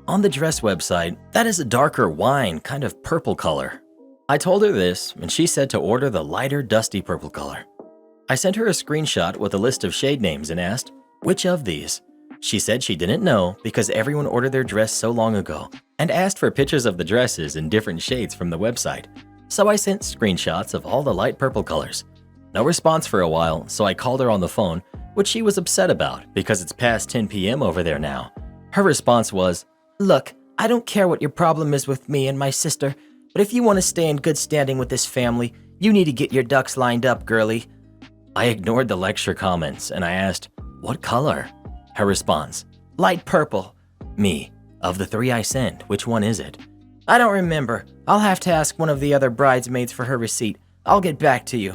On the dress website, that is a darker wine, kind of purple color. I told her this, and she said to order the lighter dusty purple color. I sent her a screenshot with a list of shade names and asked, which of these? She said she didn't know because everyone ordered their dress so long ago, and asked for pictures of the dresses in different shades from the website. So I sent screenshots of all the light purple colors. No response for a while, so I called her on the phone, which she was upset about because it's past 10 p.m. over there now. Her response was, "Look, I don't care what your problem is with me and my sister, but if you want to stay in good standing with this family, you need to get your ducks lined up, girlie." I ignored the lecture comments and I asked, "What color?" Her response, "Light purple." Me, "Of the 3 I sent, which one is it?" "I don't remember. I'll have to ask one of the other bridesmaids for her receipt. I'll get back to you."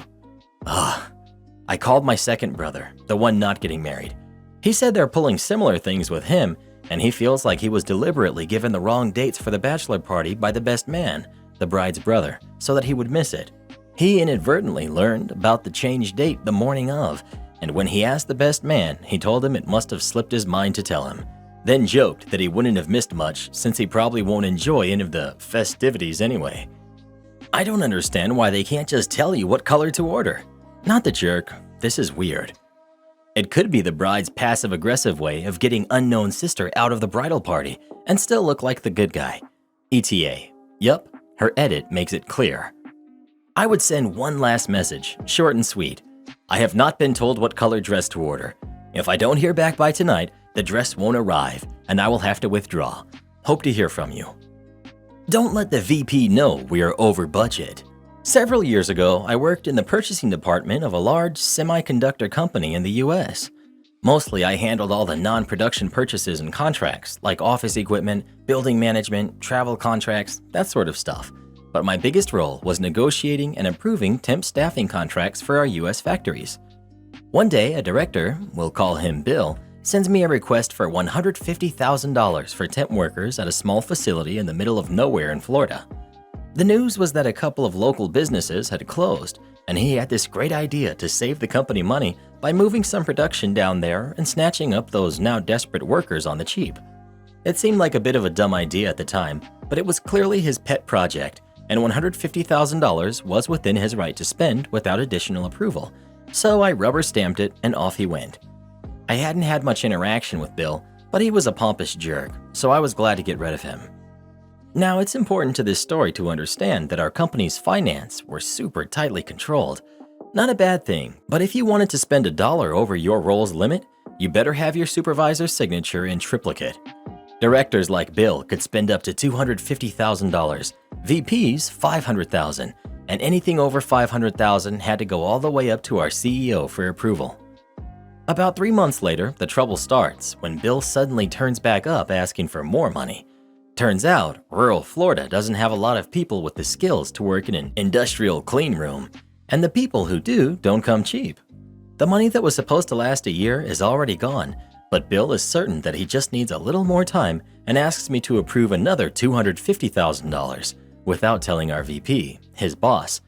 I called my second brother, the one not getting married. He said they're pulling similar things with him, and he feels like he was deliberately given the wrong dates for the bachelor party by the best man, the bride's brother, so that he would miss it. He inadvertently learned about the changed date the morning of, and when he asked the best man, he told him it must have slipped his mind to tell him, then joked that he wouldn't have missed much since he probably won't enjoy any of the festivities anyway. I don't understand why they can't just tell you what color to order. Not the jerk, this is weird. It could be the bride's passive-aggressive way of getting unknown sister out of the bridal party and still look like the good guy. ETA. Yup, her edit makes it clear. I would send one last message, short and sweet. I have not been told what color dress to order. If I don't hear back by tonight, the dress won't arrive and I will have to withdraw. Hope to hear from you. Don't let the VP know we are over budget. Several years ago, I worked in the purchasing department of a large semiconductor company in the US. Mostly, I handled all the non-production purchases and contracts, like office equipment, building management, travel contracts, that sort of stuff. But my biggest role was negotiating and approving temp staffing contracts for our US factories. One day, a director, we'll call him Bill, sends me a request for $150,000 for temp workers at a small facility in the middle of nowhere in Florida. The news was that a couple of local businesses had closed, and he had this great idea to save the company money by moving some production down there and snatching up those now desperate workers on the cheap. It seemed like a bit of a dumb idea at the time, but it was clearly his pet project, and $150,000 was within his right to spend without additional approval. So I rubber-stamped it and off he went. I hadn't had much interaction with Bill, but he was a pompous jerk, so I was glad to get rid of him. Now, it's important to this story to understand that our company's finance were super tightly controlled. Not a bad thing, but if you wanted to spend $1 over your role's limit, you better have your supervisor's signature in triplicate. Directors like Bill could spend up to $250,000, VPs $500,000, and anything over $500,000 had to go all the way up to our CEO for approval. About 3 months later, the trouble starts when Bill suddenly turns back up asking for more money. Turns out, rural Florida doesn't have a lot of people with the skills to work in an industrial clean room, and the people who do don't come cheap. The money that was supposed to last a year is already gone, but Bill is certain that he just needs a little more time and asks me to approve another $250,000 without telling our VP, his boss.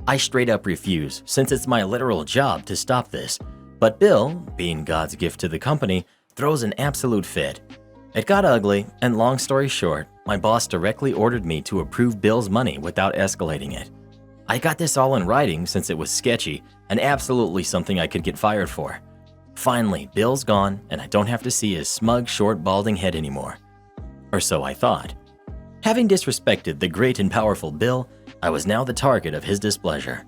I straight up refuse since it's my literal job to stop this, but Bill, being God's gift to the company, throws an absolute fit. It got ugly, and long story short, my boss directly ordered me to approve Bill's money without escalating it. I got this all in writing since it was sketchy and absolutely something I could get fired for. Finally, Bill's gone and I don't have to see his smug, short, balding head anymore. Or so I thought. Having disrespected the great and powerful Bill, I was now the target of his displeasure.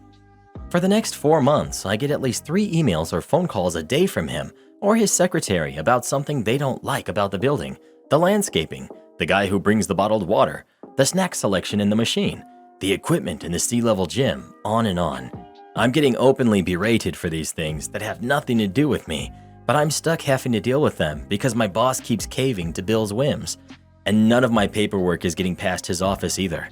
For the next 4 months, I get at least 3 emails or phone calls a day from him or his secretary about something they don't like about the building, the landscaping, the guy who brings the bottled water, the snack selection in the machine, the equipment in the sea-level gym, on and on. I'm getting openly berated for these things that have nothing to do with me, but I'm stuck having to deal with them because my boss keeps caving to Bill's whims, and none of my paperwork is getting past his office either.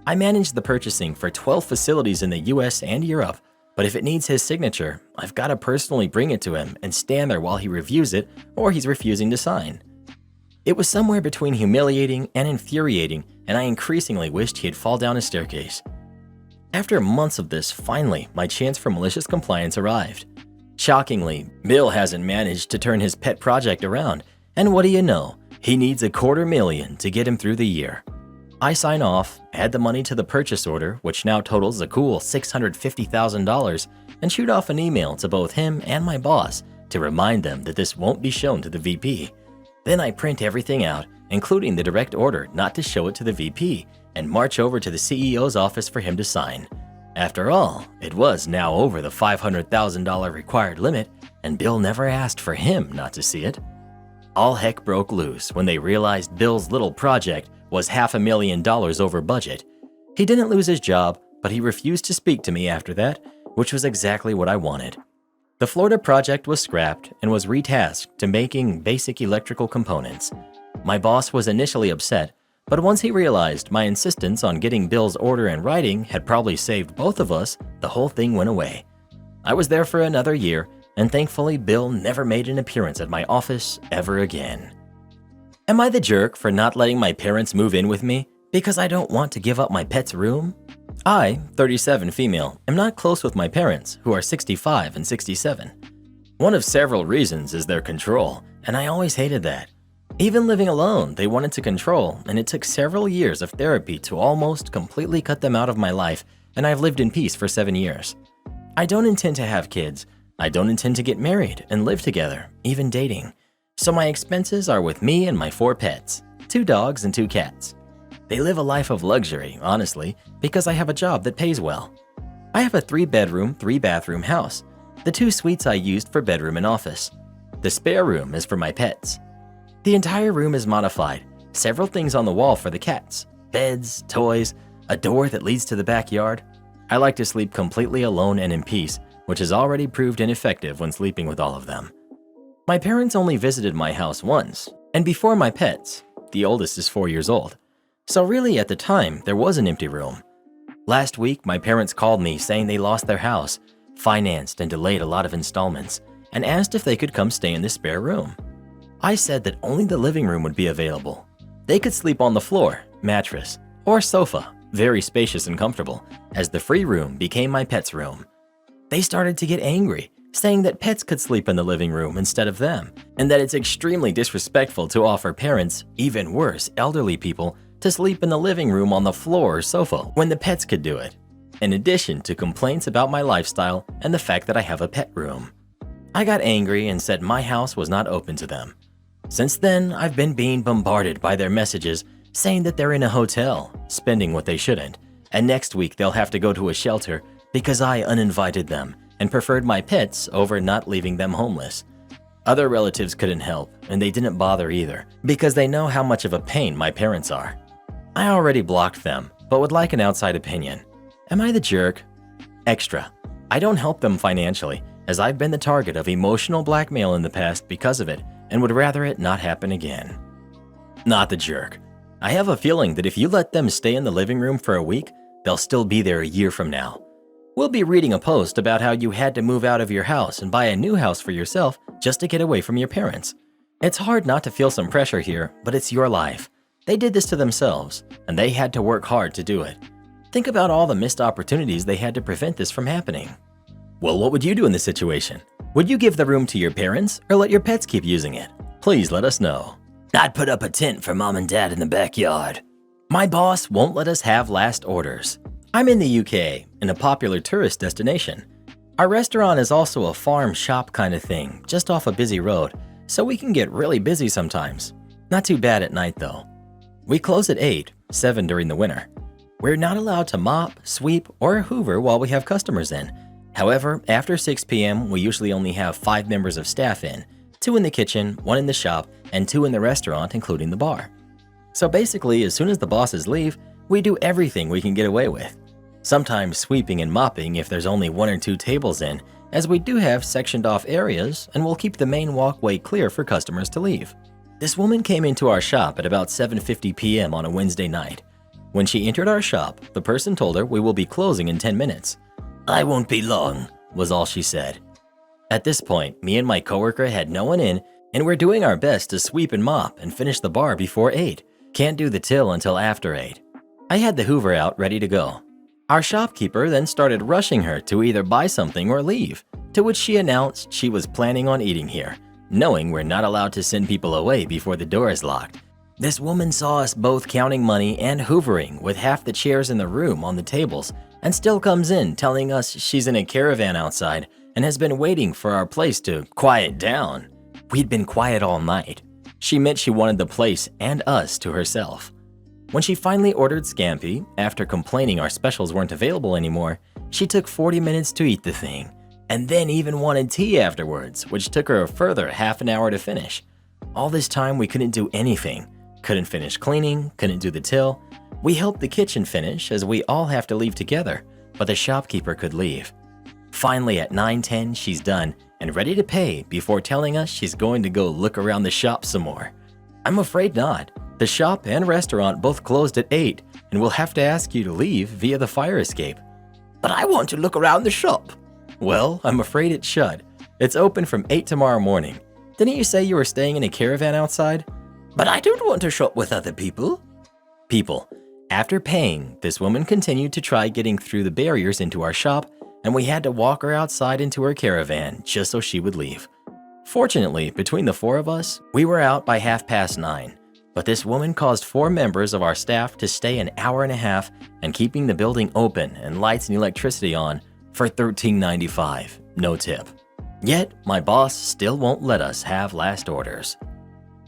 I manage the purchasing for 12 facilities in the US and Europe, but if it needs his signature, I've got to personally bring it to him and stand there while he reviews it or he's refusing to sign. It was somewhere between humiliating and infuriating, and I increasingly wished he'd fall down a staircase. After months of this, finally, my chance for malicious compliance arrived. Shockingly, Bill hasn't managed to turn his pet project around, and what do you know? He needs $250,000 to get him through the year. I sign off, add the money to the purchase order, which now totals a cool $650,000, and shoot off an email to both him and my boss to remind them that this won't be shown to the VP. Then I print everything out, including the direct order not to show it to the VP, and march over to the CEO's office for him to sign. After all, it was now over the $500,000 required limit, and Bill never asked for him not to see it. All heck broke loose when they realized Bill's little project was $500,000 over budget. He didn't lose his job, but he refused to speak to me after that, which was exactly what I wanted. The Florida project was scrapped and was retasked to making basic electrical components. My boss was initially upset, but once he realized my insistence on getting Bill's order in writing had probably saved both of us, the whole thing went away. I was there for another year, and thankfully Bill never made an appearance at my office ever again. Am I the jerk for not letting my parents move in with me because I don't want to give up my pet's room? I, 37 female, am not close with my parents, who are 65 and 67. One of several reasons is their control, and I always hated that. Even living alone, they wanted to control, and it took several years of therapy to almost completely cut them out of my life, and I've lived in peace for 7 years. I don't intend to have kids. I don't intend to get married and live together, even dating. So my expenses are with me and my 4 pets, 2 dogs and 2 cats. They live a life of luxury, honestly, because I have a job that pays well. I have a 3-bedroom, 3-bathroom house, the 2 suites I used for bedroom and office. The spare room is for my pets. The entire room is modified, several things on the wall for the cats, beds, toys, a door that leads to the backyard. I like to sleep completely alone and in peace, which has already proved ineffective when sleeping with all of them. My parents only visited my house once, and before my pets. The oldest is 4 years old. So really at the time, there was an empty room. Last week, my parents called me saying they lost their house, financed and delayed a lot of installments, and asked if they could come stay in the spare room. I said that only the living room would be available. They could sleep on the floor, mattress, or sofa, very spacious and comfortable, as the free room became my pet's room. They started to get angry, saying that pets could sleep in the living room instead of them, and that it's extremely disrespectful to offer parents, even worse, elderly people, to sleep in the living room on the floor or sofa when the pets could do it, in addition to complaints about my lifestyle and the fact that I have a pet room. I got angry and said my house was not open to them. Since then, I've been being bombarded by their messages saying that they're in a hotel, spending what they shouldn't, and next week they'll have to go to a shelter because I uninvited them and preferred my pets over not leaving them homeless. Other relatives couldn't help, and they didn't bother either because they know how much of a pain my parents are. I already blocked them, but would like an outside opinion. Am I the jerk? Extra. I don't help them financially, as I've been the target of emotional blackmail in the past because of it, and would rather it not happen again. Not the jerk. I have a feeling that if you let them stay in the living room for a week, they'll still be there a year from now. We'll be reading a post about how you had to move out of your house and buy a new house for yourself just to get away from your parents. It's hard not to feel some pressure here, but it's your life. They did this to themselves, and they had to work hard to do it. Think about all the missed opportunities they had to prevent this from happening. Well, what would you do in this situation? Would you give the room to your parents or let your pets keep using it? Please let us know. I'd put up a tent for mom and dad in the backyard. My boss won't let us have last orders. I'm in the UK, in a popular tourist destination. Our restaurant is also a farm shop kind of thing, just off a busy road, so we can get really busy sometimes. Not too bad at night though. We close at 8, 7 during the winter. We're not allowed to mop, sweep, or hoover while we have customers in. However, after 6 p.m., we usually only have 5 members of staff in, 2 in the kitchen, 1 in the shop, and 2 in the restaurant, including the bar. So basically, as soon as the bosses leave, we do everything we can get away with. Sometimes sweeping and mopping if there's only 1 or 2 tables in, as we do have sectioned off areas and we'll keep the main walkway clear for customers to leave. This woman came into our shop at about 7:50 p.m. on a Wednesday night. When she entered our shop, the person told her we will be closing in 10 minutes. I won't be long, was all she said. At this point, me and my coworker had no one in, and we're doing our best to sweep and mop and finish the bar before 8. Can't do the till until after 8. I had the hoover out ready to go. Our shopkeeper then started rushing her to either buy something or leave, to which she announced she was planning on eating here, knowing we're not allowed to send people away before the door is locked. This woman saw us both counting money and hoovering with half the chairs in the room on the tables and still comes in telling us she's in a caravan outside and has been waiting for our place to quiet down. We'd been quiet all night. She meant she wanted the place and us to herself. When she finally ordered scampi, after complaining our specials weren't available anymore, she took 40 minutes to eat the thing, and then even wanted tea afterwards, which took her a further half an hour to finish. All this time we couldn't do anything. Couldn't finish cleaning, couldn't do the till. We helped the kitchen finish as we all have to leave together, but the shopkeeper could leave. Finally at 9:10 she's done and ready to pay before telling us she's going to go look around the shop some more. I'm afraid not. The shop and restaurant both closed at 8 and we'll have to ask you to leave via the fire escape. But I want to look around the shop. Well, I'm afraid it's shut. It's open from 8 tomorrow morning. Didn't you say you were staying in a caravan outside? But I don't want to shop with other people. People. After paying, this woman continued to try getting through the barriers into our shop, and we had to walk her outside into her caravan just so she would leave. Fortunately, between the 4 of us, we were out by 9:30, but this woman caused 4 members of our staff to stay an hour and a half and keeping the building open and lights and electricity on for $13.95, no tip. Yet, my boss still won't let us have last orders.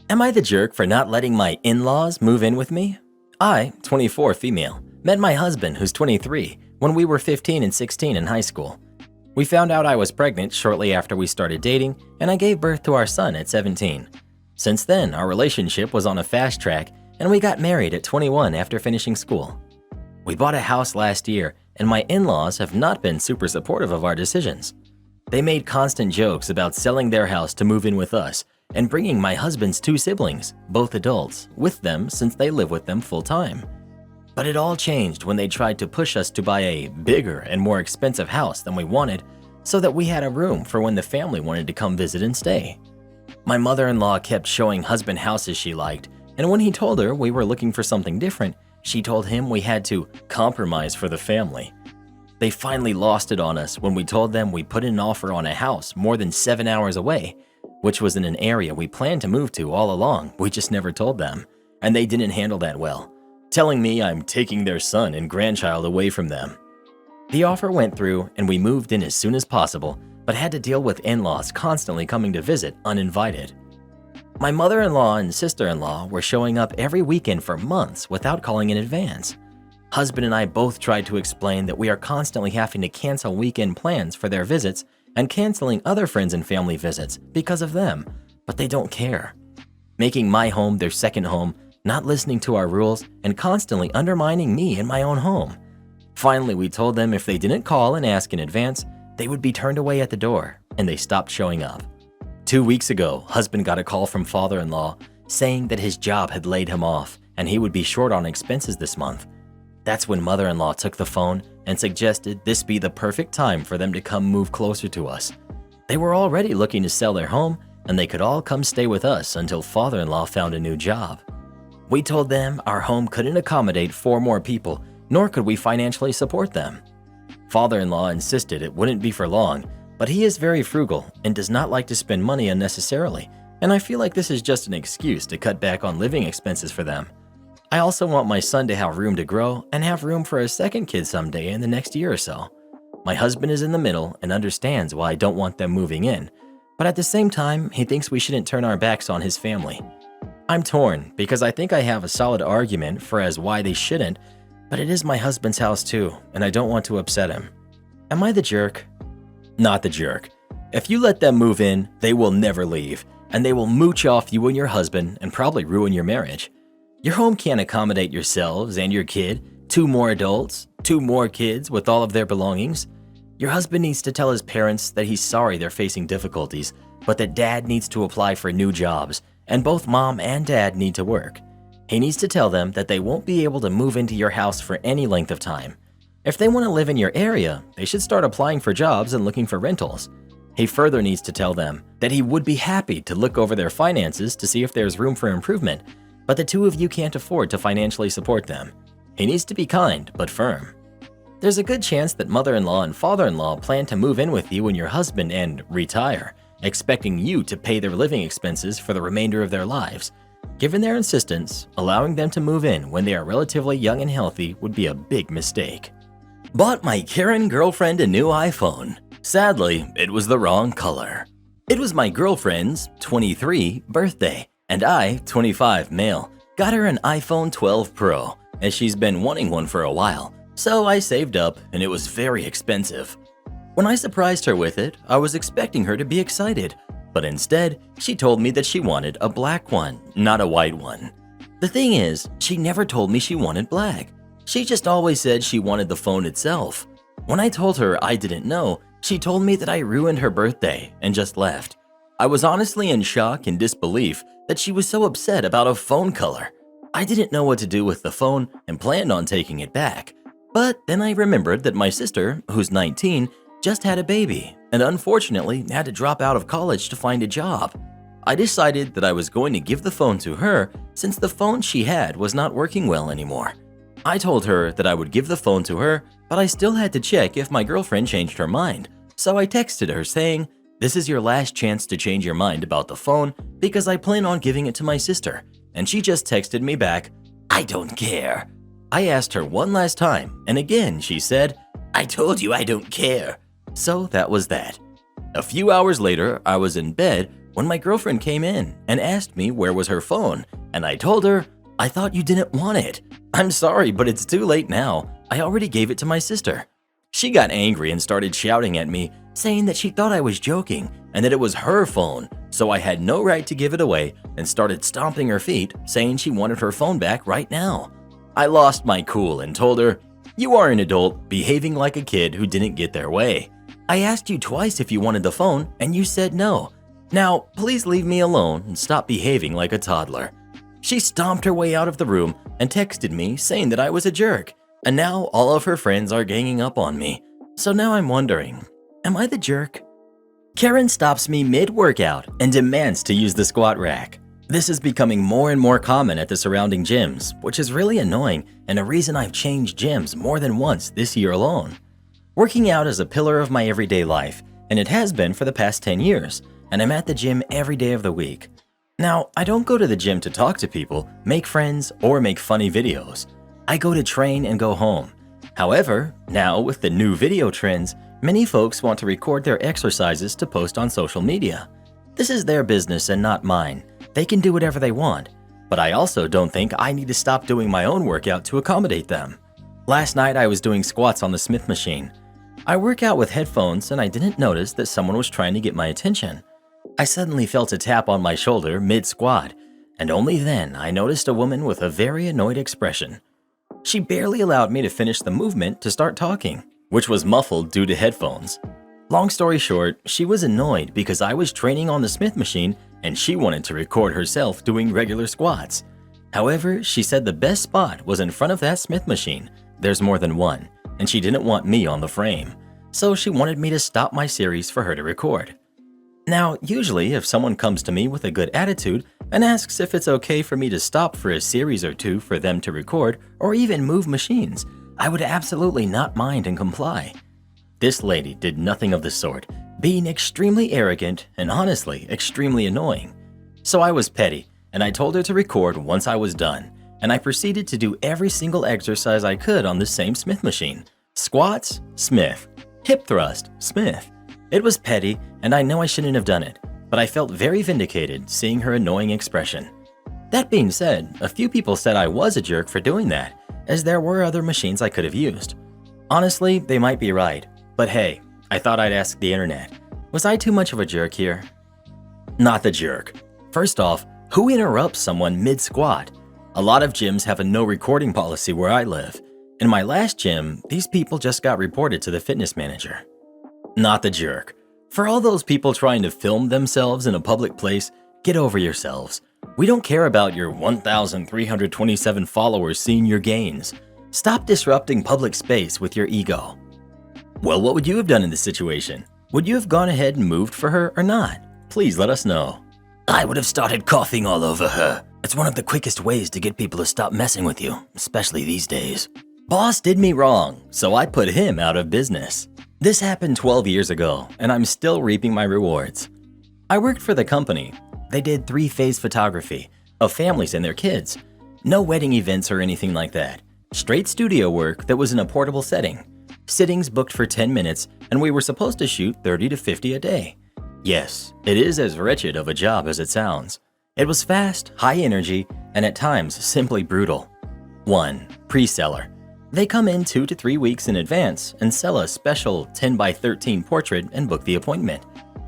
Am I the jerk for not letting my in-laws move in with me? I, 24 female, met my husband who's 23 when we were 15 and 16 in high school. We found out I was pregnant shortly after we started dating and I gave birth to our son at 17. Since then, our relationship was on a fast track and we got married at 21 after finishing school. We bought a house last year and my in-laws have not been super supportive of our decisions. They made constant jokes about selling their house to move in with us and bringing my husband's 2 siblings, both adults, with them since they live with them full time. But it all changed when they tried to push us to buy a bigger and more expensive house than we wanted so that we had a room for when the family wanted to come visit and stay. My mother-in-law kept showing husband houses she liked, and when he told her we were looking for something different, she told him we had to compromise for the family. They finally lost it on us when we told them we put in an offer on a house more than 7 hours away, which was in an area we planned to move to all along, we just never told them, and they didn't handle that well, telling me I'm taking their son and grandchild away from them. The offer went through and we moved in as soon as possible, but had to deal with in-laws constantly coming to visit uninvited. My mother-in-law and sister-in-law were showing up every weekend for months without calling in advance. Husband and I both tried to explain that we are constantly having to cancel weekend plans for their visits and canceling other friends and family visits because of them, but they don't care. Making my home their second home, not listening to our rules, and constantly undermining me in my own home. Finally, we told them if they didn't call and ask in advance, they would be turned away at the door, and they stopped showing up. 2 weeks ago, husband got a call from father-in-law saying that his job had laid him off and he would be short on expenses this month. That's when mother-in-law took the phone and suggested this be the perfect time for them to come move closer to us. They were already looking to sell their home and they could all come stay with us until father-in-law found a new job. We told them our home couldn't accommodate 4 more people, nor could we financially support them. Father-in-law insisted it wouldn't be for long, but he is very frugal and does not like to spend money unnecessarily, and I feel like this is just an excuse to cut back on living expenses for them. I also want my son to have room to grow and have room for a second kid someday in the next year or so. My husband is in the middle and understands why I don't want them moving in, but at the same time, he thinks we shouldn't turn our backs on his family. I'm torn because I think I have a solid argument for as why they shouldn't, but it is my husband's house too, and I don't want to upset him. Am I the jerk? Not the jerk. If you let them move in, they will never leave, and they will mooch off you and your husband and probably ruin your marriage. Your home can't accommodate yourselves and your kid, 2 more adults, 2 more kids with all of their belongings. Your husband needs to tell his parents that he's sorry they're facing difficulties, but that dad needs to apply for new jobs, and both mom and dad need to work. He needs to tell them that they won't be able to move into your house for any length of time. If they want to live in your area, they should start applying for jobs and looking for rentals. He further needs to tell them that he would be happy to look over their finances to see if there's room for improvement, but the 2 of you can't afford to financially support them. He needs to be kind but firm. There's a good chance that mother-in-law and father-in-law plan to move in with you and your husband and retire, expecting you to pay their living expenses for the remainder of their lives. Given their insistence, allowing them to move in when they are relatively young and healthy would be a big mistake. Bought my Karen girlfriend a new iPhone. Sadly, it was the wrong color. It was my girlfriend's 23 birthday, and I, 25 male, got her an iPhone 12 Pro, as she's been wanting one for a while, so I saved up and it was very expensive. When I surprised her with it, I was expecting her to be excited, but instead, she told me that she wanted a black one, not a white one. The thing is, she never told me she wanted black. She just always said she wanted the phone itself. When I told her I didn't know, she told me that I ruined her birthday and just left. I was honestly in shock and disbelief that she was so upset about a phone color. I didn't know what to do with the phone and planned on taking it back. But then I remembered that my sister, who's 19, just had a baby and unfortunately had to drop out of college to find a job. I decided that I was going to give the phone to her since the phone she had was not working well anymore. I told her that I would give the phone to her, but I still had to check if my girlfriend changed her mind. So I texted her saying, "This is your last chance to change your mind about the phone because I plan on giving it to my sister." And she just texted me back, "I don't care." I asked her one last time, and again she said, "I told you I don't care." So that was that. A few hours later, I was in bed when my girlfriend came in and asked me where was her phone, and I told her, "I thought you didn't want it. I'm sorry, but it's too late now. I already gave it to my sister." She got angry and started shouting at me, saying that she thought I was joking and that it was her phone, so I had no right to give it away, and started stomping her feet, saying she wanted her phone back right now. I lost my cool and told her, "You are an adult behaving like a kid who didn't get their way. I asked you twice if you wanted the phone and you said no. Now, please leave me alone and stop behaving like a toddler." She stomped her way out of the room and texted me saying that I was a jerk, and now all of her friends are ganging up on me. So now I'm wondering, am I the jerk? Karen stops me mid-workout and demands to use the squat rack. This is becoming more and more common at the surrounding gyms, which is really annoying and a reason I've changed gyms more than once this year alone. Working out is a pillar of my everyday life, and it has been for the past 10 years, and I'm at the gym every day of the week. Now, I don't go to the gym to talk to people, make friends, or make funny videos. I go to train and go home. However, now with the new video trends, many folks want to record their exercises to post on social media. This is their business and not mine. They can do whatever they want, but I also don't think I need to stop doing my own workout to accommodate them. Last night I was doing squats on the Smith machine. I work out with headphones and I didn't notice that someone was trying to get my attention. I suddenly felt a tap on my shoulder mid-squat, and only then I noticed a woman with a very annoyed expression. She barely allowed me to finish the movement to start talking, which was muffled due to headphones. Long story short, she was annoyed because I was training on the Smith machine and she wanted to record herself doing regular squats. However, she said the best spot was in front of that Smith machine. There's more than one, and she didn't want me on the frame. So she wanted me to stop my series for her to record. Now, usually if someone comes to me with a good attitude and asks if it's okay for me to stop for a series or two for them to record or even move machines, I would absolutely not mind and comply. This lady did nothing of the sort, being extremely arrogant and honestly extremely annoying. So I was petty and I told her to record once I was done, and I proceeded to do every single exercise I could on the same Smith machine. Squats, Smith. Hip thrust, Smith. It was petty, and I know I shouldn't have done it, but I felt very vindicated seeing her annoying expression. That being said, a few people said I was a jerk for doing that, as there were other machines I could have used. Honestly, they might be right, but hey, I thought I'd ask the internet. Was I too much of a jerk here? Not the jerk. First off, who interrupts someone mid-squat? A lot of gyms have a no recording policy where I live. In my last gym, these people just got reported to the fitness manager. Not the jerk. For all those people trying to film themselves in a public place, get over yourselves. We don't care about your 1,327 followers seeing your gains. Stop disrupting public space with your ego. Well, what would you have done in this situation? Would you have gone ahead and moved for her or not? Please let us know. I would have started coughing all over her. It's one of the quickest ways to get people to stop messing with you, especially these days. Boss did me wrong, so I put him out of business. This happened 12 years ago, and I'm still reaping my rewards. I worked for the company. They did 3-phase photography of families and their kids. No wedding events or anything like that. Straight studio work that was in a portable setting. Sittings booked for 10 minutes, and we were supposed to shoot 30 to 50 a day. Yes, it is as wretched of a job as it sounds. It was fast, high energy, and at times simply brutal. 1. Pre-seller. They come in 2 to 3 weeks in advance and sell a special 10 by 13 portrait and book the appointment.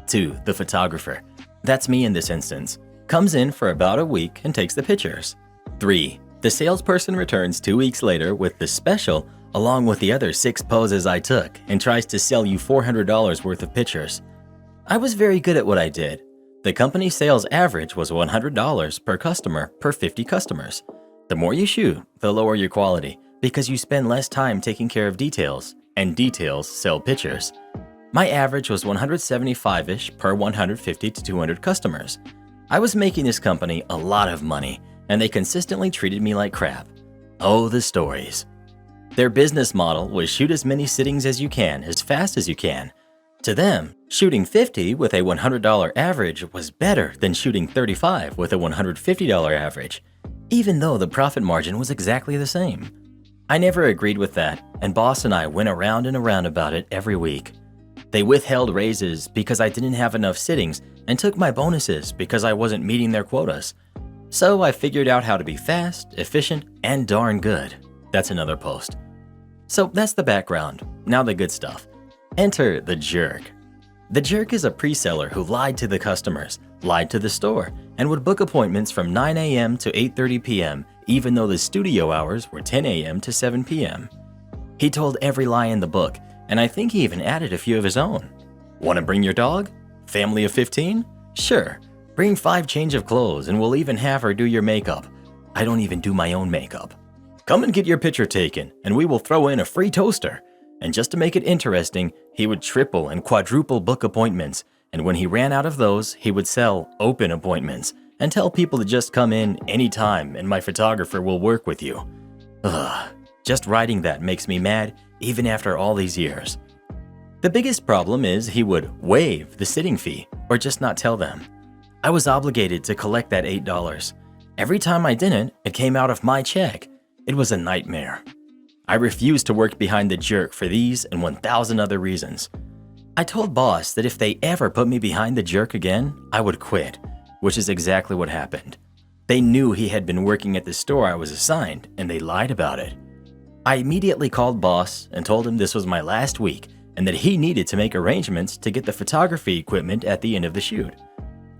2. The photographer. That's me in this instance. Comes in for about a week and takes the pictures. 3. The salesperson returns 2 weeks later with the special along with the other 6 poses I took and tries to sell you $400 worth of pictures. I was very good at what I did. The company sales average was $100 per customer per 50 customers. The more you shoot, the lower your quality because you spend less time taking care of details, and details sell pictures. My average was 175-ish per 150 to 200 customers. I was making this company a lot of money, and they consistently treated me like crap. Oh, the stories. Their business model was shoot as many sittings as you can, as fast as you can. To them, shooting 50 with a $100 average was better than shooting 35 with a $150 average, even though the profit margin was exactly the same. I never agreed with that, and boss and I went around and around about it every week. They withheld raises because I didn't have enough sittings and took my bonuses because I wasn't meeting their quotas. So I figured out how to be fast, efficient, and darn good. That's another post. So that's the background. Now the good stuff. Enter the jerk. The jerk is a pre-seller who lied to the customers, lied to the store, and would book appointments from 9 a.m. to 8:30 p.m. even though the studio hours were 10 a.m. to 7 p.m. He told every lie in the book, and I think he even added a few of his own. Want to bring your dog? Family of 15? Sure. Bring 5 change of clothes and we'll even have her do your makeup. I don't even do my own makeup. Come and get your picture taken and we will throw in a free toaster. And just to make it interesting, he would triple and quadruple book appointments, and when he ran out of those, he would sell open appointments and tell people to just come in anytime and my photographer will work with you. Ugh, just writing that makes me mad even after all these years. The biggest problem is he would waive the sitting fee or just not tell them. I was obligated to collect that $8. Every time I didn't, it came out of my check. It was a nightmare. I refused to work behind the jerk for these and 1,000 other reasons. I told boss that if they ever put me behind the jerk again, I would quit, which is exactly what happened. They knew he had been working at the store I was assigned, and they lied about it. I immediately called boss and told him this was my last week and that he needed to make arrangements to get the photography equipment at the end of the shoot.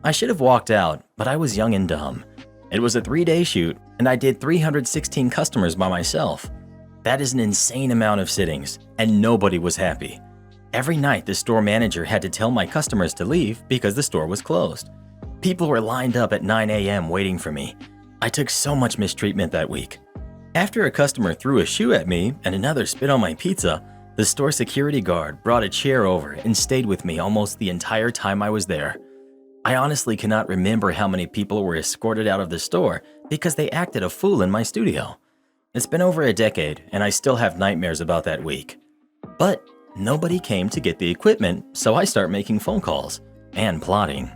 I should have walked out, but I was young and dumb. It was a 3-day shoot, and I did 316 customers by myself. That is an insane amount of sittings, and nobody was happy. Every night, the store manager had to tell my customers to leave because the store was closed. People were lined up at 9 a.m. waiting for me. I took so much mistreatment that week. After a customer threw a shoe at me and another spit on my pizza, the store security guard brought a chair over and stayed with me almost the entire time I was there. I honestly cannot remember how many people were escorted out of the store because they acted a fool in my studio. It's been over a decade, and I still have nightmares about that week. But nobody came to get the equipment, so I start making phone calls and plotting.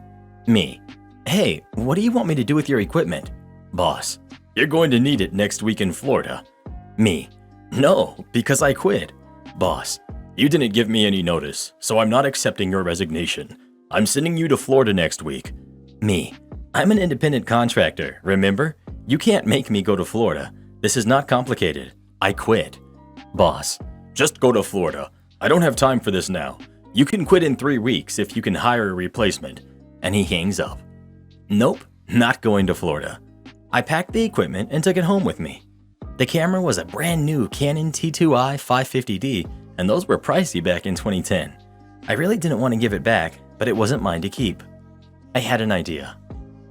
Me. Hey, what do you want me to do with your equipment? Boss. You're going to need it next week in Florida. Me. No, because I quit. Boss. You didn't give me any notice, so I'm not accepting your resignation. I'm sending you to Florida next week. Me. I'm an independent contractor, remember? You can't make me go to Florida. This is not complicated. I quit. Boss, just go to Florida. I don't have time for this now. You can quit in 3 weeks if you can hire a replacement. And he hangs up. Nope, not going to Florida. I packed the equipment and took it home with me. The camera was a brand new Canon T2i 550D, and those were pricey back in 2010. I really didn't want to give it back, but it wasn't mine to keep. I had an idea.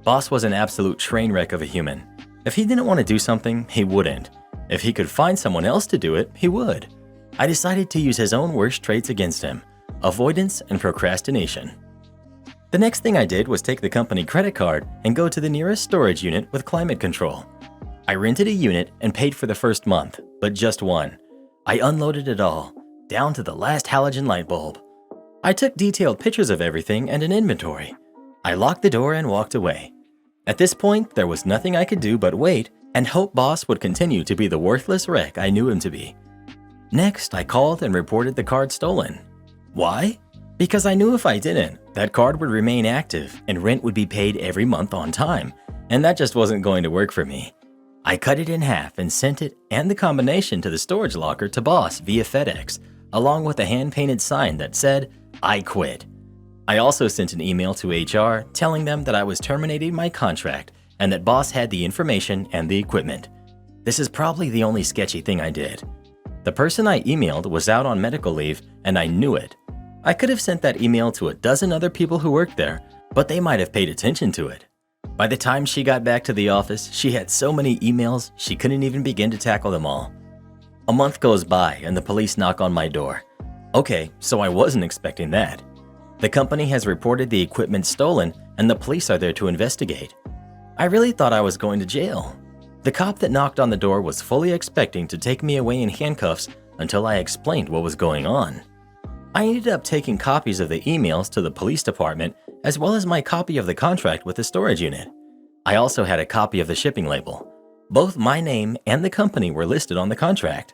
Boss was an absolute train wreck of a human. If he didn't want to do something, he wouldn't. If he could find someone else to do it, he would. I decided to use his own worst traits against him: avoidance and procrastination. The next thing I did was take the company credit card and go to the nearest storage unit with climate control. I rented a unit and paid for the first month, but just one. I unloaded it all, down to the last halogen light bulb. I took detailed pictures of everything and an inventory. I locked the door and walked away. At this point, there was nothing I could do but wait and hope Boss would continue to be the worthless wreck I knew him to be. Next, I called and reported the card stolen. Why? Because I knew if I didn't, that card would remain active and rent would be paid every month on time, and that just wasn't going to work for me. I cut it in half and sent it and the combination to the storage locker to Boss via FedEx, along with a hand-painted sign that said, "I quit." I also sent an email to HR telling them that I was terminating my contract and that Boss had the information and the equipment. This is probably the only sketchy thing I did. The person I emailed was out on medical leave and I knew it. I could have sent that email to a dozen other people who worked there, but they might have paid attention to it. By the time she got back to the office, she had so many emails, she couldn't even begin to tackle them all. A month goes by and the police knock on my door. Okay, so I wasn't expecting that. The company has reported the equipment stolen and the police are there to investigate. I really thought I was going to jail. The cop that knocked on the door was fully expecting to take me away in handcuffs until I explained what was going on. I ended up taking copies of the emails to the police department as well as my copy of the contract with the storage unit. I also had a copy of the shipping label. Both my name and the company were listed on the contract.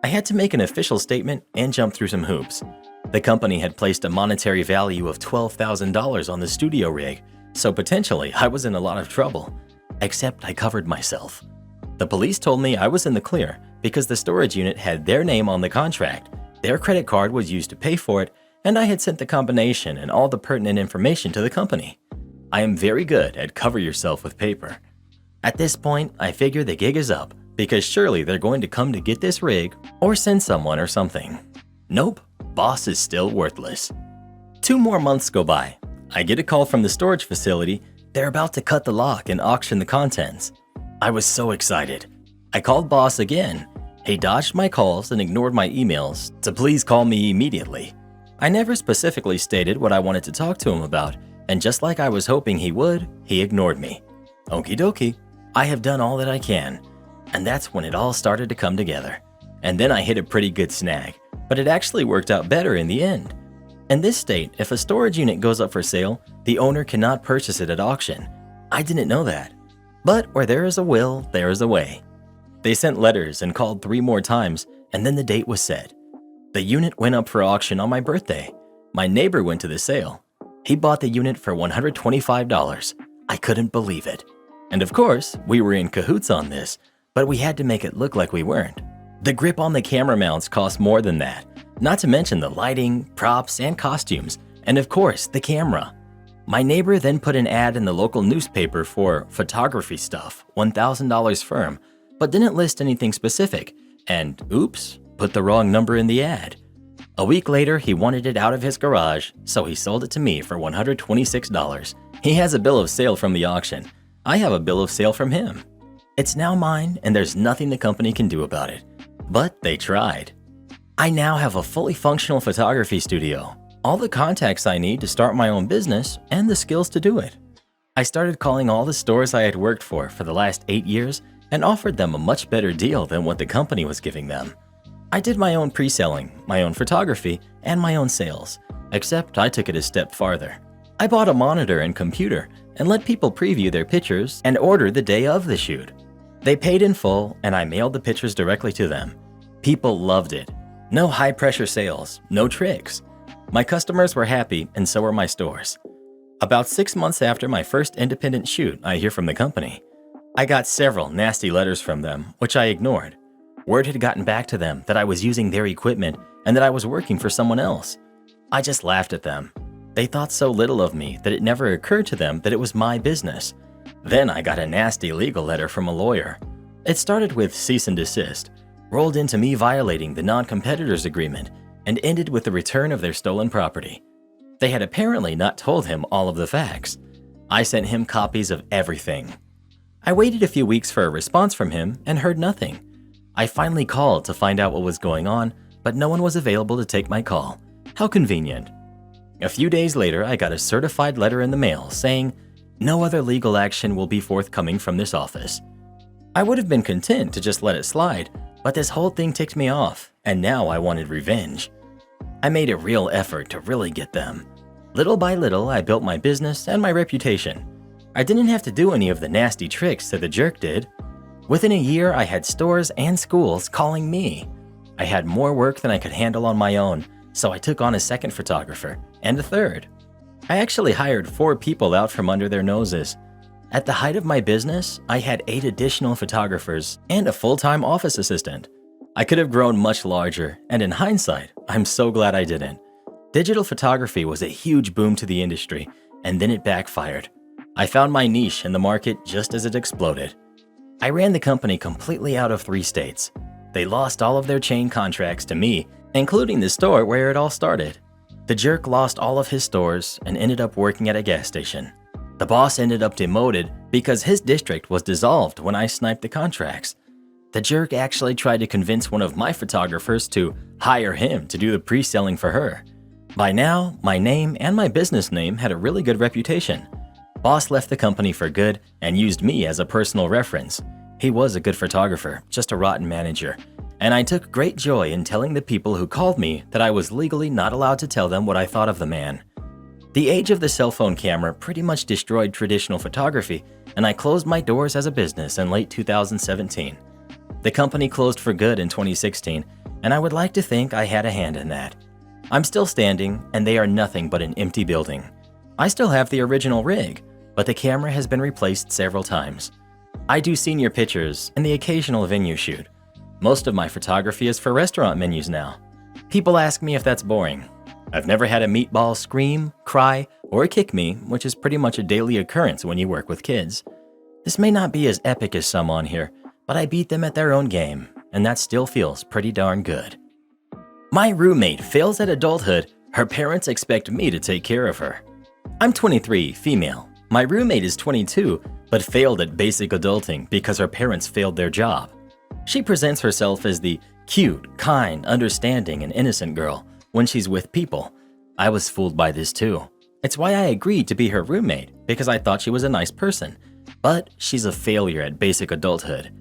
I had to make an official statement and jump through some hoops. The company had placed a monetary value of $12,000 on the studio rig, so potentially I was in a lot of trouble. Except I covered myself. The police told me I was in the clear because the storage unit had their name on the contract, their credit card was used to pay for it, and I had sent the combination and all the pertinent information to the company. I am very good at cover yourself with paper. At this point, I figure the gig is up because surely they're going to come to get this rig or send someone or something. Nope, Boss is still worthless. 2 more months go by. I get a call from the storage facility. They're about to cut the lock and auction the contents. I was so excited. I called Boss again. He dodged my calls and ignored my emails to please call me immediately. I never specifically stated what I wanted to talk to him about, and just like I was hoping he would, he ignored me. Okie dokie, I have done all that I can. And that's when it all started to come together. And then I hit a pretty good snag, but it actually worked out better in the end. In this state, if a storage unit goes up for sale, the owner cannot purchase it at auction. I didn't know that. But where there is a will, there is a way. They sent letters and called 3 more times, and then the date was set. The unit went up for auction on my birthday. My neighbor went to the sale. He bought the unit for $125. I couldn't believe it. And of course, we were in cahoots on this, but we had to make it look like we weren't. The grip on the camera mounts cost more than that, not to mention the lighting, props, and costumes, and of course, the camera. My neighbor then put an ad in the local newspaper for photography stuff, $1,000 firm, but didn't list anything specific, and oops, put the wrong number in the ad. A week later, he wanted it out of his garage, so he sold it to me for $126. He has a bill of sale from the auction. I have a bill of sale from him. It's now mine, and there's nothing the company can do about it. But they tried. I now have a fully functional photography studio, all the contacts I need to start my own business, and the skills to do it. I started calling all the stores I had worked for the last 8 years and offered them a much better deal than what the company was giving them. I did my own pre-selling, my own photography, and my own sales, except I took it a step farther. I bought a monitor and computer and let people preview their pictures and order the day of the shoot. They paid in full and I mailed the pictures directly to them. People loved it. No high-pressure sales, no tricks. My customers were happy and so were my stores. About 6 months after my first independent shoot, I hear from the company. I got several nasty letters from them, which I ignored. Word had gotten back to them that I was using their equipment and that I was working for someone else. I just laughed at them. They thought so little of me that it never occurred to them that it was my business. Then I got a nasty legal letter from a lawyer. It started with cease and desist, rolled into me violating the non-competitors agreement, and ended with the return of their stolen property. They had apparently not told him all of the facts. I sent him copies of everything. I waited a few weeks for a response from him and heard nothing. I finally called to find out what was going on, but no one was available to take my call. How convenient. A few days later, I got a certified letter in the mail saying, "No other legal action will be forthcoming from this office." I would have been content to just let it slide, but this whole thing ticked me off, and now I wanted revenge. I made a real effort to really get them. Little by little, I built my business and my reputation. I didn't have to do any of the nasty tricks that the jerk did. Within a year, I had stores and schools calling me. I had more work than I could handle on my own, so I took on a second photographer and a third. I actually hired 4 people out from under their noses. At the height of my business, I had 8 additional photographers and a full-time office assistant. I could have grown much larger, and in hindsight, I'm so glad I didn't. Digital photography was a huge boom to the industry, and then it backfired. I found my niche in the market just as it exploded. I ran the company completely out of 3 states. They lost all of their chain contracts to me, including the store where it all started. The jerk lost all of his stores and ended up working at a gas station. The boss ended up demoted because his district was dissolved when I sniped the contracts. The jerk actually tried to convince one of my photographers to hire him to do the pre-selling for her. By now, my name and my business name had a really good reputation. Boss left the company for good and used me as a personal reference. He was a good photographer, just a rotten manager, and I took great joy in telling the people who called me that I was legally not allowed to tell them what I thought of the man. The age of the cell phone camera pretty much destroyed traditional photography, and I closed my doors as a business in late 2017. The company closed for good in 2016, and I would like to think I had a hand in that. I'm still standing, and they are nothing but an empty building. I still have the original rig, but the camera has been replaced several times. I do senior pictures and the occasional venue shoot. Most of my photography is for restaurant menus now. People ask me if that's boring. I've never had a meatball scream, cry, or kick me, which is pretty much a daily occurrence when you work with kids. This may not be as epic as some on here, but I beat them at their own game, and that still feels pretty darn good. My roommate fails at adulthood. Her parents expect me to take care of her. I'm 23, female. My roommate is 22, but failed at basic adulting because her parents failed their job. She presents herself as the cute, kind, understanding, and innocent girl when she's with people. I was fooled by this too. It's why I agreed to be her roommate, because I thought she was a nice person. But she's a failure at basic adulthood.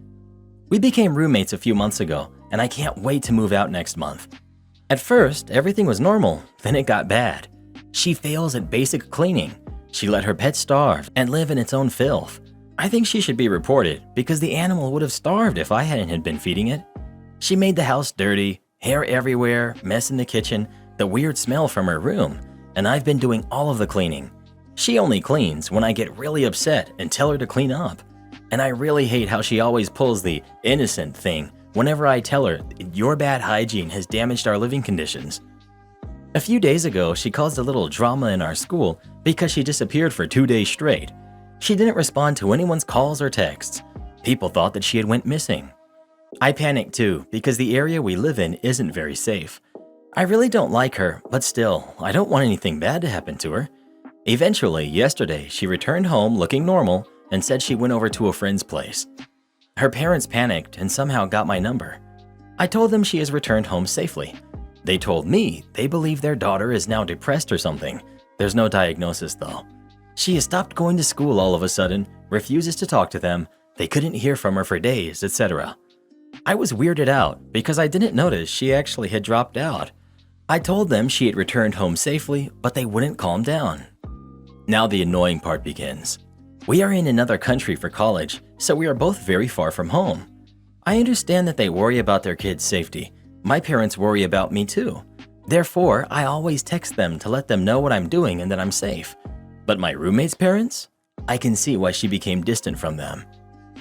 We became roommates a few months ago, and I can't wait to move out next month. At first, everything was normal, then it got bad. She fails at basic cleaning. She let her pet starve and live in its own filth. I think she should be reported because the animal would have starved if I hadn't been feeding it. She made the house dirty, hair everywhere, mess in the kitchen, the weird smell from her room, and I've been doing all of the cleaning. She only cleans when I get really upset and tell her to clean up. And I really hate how she always pulls the innocent thing whenever I tell her your bad hygiene has damaged our living conditions. A few days ago, she caused a little drama in our school because she disappeared for 2 days straight. She didn't respond to anyone's calls or texts. People thought that she had went missing. I panicked too because the area we live in isn't very safe. I really don't like her, but still, I don't want anything bad to happen to her. Eventually, yesterday, she returned home looking normal and said she went over to a friend's place. Her parents panicked and somehow got my number. I told them she has returned home safely. They told me they believe their daughter is now depressed or something. There's no diagnosis though. She has stopped going to school all of a sudden, refuses to talk to them, they couldn't hear from her for days, etc. I was weirded out because I didn't notice she actually had dropped out. I told them she had returned home safely, but they wouldn't calm down. Now the annoying part begins. We are in another country for college, so we are both very far from home. I understand that they worry about their kids' safety. My parents worry about me too. Therefore, I always text them to let them know what I'm doing and that I'm safe. But my roommate's parents? I can see why she became distant from them.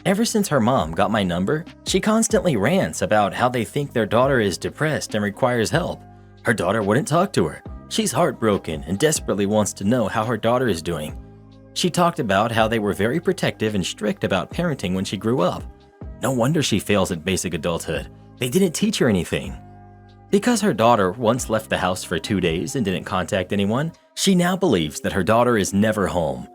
Ever since her mom got my number, she constantly rants about how they think their daughter is depressed and requires help. Her daughter wouldn't talk to her. She's heartbroken and desperately wants to know how her daughter is doing. She talked about how they were very protective and strict about parenting when she grew up. No wonder she fails at basic adulthood. They didn't teach her anything. Because her daughter once left the house for 2 days and didn't contact anyone, she now believes that her daughter is never home.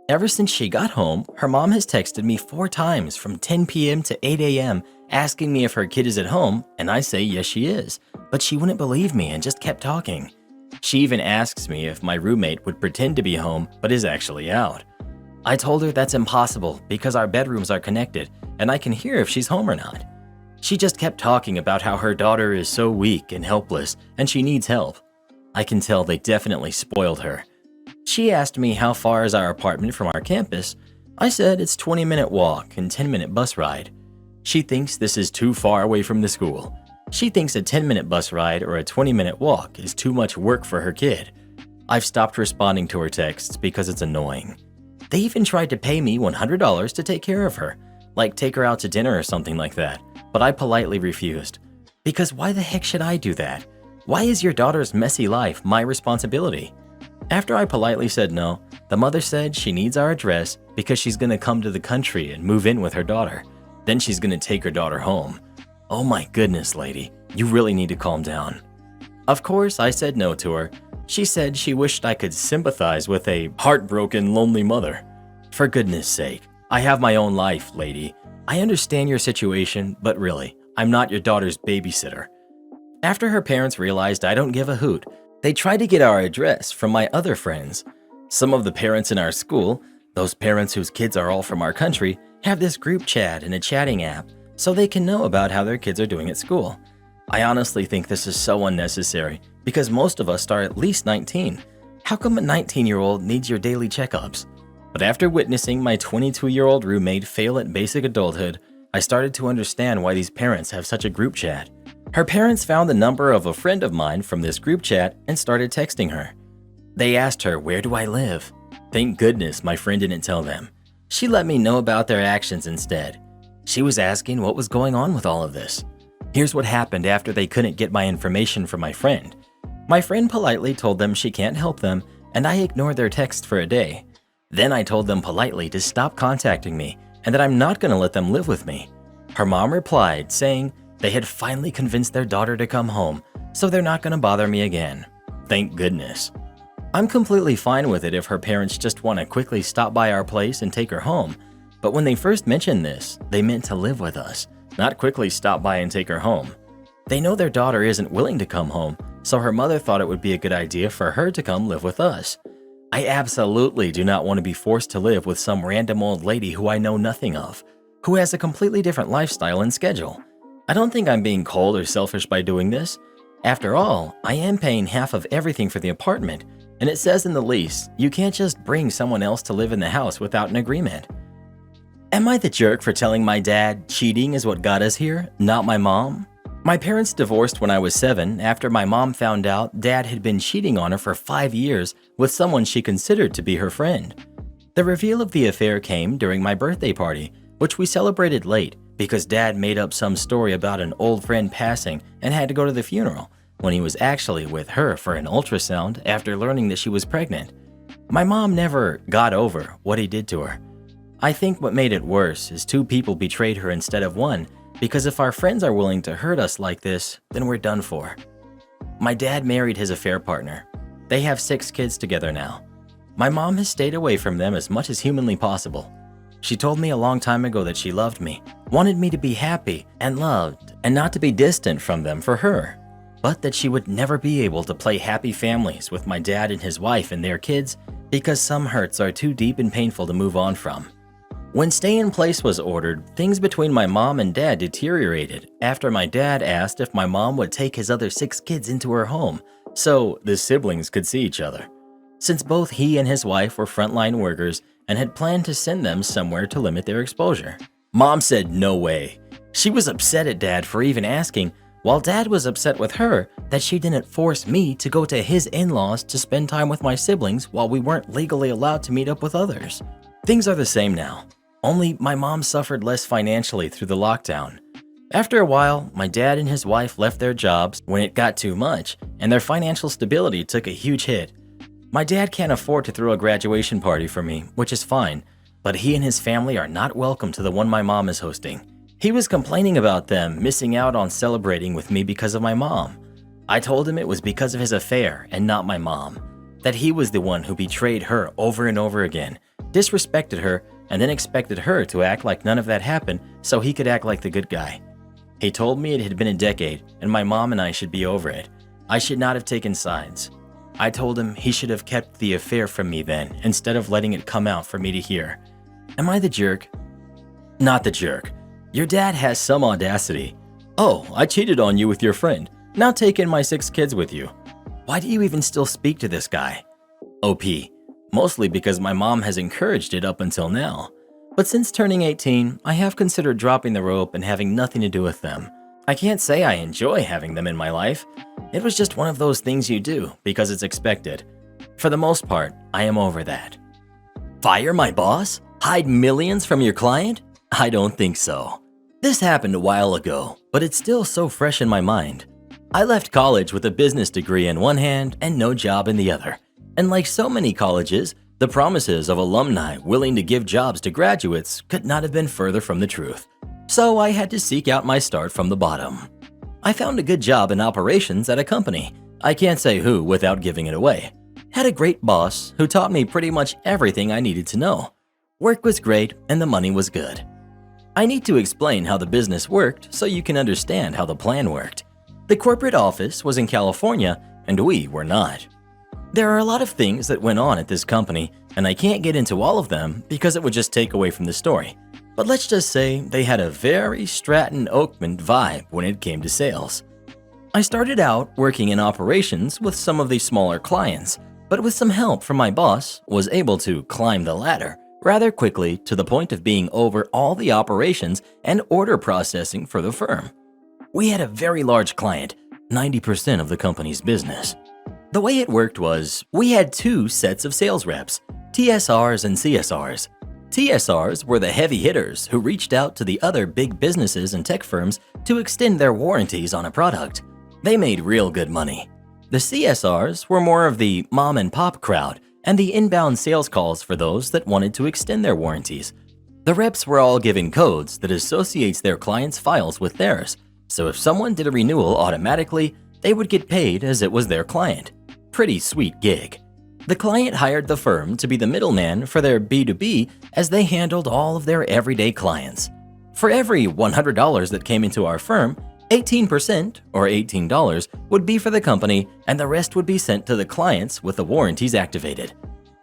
Ever since she got home, her mom has texted me 4 times from 10 p.m. to 8 a.m. asking me if her kid is at home, and I say yes she is, but she wouldn't believe me and just kept talking. She even asks me if my roommate would pretend to be home but is actually out. I told her that's impossible because our bedrooms are connected and I can hear if she's home or not. She just kept talking about how her daughter is so weak and helpless and she needs help. I can tell they definitely spoiled her. She asked me how far is our apartment from our campus. I said it's 20-minute walk and 10-minute bus ride. She thinks this is too far away from the school. She thinks a 10-minute bus ride or a 20-minute walk is too much work for her kid. I've stopped responding to her texts because it's annoying. They even tried to pay me $100 to take care of her, like take her out to dinner or something like that, but I politely refused. Because why the heck should I do that? Why is your daughter's messy life my responsibility? After I politely said no, the mother said she needs our address because she's going to come to the country and move in with her daughter. Then she's going to take her daughter home. Oh my goodness, lady, you really need to calm down. Of course, I said no to her. She said she wished I could sympathize with a heartbroken, lonely mother. For goodness sake, I have my own life, lady. I understand your situation, but really, I'm not your daughter's babysitter. After her parents realized I don't give a hoot, they tried to get our address from my other friends. Some of the parents in our school, those parents whose kids are all from our country, have this group chat and a chatting app so they can know about how their kids are doing at school. I honestly think this is so unnecessary because most of us are at least 19. How come a 19-year-old needs your daily checkups? But after witnessing my 22-year-old roommate fail at basic adulthood, I started to understand why these parents have such a group chat. Her parents found the number of a friend of mine from this group chat and started texting her. They asked her, "Where do I live?" Thank goodness my friend didn't tell them. She let me know about their actions instead. She was asking what was going on with all of this. Here's what happened after they couldn't get my information from my friend. My friend politely told them she can't help them, and I ignored their text for a day. Then I told them politely to stop contacting me and that I'm not going to let them live with me. Her mom replied saying they had finally convinced their daughter to come home, so they're not going to bother me again. Thank goodness. I'm completely fine with it if her parents just want to quickly stop by our place and take her home. But when they first mentioned this, they meant to live with us, not quickly stop by and take her home. They know their daughter isn't willing to come home, so her mother thought it would be a good idea for her to come live with us. I absolutely do not want to be forced to live with some random old lady who I know nothing of, who has a completely different lifestyle and schedule. I don't think I'm being cold or selfish by doing this. After all, I am paying half of everything for the apartment, and it says in the lease, you can't just bring someone else to live in the house without an agreement. Am I the jerk for telling my dad cheating is what got us here, not my mom? My parents divorced when I was 7 after my mom found out dad had been cheating on her for 5 years with someone she considered to be her friend. The reveal of the affair came during my birthday party, which we celebrated late because dad made up some story about an old friend passing and had to go to the funeral when he was actually with her for an ultrasound after learning that she was pregnant. My mom never got over what he did to her. I think what made it worse is 2 people betrayed her instead of 1, because if our friends are willing to hurt us like this, then we're done for. My dad married his affair partner. They have 6 kids together now. My mom has stayed away from them as much as humanly possible. She told me a long time ago that she loved me, wanted me to be happy and loved, and not to be distant from them for her, but that she would never be able to play happy families with my dad and his wife and their kids because some hurts are too deep and painful to move on from. When stay-in-place was ordered, things between my mom and dad deteriorated after my dad asked if my mom would take his other 6 kids into her home so the siblings could see each other, since both he and his wife were frontline workers and had planned to send them somewhere to limit their exposure. Mom said no way. She was upset at dad for even asking while Dad was upset with her that she didn't force me to go to his in-laws to spend time with my siblings while we weren't legally allowed to meet up with others. Things are the same now, only my mom suffered less financially through the lockdown. After a while, my dad and his wife left their jobs when it got too much, and their financial stability took a huge hit. My dad can't afford to throw a graduation party for me, which is fine, but he and his family are not welcome to the one my mom is hosting. He was complaining about them missing out on celebrating with me because of my mom. I told him it was because of his affair and not my mom, that he was the one who betrayed her over and over again, disrespected her, and then expected her to act like none of that happened so he could act like the good guy. He told me it had been a decade and my mom and I should be over it. I should not have taken sides. I told him he should have kept the affair from me then instead of letting it come out for me to hear. Am I the jerk? Not the jerk. Your dad has some audacity. Oh, I cheated on you with your friend. Now take in my 6 kids with you. Why do you even still speak to this guy? OP. Mostly because my mom has encouraged it up until now. But since turning 18, I have considered dropping the rope and having nothing to do with them. I can't say I enjoy having them in my life. It was just one of those things you do because it's expected. For the most part, I am over that. Fire my boss? Hide millions from your client? I don't think so. This happened a while ago, but it's still so fresh in my mind. I left college with a business degree in one hand and no job in the other. And like so many colleges, the promises of alumni willing to give jobs to graduates could not have been further from the truth. So I had to seek out my start from the bottom. I found a good job in operations at a company. I can't say who without giving it away. Had a great boss who taught me pretty much everything I needed to know. Work was great and the money was good. I need to explain how the business worked so you can understand how the plan worked. The corporate office was in California and we were not. There are a lot of things that went on at this company, and I can't get into all of them because it would just take away from the story. But let's just say they had a very Stratton Oakman vibe when it came to sales. I started out working in operations with some of the smaller clients, but with some help from my boss, was able to climb the ladder rather quickly to the point of being over all the operations and order processing for the firm. We had a very large client, 90% of the company's business. The way it worked was, we had 2 sets of sales reps, TSRs and CSRs. TSRs were the heavy hitters who reached out to the other big businesses and tech firms to extend their warranties on a product. They made real good money. The CSRs were more of the mom and pop crowd and the inbound sales calls for those that wanted to extend their warranties. The reps were all given codes that associates their clients' files with theirs, so if someone did a renewal automatically, they would get paid as it was their client. Pretty sweet gig. The client hired the firm to be the middleman for their B2B as they handled all of their everyday clients. For every $100 that came into our firm, 18% or $18 would be for the company and the rest would be sent to the clients with the warranties activated.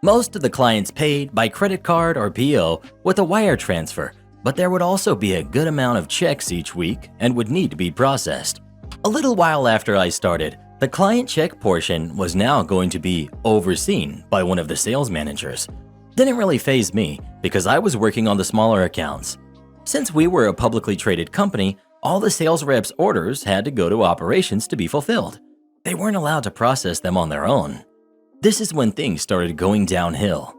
Most of the clients paid by credit card or PO with a wire transfer, but there would also be a good amount of checks each week and would need to be processed. A little while after I started, the client check portion was now going to be overseen by one of the sales managers. Didn't really faze me because I was working on the smaller accounts. Since we were a publicly traded company, all the sales reps' orders had to go to operations to be fulfilled. They weren't allowed to process them on their own. This is when things started going downhill.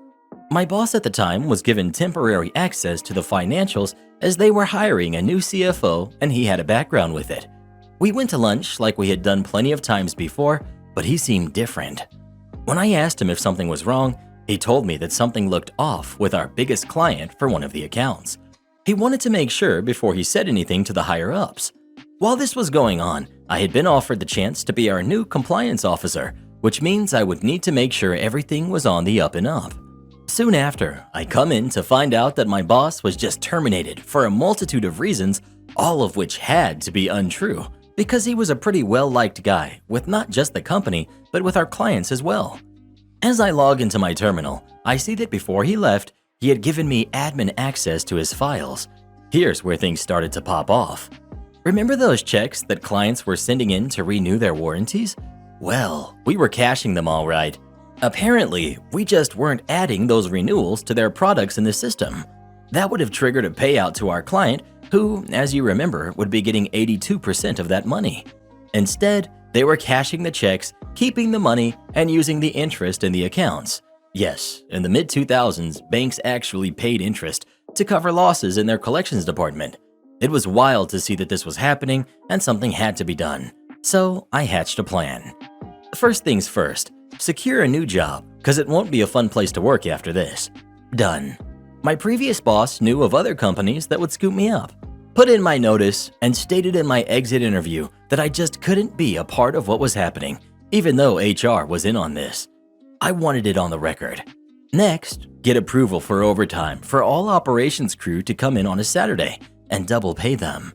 My boss at the time was given temporary access to the financials as they were hiring a new CFO and he had a background with it. We went to lunch like we had done plenty of times before, but he seemed different. When I asked him if something was wrong, he told me that something looked off with our biggest client for one of the accounts. He wanted to make sure before he said anything to the higher-ups. While this was going on, I had been offered the chance to be our new compliance officer, which means I would need to make sure everything was on the up and up. Soon after, I come in to find out that my boss was just terminated for a multitude of reasons, all of which had to be untrue, because he was a pretty well-liked guy with not just the company, but with our clients as well. As I log into my terminal, I see that before he left, he had given me admin access to his files. Here's where things started to pop off. Remember those checks that clients were sending in to renew their warranties? Well, we were cashing them all right. Apparently, we just weren't adding those renewals to their products in the system. That would have triggered a payout to our client who, as you remember, would be getting 82% of that money. Instead, they were cashing the checks, keeping the money, and using the interest in the accounts. Yes, in the mid-2000s, banks actually paid interest to cover losses in their collections department. It was wild to see that this was happening and something had to be done. So I hatched a plan. First things first, secure a new job, because it won't be a fun place to work after this. Done. My previous boss knew of other companies that would scoop me up. Put in my notice and stated in my exit interview that I just couldn't be a part of what was happening, even though HR was in on this. I wanted it on the record. Next, get approval for overtime for all operations crew to come in on a Saturday and double pay them.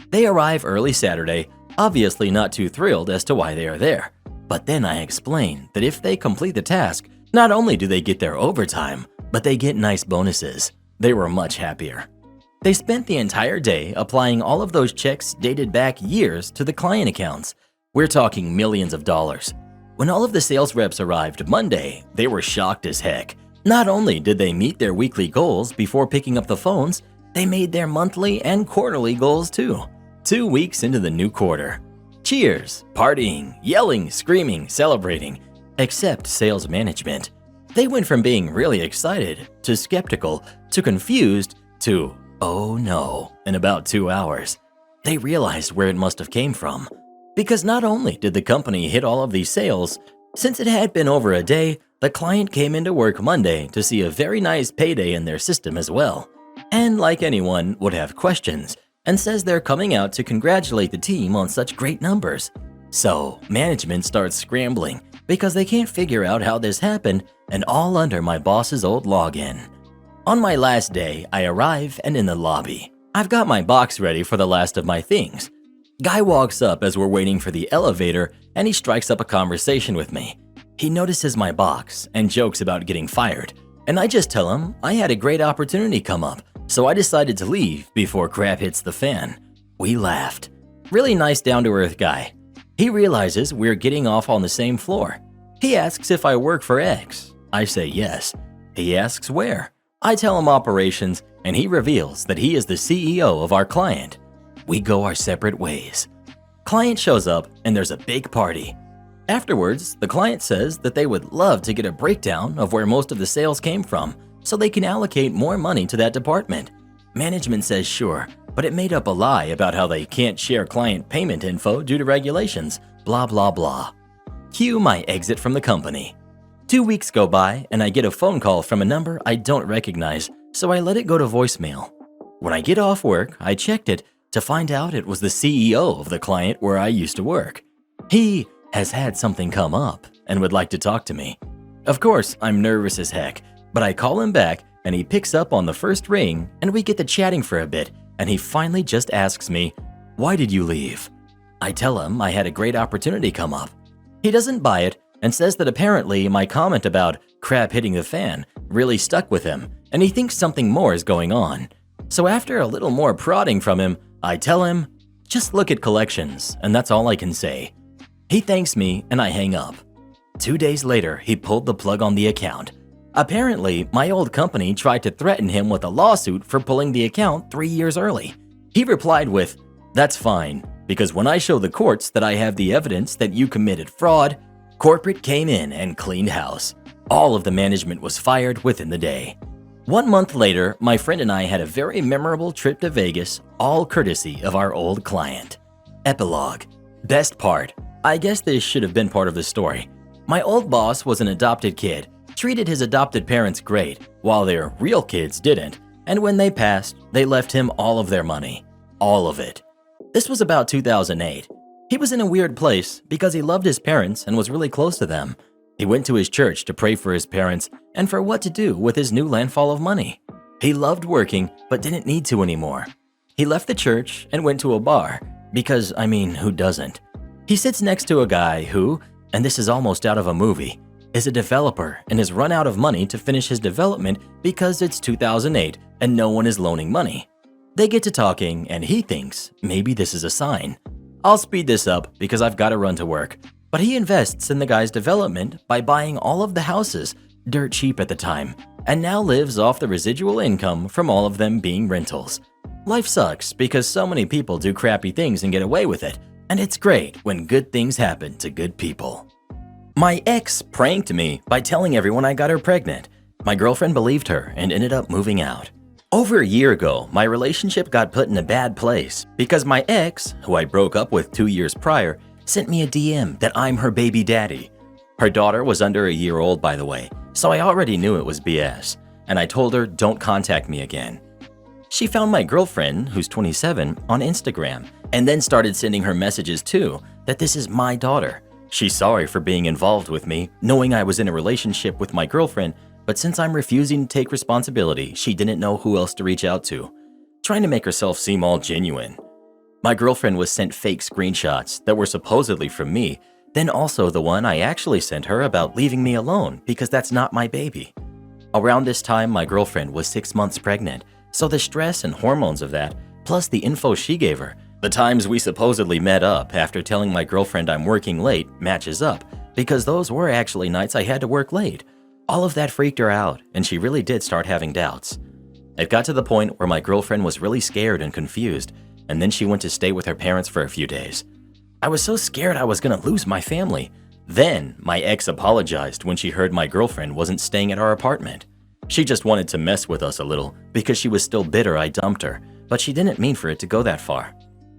They arrive early Saturday, obviously not too thrilled as to why they are there. But then I explain that if they complete the task, not only do they get their overtime, but they get nice bonuses. They were much happier. They spent the entire day applying all of those checks dated back years to the client accounts. We're talking millions of dollars. When all of the sales reps arrived Monday, they were shocked as heck. Not only did they meet their weekly goals before picking up the phones, they made their monthly and quarterly goals too. 2 weeks into the new quarter. Cheers, partying, yelling, screaming, celebrating. Except sales management. They went from being really excited, to skeptical, to confused, to oh no in about 2 hours. They realized where it must have came from. Because not only did the company hit all of these sales, since it had been over a day, the client came into work Monday to see a very nice payday in their system as well. And like anyone, would have questions, and says they're coming out to congratulate the team on such great numbers. So management starts scrambling because they can't figure out how this happened, and all under my boss's old login. On my last day, I arrive and in the lobby. I've got my box ready for the last of my things. Guy walks up as we're waiting for the elevator and he strikes up a conversation with me. He notices my box and jokes about getting fired, and I just tell him I had a great opportunity come up, so I decided to leave before crap hits the fan. We laughed. Really nice down-to-earth guy. He realizes we're getting off on the same floor. He asks if I work for X. I say yes. He asks where. I tell him operations, and he reveals that he is the CEO of our client. We go our separate ways. Client shows up, and there's a big party. Afterwards, the client says that they would love to get a breakdown of where most of the sales came from, so they can allocate more money to that department. Management says sure, but it made up a lie about how they can't share client payment info due to regulations, blah blah blah. Cue my exit from the company. 2 weeks go by and I get a phone call from a number I don't recognize, so I let it go to voicemail. When I get off work, I checked it to find out it was the CEO of the client where I used to work. He has had something come up and would like to talk to me. Of course, I'm nervous as heck, but I call him back and he picks up on the first ring and we get to chatting for a bit, and he finally just asks me, "Why did you leave?" I tell him I had a great opportunity come up. He doesn't buy it and says that apparently my comment about crap hitting the fan really stuck with him and he thinks something more is going on. So after a little more prodding from him, I tell him, "Just look at collections," and that's all I can say. He thanks me and I hang up. 2 days later, he pulled the plug on the account. Apparently, my old company tried to threaten him with a lawsuit for pulling the account 3 years early. He replied with, "That's fine, because when I show the courts that I have the evidence that you committed fraud," corporate came in and cleaned house. All of the management was fired within the day. 1 month later, my friend and I had a very memorable trip to Vegas, all courtesy of our old client. Epilogue. Best part. I guess this should have been part of the story. My old boss was an adopted kid, treated his adopted parents great, while their real kids didn't, and when they passed, they left him all of their money. All of it. This was about 2008. He was in a weird place because he loved his parents and was really close to them. He went to his church to pray for his parents and for what to do with his new landfall of money. He loved working but didn't need to anymore. He left the church and went to a bar because, who doesn't? He sits next to a guy who, and this is almost out of a movie, is a developer and has run out of money to finish his development because it's 2008 and no one is loaning money. They get to talking and he thinks maybe this is a sign. I'll speed this up because I've got to run to work, but he invests in the guy's development by buying all of the houses, dirt cheap at the time, and now lives off the residual income from all of them being rentals. Life sucks because so many people do crappy things and get away with it, and it's great when good things happen to good people. My ex pranked me by telling everyone I got her pregnant. My girlfriend believed her and ended up moving out. Over a year ago, my relationship got put in a bad place because my ex, who I broke up with 2 years prior, sent me a DM that I'm her baby daddy. Her daughter was under a year old, by the way, so I already knew it was BS, and I told her don't contact me again. She found my girlfriend, who's 27, on Instagram, and then started sending her messages too that this is my daughter. She's sorry for being involved with me, knowing I was in a relationship with my girlfriend, but since I'm refusing to take responsibility, she didn't know who else to reach out to, trying to make herself seem all genuine. My girlfriend was sent fake screenshots that were supposedly from me, then also the one I actually sent her about leaving me alone because that's not my baby. Around this time, my girlfriend was 6 months pregnant, so the stress and hormones of that, plus the info she gave her, the times we supposedly met up after telling my girlfriend I'm working late matches up because those were actually nights I had to work late. All of that freaked her out, and she really did start having doubts. It got to the point where my girlfriend was really scared and confused, and then she went to stay with her parents for a few days. I was so scared I was gonna lose my family. Then, my ex apologized when she heard my girlfriend wasn't staying at our apartment. She just wanted to mess with us a little because she was still bitter I dumped her, but she didn't mean for it to go that far.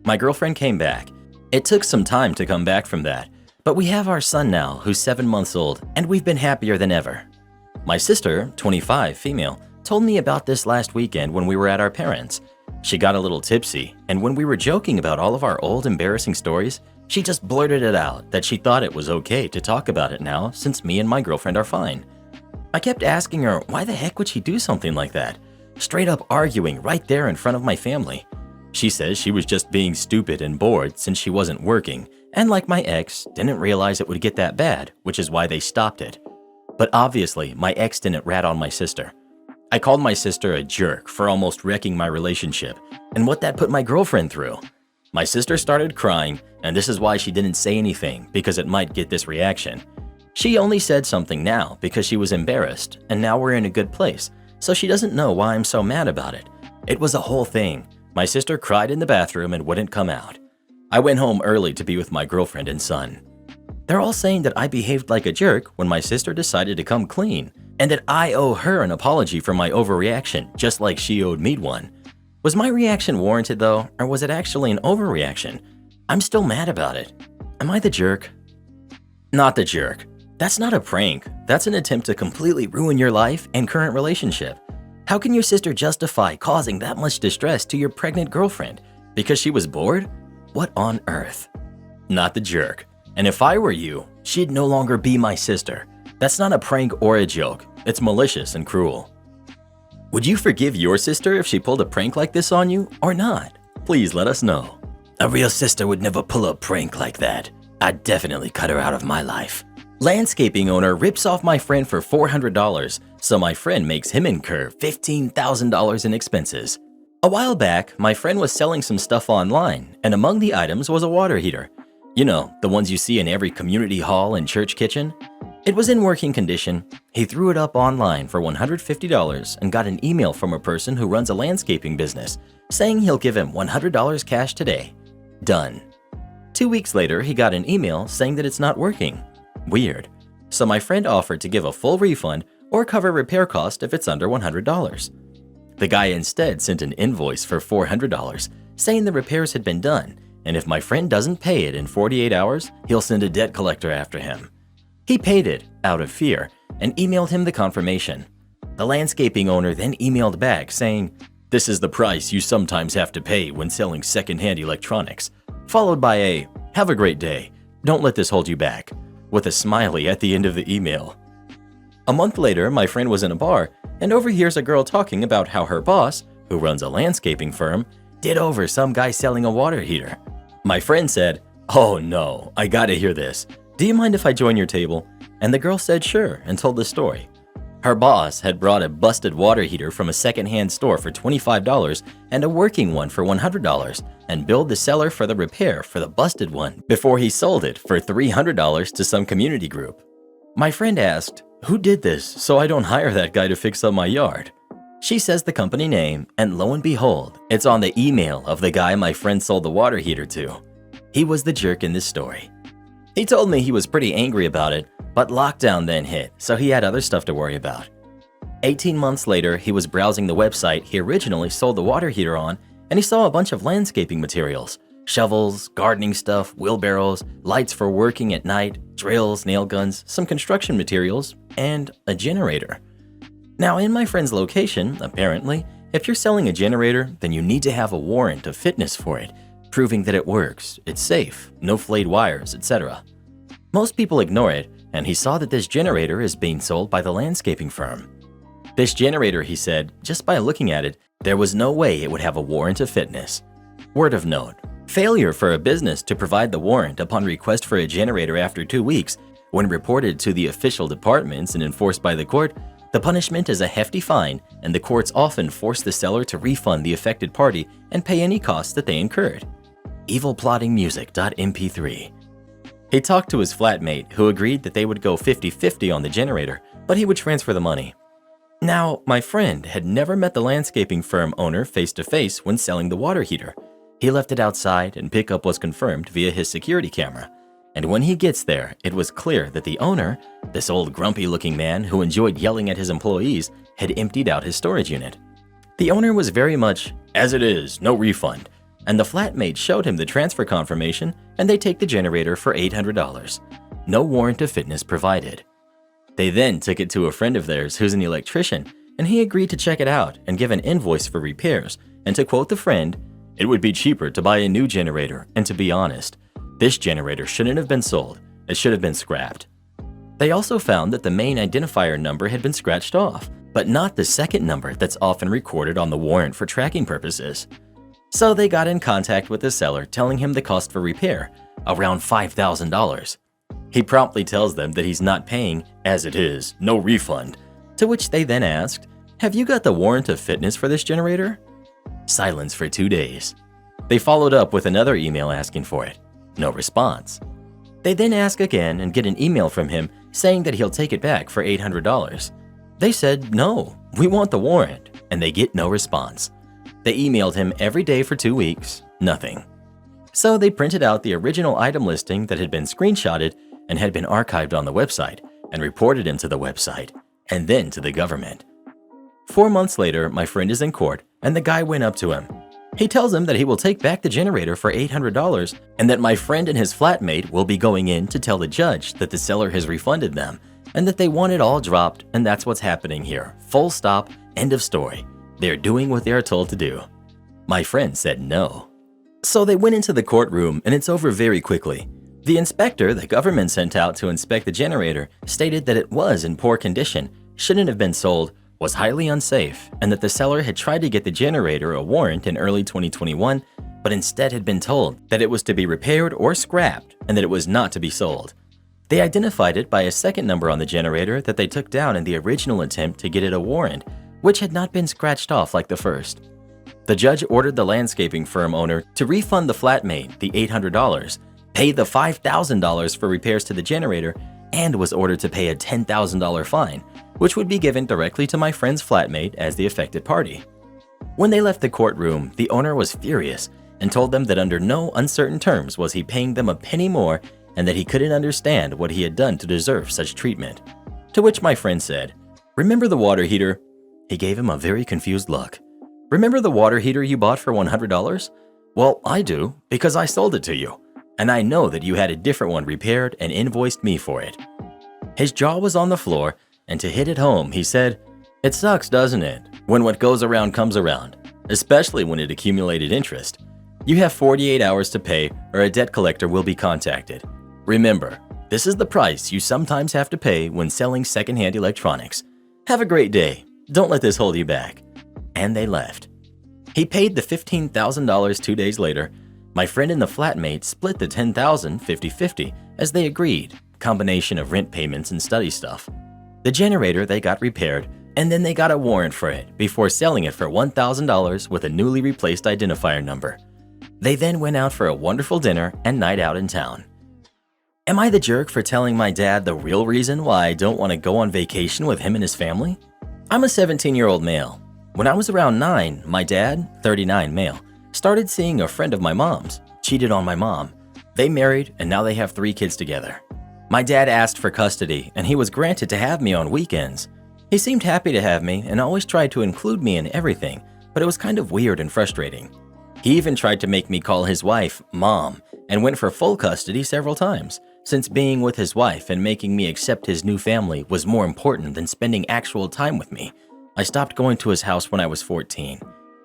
My girlfriend came back. It took some time to come back from that, but we have our son now who's 7 months old, and we've been happier than ever. My sister, 25, female, told me about this last weekend when we were at our parents'. She got a little tipsy, and when we were joking about all of our old embarrassing stories, she just blurted it out that she thought it was okay to talk about it now since me and my girlfriend are fine. I kept asking her why the heck would she do something like that, straight up arguing right there in front of my family. She says she was just being stupid and bored since she wasn't working, and like my ex, didn't realize it would get that bad, which is why they stopped it. But obviously, my ex didn't rat on my sister. I called my sister a jerk for almost wrecking my relationship, and what that put my girlfriend through. My sister started crying, and this is why she didn't say anything, because it might get this reaction. She only said something now because she was embarrassed, and now we're in a good place, so she doesn't know why I'm so mad about it. It was a whole thing. My sister cried in the bathroom and wouldn't come out. I went home early to be with my girlfriend and son. They're all saying that I behaved like a jerk when my sister decided to come clean, and that I owe her an apology for my overreaction, just like she owed me one. Was my reaction warranted though, or was it actually an overreaction? I'm still mad about it. Am I the jerk? Not the jerk. That's not a prank. That's an attempt to completely ruin your life and current relationship. How can your sister justify causing that much distress to your pregnant girlfriend? Because she was bored? What on earth? Not the jerk. And if I were you, she'd no longer be my sister. That's not a prank or a joke. It's malicious and cruel. Would you forgive your sister if she pulled a prank like this on you or not? Please let us know. A real sister would never pull a prank like that. I'd definitely cut her out of my life. Landscaping owner rips off my friend for $400, so my friend makes him incur $15,000 in expenses. A while back, my friend was selling some stuff online, and among the items was a water heater. You know, the ones you see in every community hall and church kitchen? It was in working condition. He threw it up online for $150 and got an email from a person who runs a landscaping business saying he'll give him $100 cash today. Done. 2 weeks later, he got an email saying that it's not working. Weird. So my friend offered to give a full refund or cover repair cost if it's under $100. The guy instead sent an invoice for $400 saying the repairs had been done, and if my friend doesn't pay it in 48 hours, he'll send a debt collector after him. He paid it out of fear and emailed him the confirmation. The landscaping owner then emailed back saying, "This is the price you sometimes have to pay when selling secondhand electronics," followed by a "Have a great day. Don't let this hold you back," with a smiley at the end of the email. A month later, my friend was in a bar and overhears a girl talking about how her boss, who runs a landscaping firm, did over some guy selling a water heater. My friend said, "Oh no, I gotta hear this. Do you mind if I join your table?" And the girl said sure and told the story. Her boss had brought a busted water heater from a secondhand store for $25 and a working one for $100 and billed the seller for the repair for the busted one before he sold it for $300 to some community group. My friend asked, "Who did this so I don't hire that guy to fix up my yard?" She says the company name, and lo and behold, it's on the email of the guy my friend sold the water heater to. He was the jerk in this story. He told me he was pretty angry about it, but lockdown then hit, so he had other stuff to worry about. 18 months later, he was browsing the website he originally sold the water heater on, and he saw a bunch of landscaping materials: shovels, gardening stuff, wheelbarrows, lights for working at night, drills, nail guns, some construction materials, and a generator. Now, in my friend's location, apparently, if you're selling a generator, then you need to have a warrant of fitness for it, proving that it works, it's safe, no flayed wires, etc. Most people ignore it, and he saw that this generator is being sold by the landscaping firm. This generator, he said, just by looking at it, there was no way it would have a warrant of fitness. Word of note: failure for a business to provide the warrant upon request for a generator after 2 weeks, when reported to the official departments and enforced by the court, the punishment is a hefty fine, and the courts often force the seller to refund the affected party and pay any costs that they incurred. evilplottingmusic.mp3. He talked to his flatmate, who agreed that they would go 50-50 on the generator, but he would transfer the money. Now, my friend had never met the landscaping firm owner face-to-face when selling the water heater. He left it outside, and pickup was confirmed via his security camera. And when he gets there, it was clear that the owner, this old grumpy-looking man who enjoyed yelling at his employees, had emptied out his storage unit. The owner was very much, "As it is, no refund," and the flatmate showed him the transfer confirmation, and they take the generator for $800. No warrant of fitness provided. They then took it to a friend of theirs who's an electrician, and he agreed to check it out and give an invoice for repairs, and to quote the friend, "It would be cheaper to buy a new generator, and to be honest, this generator shouldn't have been sold, it should have been scrapped." They also found that the main identifier number had been scratched off, but not the second number that's often recorded on the warrant for tracking purposes. So they got in contact with the seller, telling him the cost for repair, around $5,000. He promptly tells them that he's not paying, "as it is, no refund," to which they then asked, "Have you got the warrant of fitness for this generator?" Silence for 2 days. They followed up with another email asking for it. No response. They then ask again and get an email from him saying that he'll take it back for $800. They said, "No, we want the warrant," and they get no response. They emailed him every day for 2 weeks, nothing. So they printed out the original item listing that had been screenshotted and had been archived on the website and reported him to the website and then to the government. 4 months later, my friend is in court, and the guy went up to him. He tells him that he will take back the generator for $800 and that my friend and his flatmate will be going in to tell the judge that the seller has refunded them and that they want it all dropped, and that's what's happening here. Full stop, end of story. They're doing what they are told to do. My friend said no. So they went into the courtroom, and it's over very quickly. The inspector the government sent out to inspect the generator stated that it was in poor condition, shouldn't have been sold, was highly unsafe, and that the seller had tried to get the generator a warrant in early 2021, but instead had been told that it was to be repaired or scrapped and that it was not to be sold. They identified it by a second number on the generator that they took down in the original attempt to get it a warrant, which had not been scratched off like the first. The judge ordered the landscaping firm owner to refund the flatmate the $800, pay the $5,000 for repairs to the generator, and was ordered to pay a $10,000 fine, which would be given directly to my friend's flatmate as the affected party. When they left the courtroom, the owner was furious and told them that under no uncertain terms was he paying them a penny more and that he couldn't understand what he had done to deserve such treatment. To which my friend said, "Remember the water heater?" He gave him a very confused look. "Remember the water heater you bought for $100? Well, I do, because I sold it to you. And I know that you had a different one repaired and invoiced me for it." His jaw was on the floor, and to hit it home, he said, "It sucks, doesn't it, when what goes around comes around, especially when it accumulated interest. You have 48 hours to pay or a debt collector will be contacted. Remember, this is the price you sometimes have to pay when selling secondhand electronics. Have a great day. Don't let this hold you back." And they left. He paid the $15,000 2 days later. My friend and the flatmate split the $10,000 50-50 as they agreed, combination of rent payments and study stuff. The generator they got repaired, and then they got a warrant for it before selling it for $1,000 with a newly replaced identifier number. They then went out for a wonderful dinner and night out in town. Am I the jerk for telling my dad the real reason why I don't want to go on vacation with him and his family? I'm a 17-year-old male. When I was around 9, my dad, 39 male, started seeing a friend of my mom's, cheated on my mom. They married and now they have 3 kids together. My dad asked for custody and he was granted to have me on weekends. He seemed happy to have me and always tried to include me in everything, but it was kind of weird and frustrating. He even tried to make me call his wife Mom and went for full custody several times, since being with his wife and making me accept his new family was more important than spending actual time with me. I stopped going to his house when I was 14.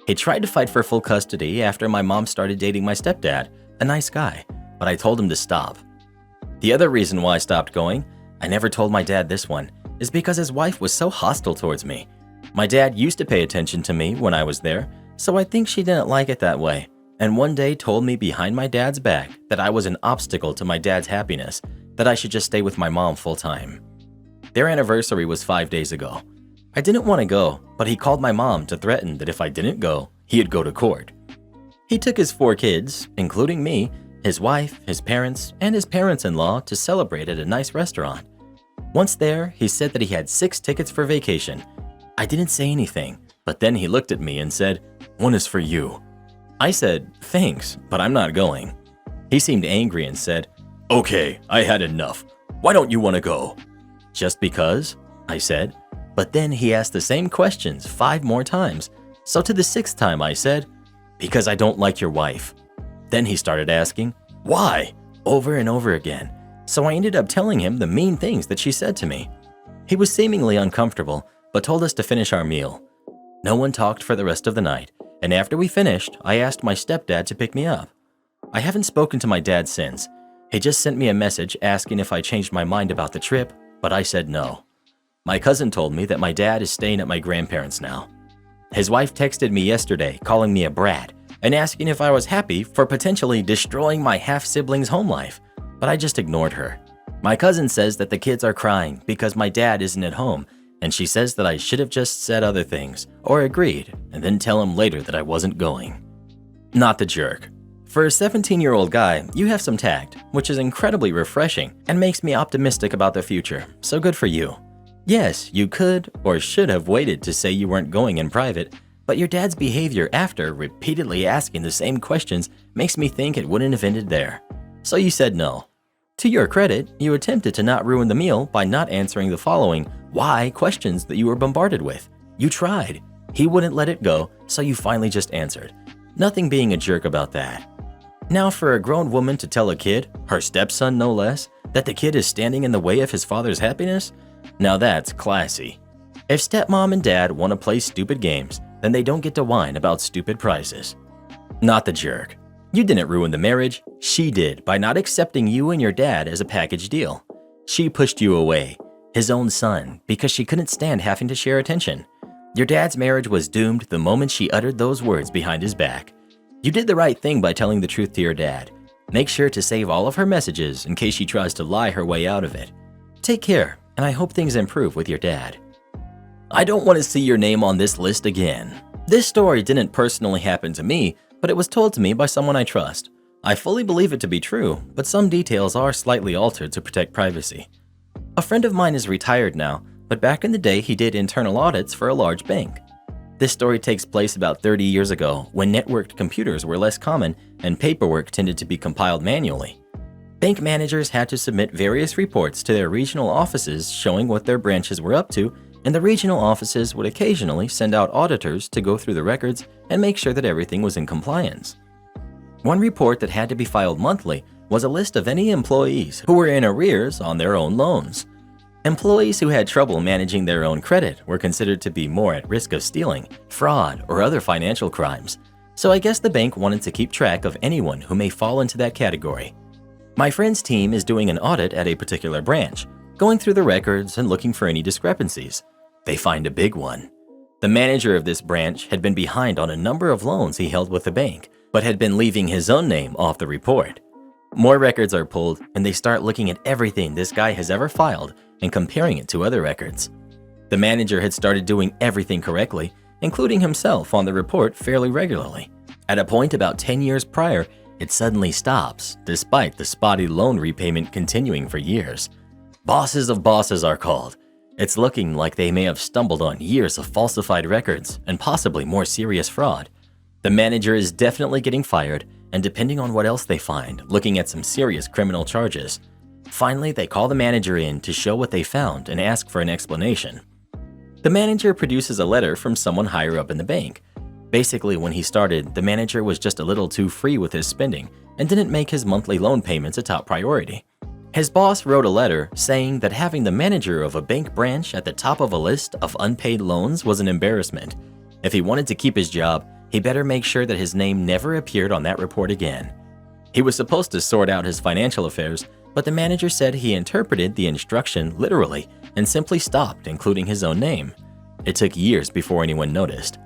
He tried to fight for full custody after my mom started dating my stepdad, a nice guy, but I told him to stop. The other reason why I stopped going, I never told my dad this one, is because his wife was so hostile towards me. My dad used to pay attention to me when I was there, so I think she didn't like it that way, and one day told me behind my dad's back that I was an obstacle to my dad's happiness, that I should just stay with my mom full time. Their anniversary was 5 days ago. I didn't want to go, but he called my mom to threaten that if I didn't go, he'd go to court. He took his 4 kids, including me, his wife, his parents, and his parents-in-law to celebrate at a nice restaurant. Once there, he said that he had 6 tickets for vacation. I didn't say anything, but then he looked at me and said, "One is for you." I said, "Thanks, but I'm not going." He seemed angry and said, "Okay, I had enough. Why don't you want to go?" "Just because," I said. But then he asked the same questions 5 more times. So to the 6th time I said, "Because I don't like your wife." Then he started asking, "Why?" over and over again. So I ended up telling him the mean things that she said to me. He was seemingly uncomfortable, but told us to finish our meal. No one talked for the rest of the night, and after we finished, I asked my stepdad to pick me up. I haven't spoken to my dad since. He just sent me a message asking if I changed my mind about the trip, but I said no. My cousin told me that my dad is staying at my grandparents' now. His wife texted me yesterday calling me a brat and asking if I was happy for potentially destroying my half-sibling's home life, but I just ignored her. My cousin says that the kids are crying because my dad isn't at home, and she says that I should have just said other things or agreed and then tell him later that I wasn't going. Not the jerk. For a 17-year-old guy, you have some tact, which is incredibly refreshing and makes me optimistic about the future, so good for you. Yes, you could or should have waited to say you weren't going in private, but your dad's behavior after repeatedly asking the same questions makes me think it wouldn't have ended there. So you said no. To your credit, you attempted to not ruin the meal by not answering the following why questions that you were bombarded with. You tried. He wouldn't let it go, so you finally just answered. Nothing being a jerk about that. Now for a grown woman to tell a kid, her stepson no less, that the kid is standing in the way of his father's happiness? Now that's classy. If stepmom and dad want to play stupid games, then they don't get to whine about stupid prices. Not the jerk. You didn't ruin the marriage, she did by not accepting you and your dad as a package deal. She pushed you away, his own son, because she couldn't stand having to share attention. Your dad's marriage was doomed the moment she uttered those words behind his back. You did the right thing by telling the truth to your dad. Make sure to save all of her messages in case she tries to lie her way out of it. Take care, and I hope things improve with your dad. I don't want to see your name on this list again. This story didn't personally happen to me, but it was told to me by someone I trust. I fully believe it to be true, but some details are slightly altered to protect privacy. A friend of mine is retired now, but back in the day he did internal audits for a large bank. This story takes place about 30 years ago when networked computers were less common and paperwork tended to be compiled manually. Bank managers had to submit various reports to their regional offices showing what their branches were up to, and the regional offices would occasionally send out auditors to go through the records and make sure that everything was in compliance. One report that had to be filed monthly was a list of any employees who were in arrears on their own loans. Employees who had trouble managing their own credit were considered to be more at risk of stealing, fraud, or other financial crimes. So I guess the bank wanted to keep track of anyone who may fall into that category. My friend's team is doing an audit at a particular branch, going through the records and looking for any discrepancies. They find a big one. The manager of this branch had been behind on a number of loans he held with the bank, but had been leaving his own name off the report. More records are pulled, and they start looking at everything this guy has ever filed and comparing it to other records. The manager had started doing everything correctly, including himself on the report fairly regularly. At a point about 10 years prior, it suddenly stops, despite the spotty loan repayment continuing for years. Bosses of bosses are called. It's looking like they may have stumbled on years of falsified records and possibly more serious fraud. The manager is definitely getting fired, and depending on what else they find, looking at some serious criminal charges. Finally, they call the manager in to show what they found and ask for an explanation. The manager produces a letter from someone higher up in the bank. Basically, when he started, the manager was just a little too free with his spending and didn't make his monthly loan payments a top priority. His boss wrote a letter saying that having the manager of a bank branch at the top of a list of unpaid loans was an embarrassment. If he wanted to keep his job, he better make sure that his name never appeared on that report again. He was supposed to sort out his financial affairs, but the manager said he interpreted the instruction literally and simply stopped including his own name. It took years before anyone noticed.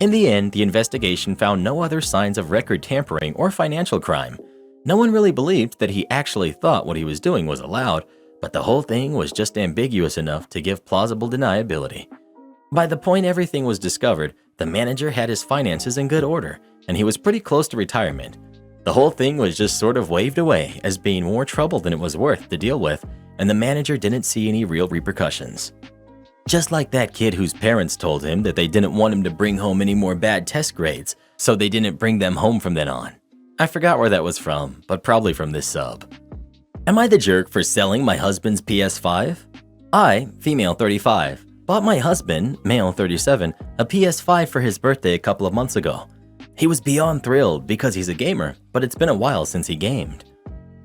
In the end, the investigation found no other signs of record tampering or financial crime. No one really believed that he actually thought what he was doing was allowed, but the whole thing was just ambiguous enough to give plausible deniability. By the point everything was discovered, the manager had his finances in good order, and he was pretty close to retirement. The whole thing was just sort of waved away as being more trouble than it was worth to deal with, and the manager didn't see any real repercussions. Just like that kid whose parents told him that they didn't want him to bring home any more bad test grades, so they didn't bring them home from then on. I forgot where that was from, but probably from this sub. Am I the jerk for selling my husband's PS5? I, female 35, bought my husband, male 37, a PS5 for his birthday a couple of months ago. He was beyond thrilled because he's a gamer, but it's been a while since he gamed.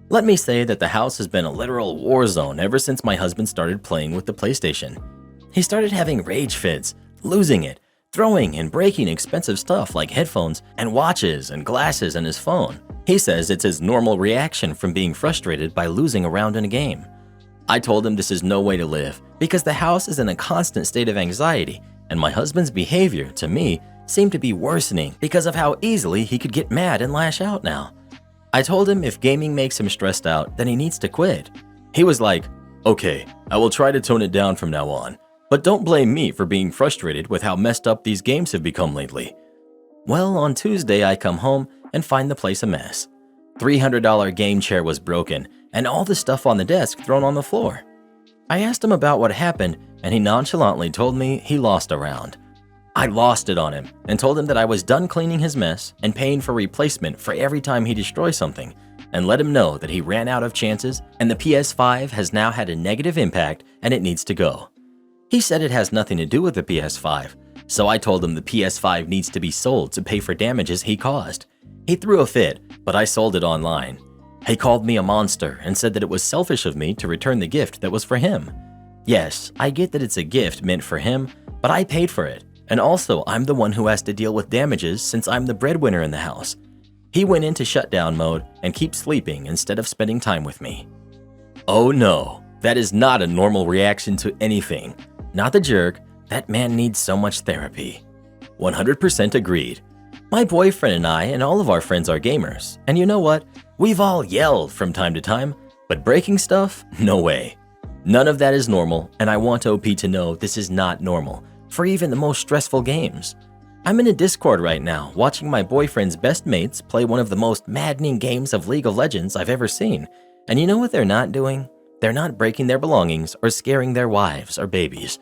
Let me say that the house has been a literal war zone ever since my husband started playing with the PlayStation. He started having rage fits, losing it, throwing and breaking expensive stuff like headphones and watches and glasses and his phone. He says it's his normal reaction from being frustrated by losing a round in a game. I told him this is no way to live because the house is in a constant state of anxiety, and my husband's behavior, to me, seemed to be worsening because of how easily he could get mad and lash out now. I told him if gaming makes him stressed out, then he needs to quit. He was like, "Okay, I will try to tone it down from now on, but don't blame me for being frustrated with how messed up these games have become lately." Well, on Tuesday I come home and find the place a mess. $300 game chair was broken and all the stuff on the desk thrown on the floor. I asked him about what happened and he nonchalantly told me he lost a round. I lost it on him and told him that I was done cleaning his mess and paying for replacement for every time he destroys something, and let him know that he ran out of chances and the PS5 has now had a negative impact and it needs to go. He said it has nothing to do with the PS5, so I told him the PS5 needs to be sold to pay for damages he caused. He threw a fit, but I sold it online. He called me a monster and said that it was selfish of me to return the gift that was for him. Yes, I get that it's a gift meant for him, but I paid for it, and also I'm the one who has to deal with damages since I'm the breadwinner in the house. He went into shutdown mode and keeps sleeping instead of spending time with me. Oh no, that is not a normal reaction to anything. Not the jerk, that man needs so much therapy. 100% agreed. My boyfriend and I and all of our friends are gamers, and you know what? We've all yelled from time to time, but breaking stuff? No way. None of that is normal, and I want OP to know this is not normal for even the most stressful games. I'm in a Discord right now watching my boyfriend's best mates play one of the most maddening games of League of Legends I've ever seen, and you know what they're not doing? They're not breaking their belongings or scaring their wives or babies.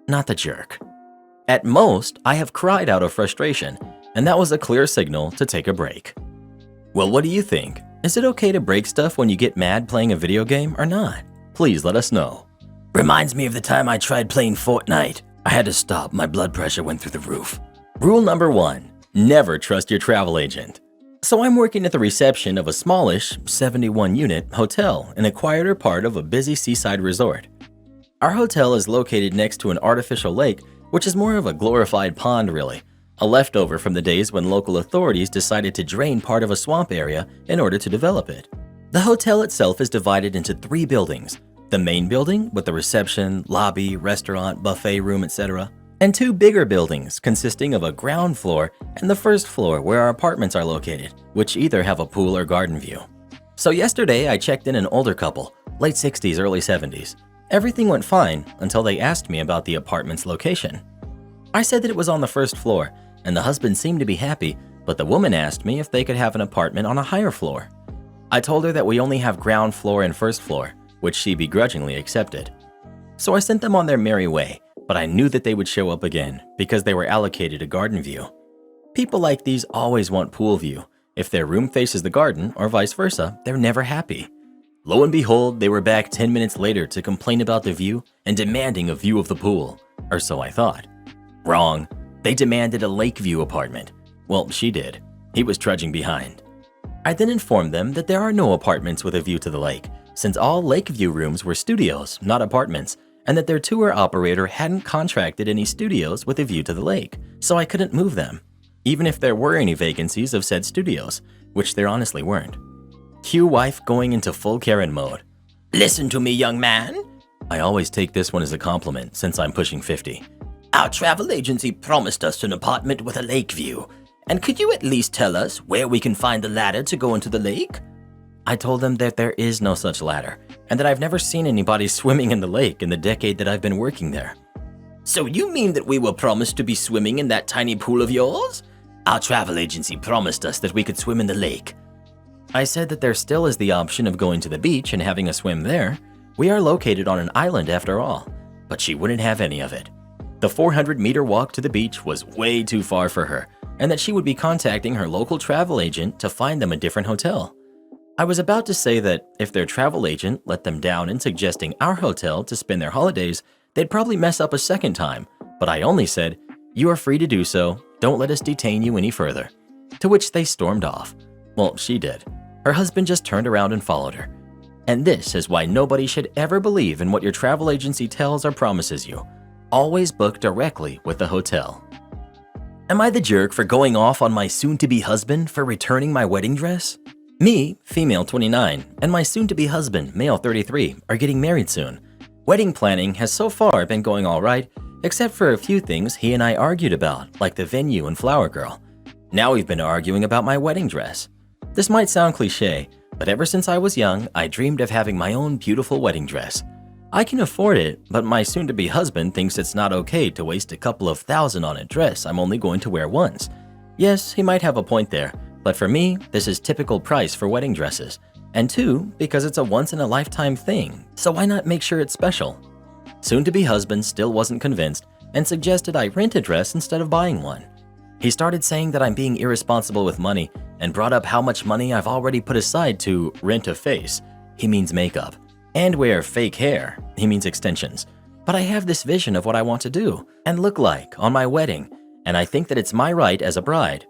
Not the jerk. At most, I have cried out of frustration, and that was a clear signal to take a break. Well, what do you think? Is it okay to break stuff when you get mad playing a video game or not? Please let us know. Reminds me of the time I tried playing Fortnite. I had to stop, my blood pressure went through the roof. Rule number 1, never trust your travel agent. So I'm working at the reception of a smallish 71-unit hotel in a quieter part of a busy seaside resort. Our hotel is located next to an artificial lake, which is more of a glorified pond really, a leftover from the days when local authorities decided to drain part of a swamp area in order to develop it. The hotel itself is divided into 3 buildings, the main building with the reception, lobby, restaurant, buffet room, etc., and 2 bigger buildings consisting of a ground floor and the first floor where our apartments are located, which either have a pool or garden view. So yesterday I checked in an older couple, late 60s, early 70s. Everything went fine until they asked me about the apartment's location. I said that it was on the first floor, and the husband seemed to be happy, but the woman asked me if they could have an apartment on a higher floor. I told her that we only have ground floor and first floor, which she begrudgingly accepted. So I sent them on their merry way, but I knew that they would show up again because they were allocated a garden view. People like these always want pool view, If their room faces the garden or vice versa, they're never happy. Lo and behold, they were back 10 minutes later to complain about the view and demanding a view of the pool. Or so I thought. Wrong. They demanded a lake view apartment. Well, she did. He was trudging behind. I then informed them that there are no apartments with a view to the lake, since all lake view rooms were studios, not apartments, and that their tour operator hadn't contracted any studios with a view to the lake, so I couldn't move them, even if there were any vacancies of said studios, which there honestly weren't. Cue wife going into full Karen mode. Listen to me, young man. I always take this one as a compliment since I'm pushing 50. Our travel agency promised us an apartment with a lake view. And could you at least tell us where we can find the ladder to go into the lake? I told them that there is no such ladder, and that I've never seen anybody swimming in the lake in the decade that I've been working there. So you mean that we were promised to be swimming in that tiny pool of yours? Our travel agency promised us that we could swim in the lake. I said that there still is the option of going to the beach and having a swim there. We are located on an island after all, but she wouldn't have any of it. The 400-meter walk to the beach was way too far for her, and that she would be contacting her local travel agent to find them a different hotel. I was about to say that if their travel agent let them down in suggesting our hotel to spend their holidays, they'd probably mess up a second time, but I only said, "You are free to do so, don't let us detain you any further." To which they stormed off. Well, she did. Her husband just turned around and followed her. And this is why nobody should ever believe in what your travel agency tells or promises you. Always book directly with the hotel. Am I the jerk for going off on my soon-to-be husband for returning my wedding dress? Me, female 29, and my soon-to-be husband, male 33, are getting married soon. Wedding planning has so far been going all right, except for a few things he and I argued about, like the venue and flower girl. Now we've been arguing about my wedding dress. This might sound cliche, but ever since I was young, I dreamed of having my own beautiful wedding dress. I can afford it, but my soon-to-be husband thinks it's not okay to waste a couple of $1,000 on a dress I'm only going to wear once. Yes, he might have a point there, but for me, this is typical price for wedding dresses. And two, because it's a once-in-a-lifetime thing, so why not make sure it's special? Soon-to-be husband still wasn't convinced and suggested I rent a dress instead of buying one. He started saying that I'm being irresponsible with money and brought up how much money I've already put aside to rent a face. He means makeup. And wear fake hair. He means extensions. But I have this vision of what I want to do and look like on my wedding, and I think that it's my right as a bride.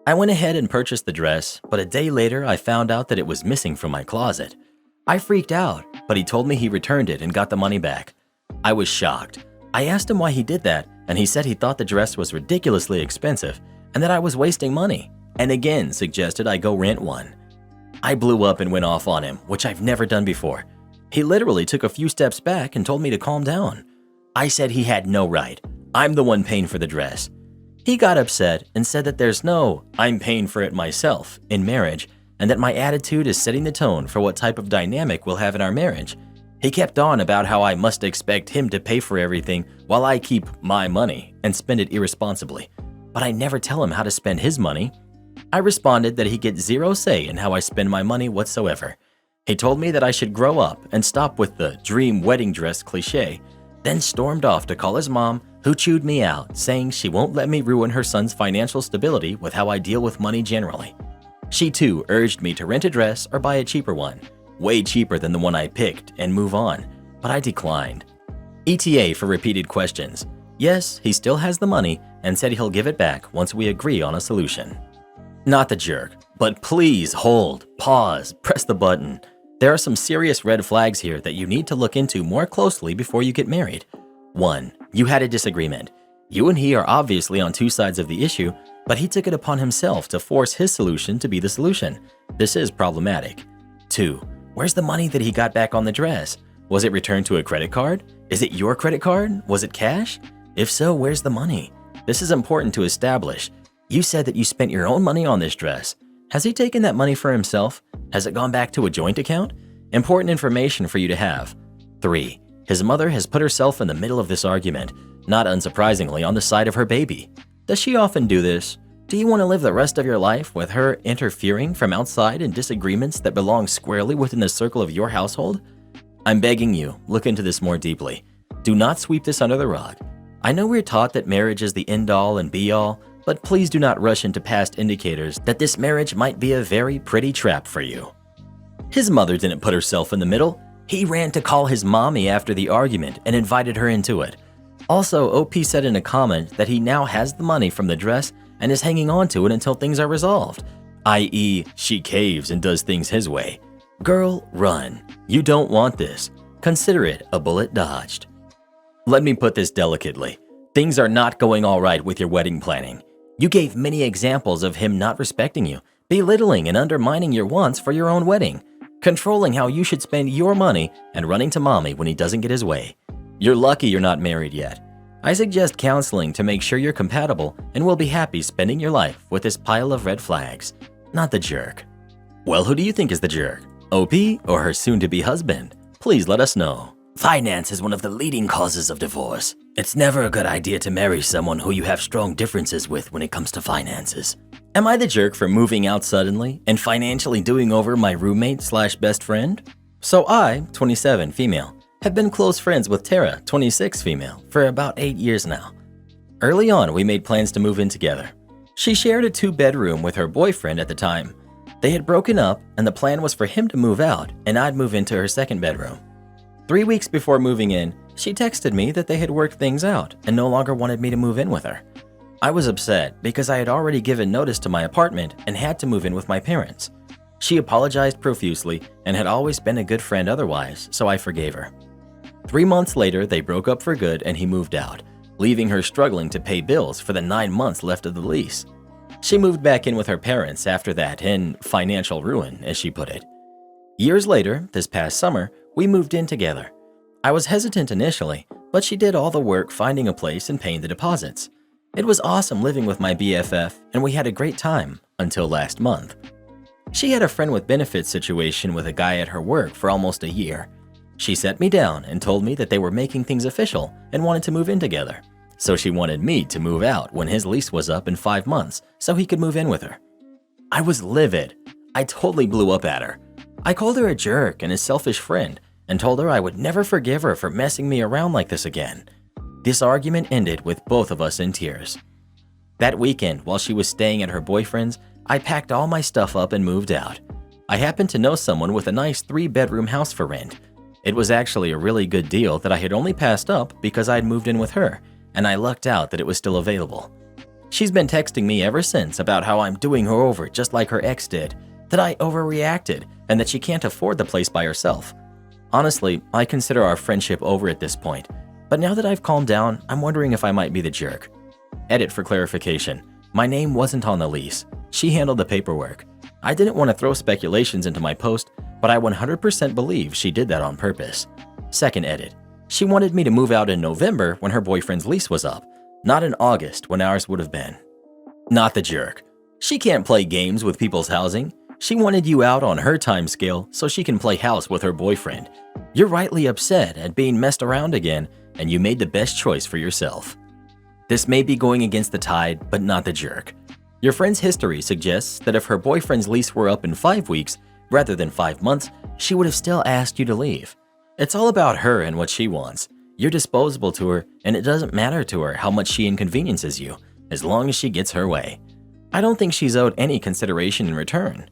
I went ahead and purchased the dress, but a day later I found out that it was missing from my closet. I freaked out, but he told me he returned it and got the money back. I was shocked. I asked him why he did that, and he said he thought the dress was ridiculously expensive and that I was wasting money, and again suggested I go rent one. I blew up and went off on him, which I've never done before. He literally took a few steps back and told me to calm down. I said he had no right. I'm the one paying for the dress. He got upset and said that there's no "I'm paying for it myself" in marriage, and that my attitude is setting the tone for what type of dynamic we'll have in our marriage. He kept on about how I must expect him to pay for everything while I keep my money and spend it irresponsibly. But I never tell him how to spend his money. I responded that he gets zero say in how I spend my money whatsoever. He told me that I should grow up and stop with the dream wedding dress cliche, then stormed off to call his mom, who chewed me out, saying she won't let me ruin her son's financial stability with how I deal with money generally. She too urged me to rent a dress or buy a cheaper one, way cheaper than the one I picked, and move on, but I declined. ETA for repeated questions. Yes, he still has the money and said he'll give it back once we agree on a solution. Not the jerk, but please hold, pause, press the button. There are some serious red flags here that you need to look into more closely before you get married. 1. You had a disagreement. You and he are obviously on two sides of the issue, but he took it upon himself to force his solution to be the solution. This is problematic. 2. Where's the money that he got back on the dress? Was it returned to a credit card? Is it your credit card? Was it cash? If so, where's the money? This is important to establish. You said that you spent your own money on this dress. Has he taken that money for himself? Has it gone back to a joint account? Important information for you to have. 3. His mother has put herself in the middle of this argument, not unsurprisingly on the side of her baby. Does she often do this? Do you want to live the rest of your life with her interfering from outside in disagreements that belong squarely within the circle of your household? I'm begging you, look into this more deeply. Do not sweep this under the rug. I know we're taught that marriage is the end-all and be-all, but please do not rush into past indicators that this marriage might be a very pretty trap for you. His mother didn't put herself in the middle. He ran to call his mommy after the argument and invited her into it. Also, OP said in a comment that he now has the money from the dress and is hanging on to it until things are resolved, i.e., she caves and does things his way. Girl, run. You don't want this. Consider it a bullet dodged. Let me put this delicately. Things are not going all right with your wedding planning. You gave many examples of him not respecting you, belittling and undermining your wants for your own wedding, controlling how you should spend your money, and running to mommy when he doesn't get his way. You're lucky you're not married yet. I suggest counseling to make sure you're compatible and will be happy spending your life with this pile of red flags, not the jerk. Well, who do you think is the jerk? OP or her soon-to-be husband? Please let us know. Finance is one of the leading causes of divorce. It's never a good idea to marry someone who you have strong differences with when it comes to finances. Am I the jerk for moving out suddenly and financially doing over my roommate/best friend? So I, 27, female, have been close friends with Tara, 26, female, for about 8 years now. Early on, we made plans to move in together. She shared a 2-bedroom with her boyfriend at the time. They had broken up, and the plan was for him to move out and I'd move into her 2nd bedroom. 3 weeks before moving in, she texted me that they had worked things out and no longer wanted me to move in with her. I was upset because I had already given notice to my apartment and had to move in with my parents. She apologized profusely and had always been a good friend otherwise, so I forgave her. 3 months later, they broke up for good and he moved out, leaving her struggling to pay bills for the 9 months left of the lease. She moved back in with her parents after that in financial ruin, as she put it. Years later, this past summer, we moved in together. I was hesitant initially, but she did all the work finding a place and paying the deposits. It was awesome living with my BFF, and we had a great time until last month. She had a friend with benefits situation with a guy at her work for almost a year. She sat me down and told me that they were making things official and wanted to move in together. So she wanted me to move out when his lease was up in 5 months so he could move in with her. I was livid. I totally blew up at her. I called her a jerk and a selfish friend and told her I would never forgive her for messing me around like this again. This argument ended with both of us in tears. That weekend, while she was staying at her boyfriend's, I packed all my stuff up and moved out. I happened to know someone with a nice 3-bedroom house for rent. It was actually a really good deal that I had only passed up because I had moved in with her, and I lucked out that it was still available. She's been texting me ever since about how I'm doing her over just like her ex did, that I overreacted, and that she can't afford the place by herself. Honestly, I consider our friendship over at this point, but now that I've calmed down, I'm wondering if I might be the jerk. Edit for clarification. My name wasn't on the lease. She handled the paperwork. I didn't want to throw speculations into my post, but I 100% believe she did that on purpose. Second edit. She wanted me to move out in November when her boyfriend's lease was up, not in August when ours would have been. Not the jerk. She can't play games with people's housing. She wanted you out on her time scale so she can play house with her boyfriend. You're rightly upset at being messed around again, and you made the best choice for yourself. This may be going against the tide, but not the jerk. Your friend's history suggests that if her boyfriend's lease were up in 5 weeks, rather than 5 months, she would have still asked you to leave. It's all about her and what she wants. You're disposable to her, and it doesn't matter to her how much she inconveniences you, as long as she gets her way. I don't think she's owed any consideration in return.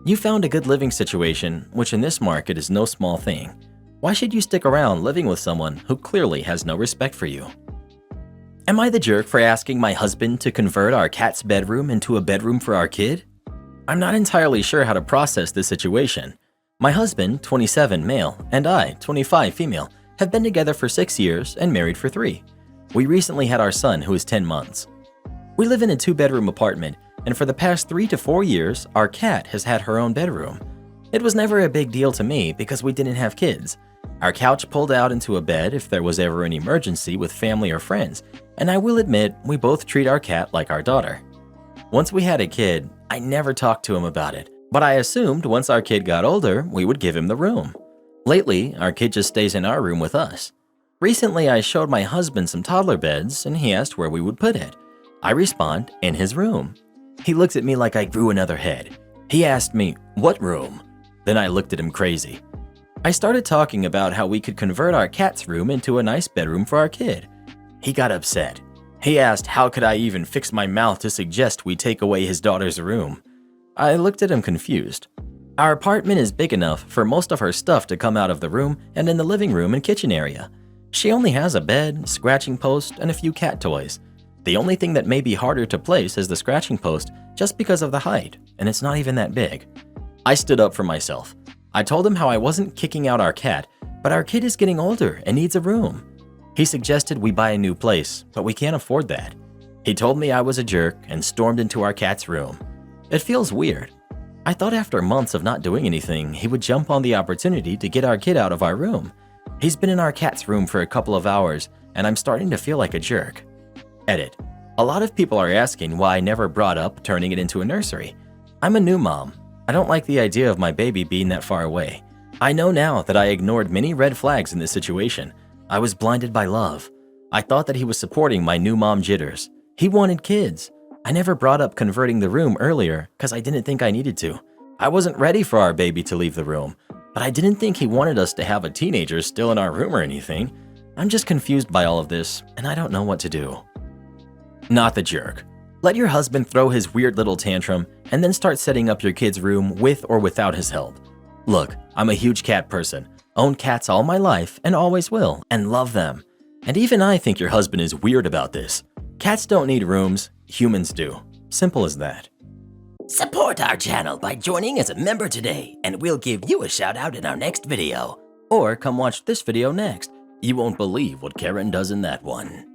You found a good living situation, which in this market is no small thing. Why should you stick around living with someone who clearly has no respect for you? Am I the jerk for asking my husband to convert our cat's bedroom into a bedroom for our kid? I'm not entirely sure how to process this situation. My husband, 27 male, and I, 25 female, have been together for 6 years and married for 3. We recently had our son, who is 10 months. We live in a 2-bedroom apartment, and for the past 3 to 4 years, our cat has had her own bedroom. It was never a big deal to me because we didn't have kids. Our couch pulled out into a bed if there was ever an emergency with family or friends, and I will admit we both treat our cat like our daughter. Once we had a kid, I never talked to him about it, but I assumed once our kid got older, we would give him the room. Lately, our kid just stays in our room with us. Recently, I showed my husband some toddler beds, and he asked where we would put it. I respond, in his room. He looked at me like I grew another head. He asked me, "What room?" Then I looked at him crazy. I started talking about how we could convert our cat's room into a nice bedroom for our kid. He got upset. He asked how could I even fix my mouth to suggest we take away his daughter's room. I looked at him confused. Our apartment is big enough for most of her stuff to come out of the room and in the living room and kitchen area. She only has a bed, scratching post, and a few cat toys. The only thing that may be harder to place is the scratching post just because of the height, and it's not even that big. I stood up for myself. I told him how I wasn't kicking out our cat, but our kid is getting older and needs a room. He suggested we buy a new place, but we can't afford that. He told me I was a jerk and stormed into our cat's room. It feels weird. I thought after months of not doing anything, he would jump on the opportunity to get our kid out of our room. He's been in our cat's room for a couple of hours, and I'm starting to feel like a jerk. Edit. A lot of people are asking why I never brought up turning it into a nursery. I'm a new mom. I don't like the idea of my baby being that far away. I know now that I ignored many red flags in this situation. I was blinded by love. I thought that he was supporting my new mom jitters. He wanted kids. I never brought up converting the room earlier because I didn't think I needed to. I wasn't ready for our baby to leave the room, but I didn't think he wanted us to have a teenager still in our room or anything. I'm just confused by all of this, and I don't know what to do. Not the jerk. Let your husband throw his weird little tantrum and then start setting up your kid's room with or without his help. Look, I'm a huge cat person. Owned cats all my life and always will, and love them. And even I think your husband is weird about this. Cats don't need rooms, humans do. Simple as that. Support our channel by joining as a member today, and we'll give you a shout out in our next video. Or come watch this video next. You won't believe what Karen does in that one.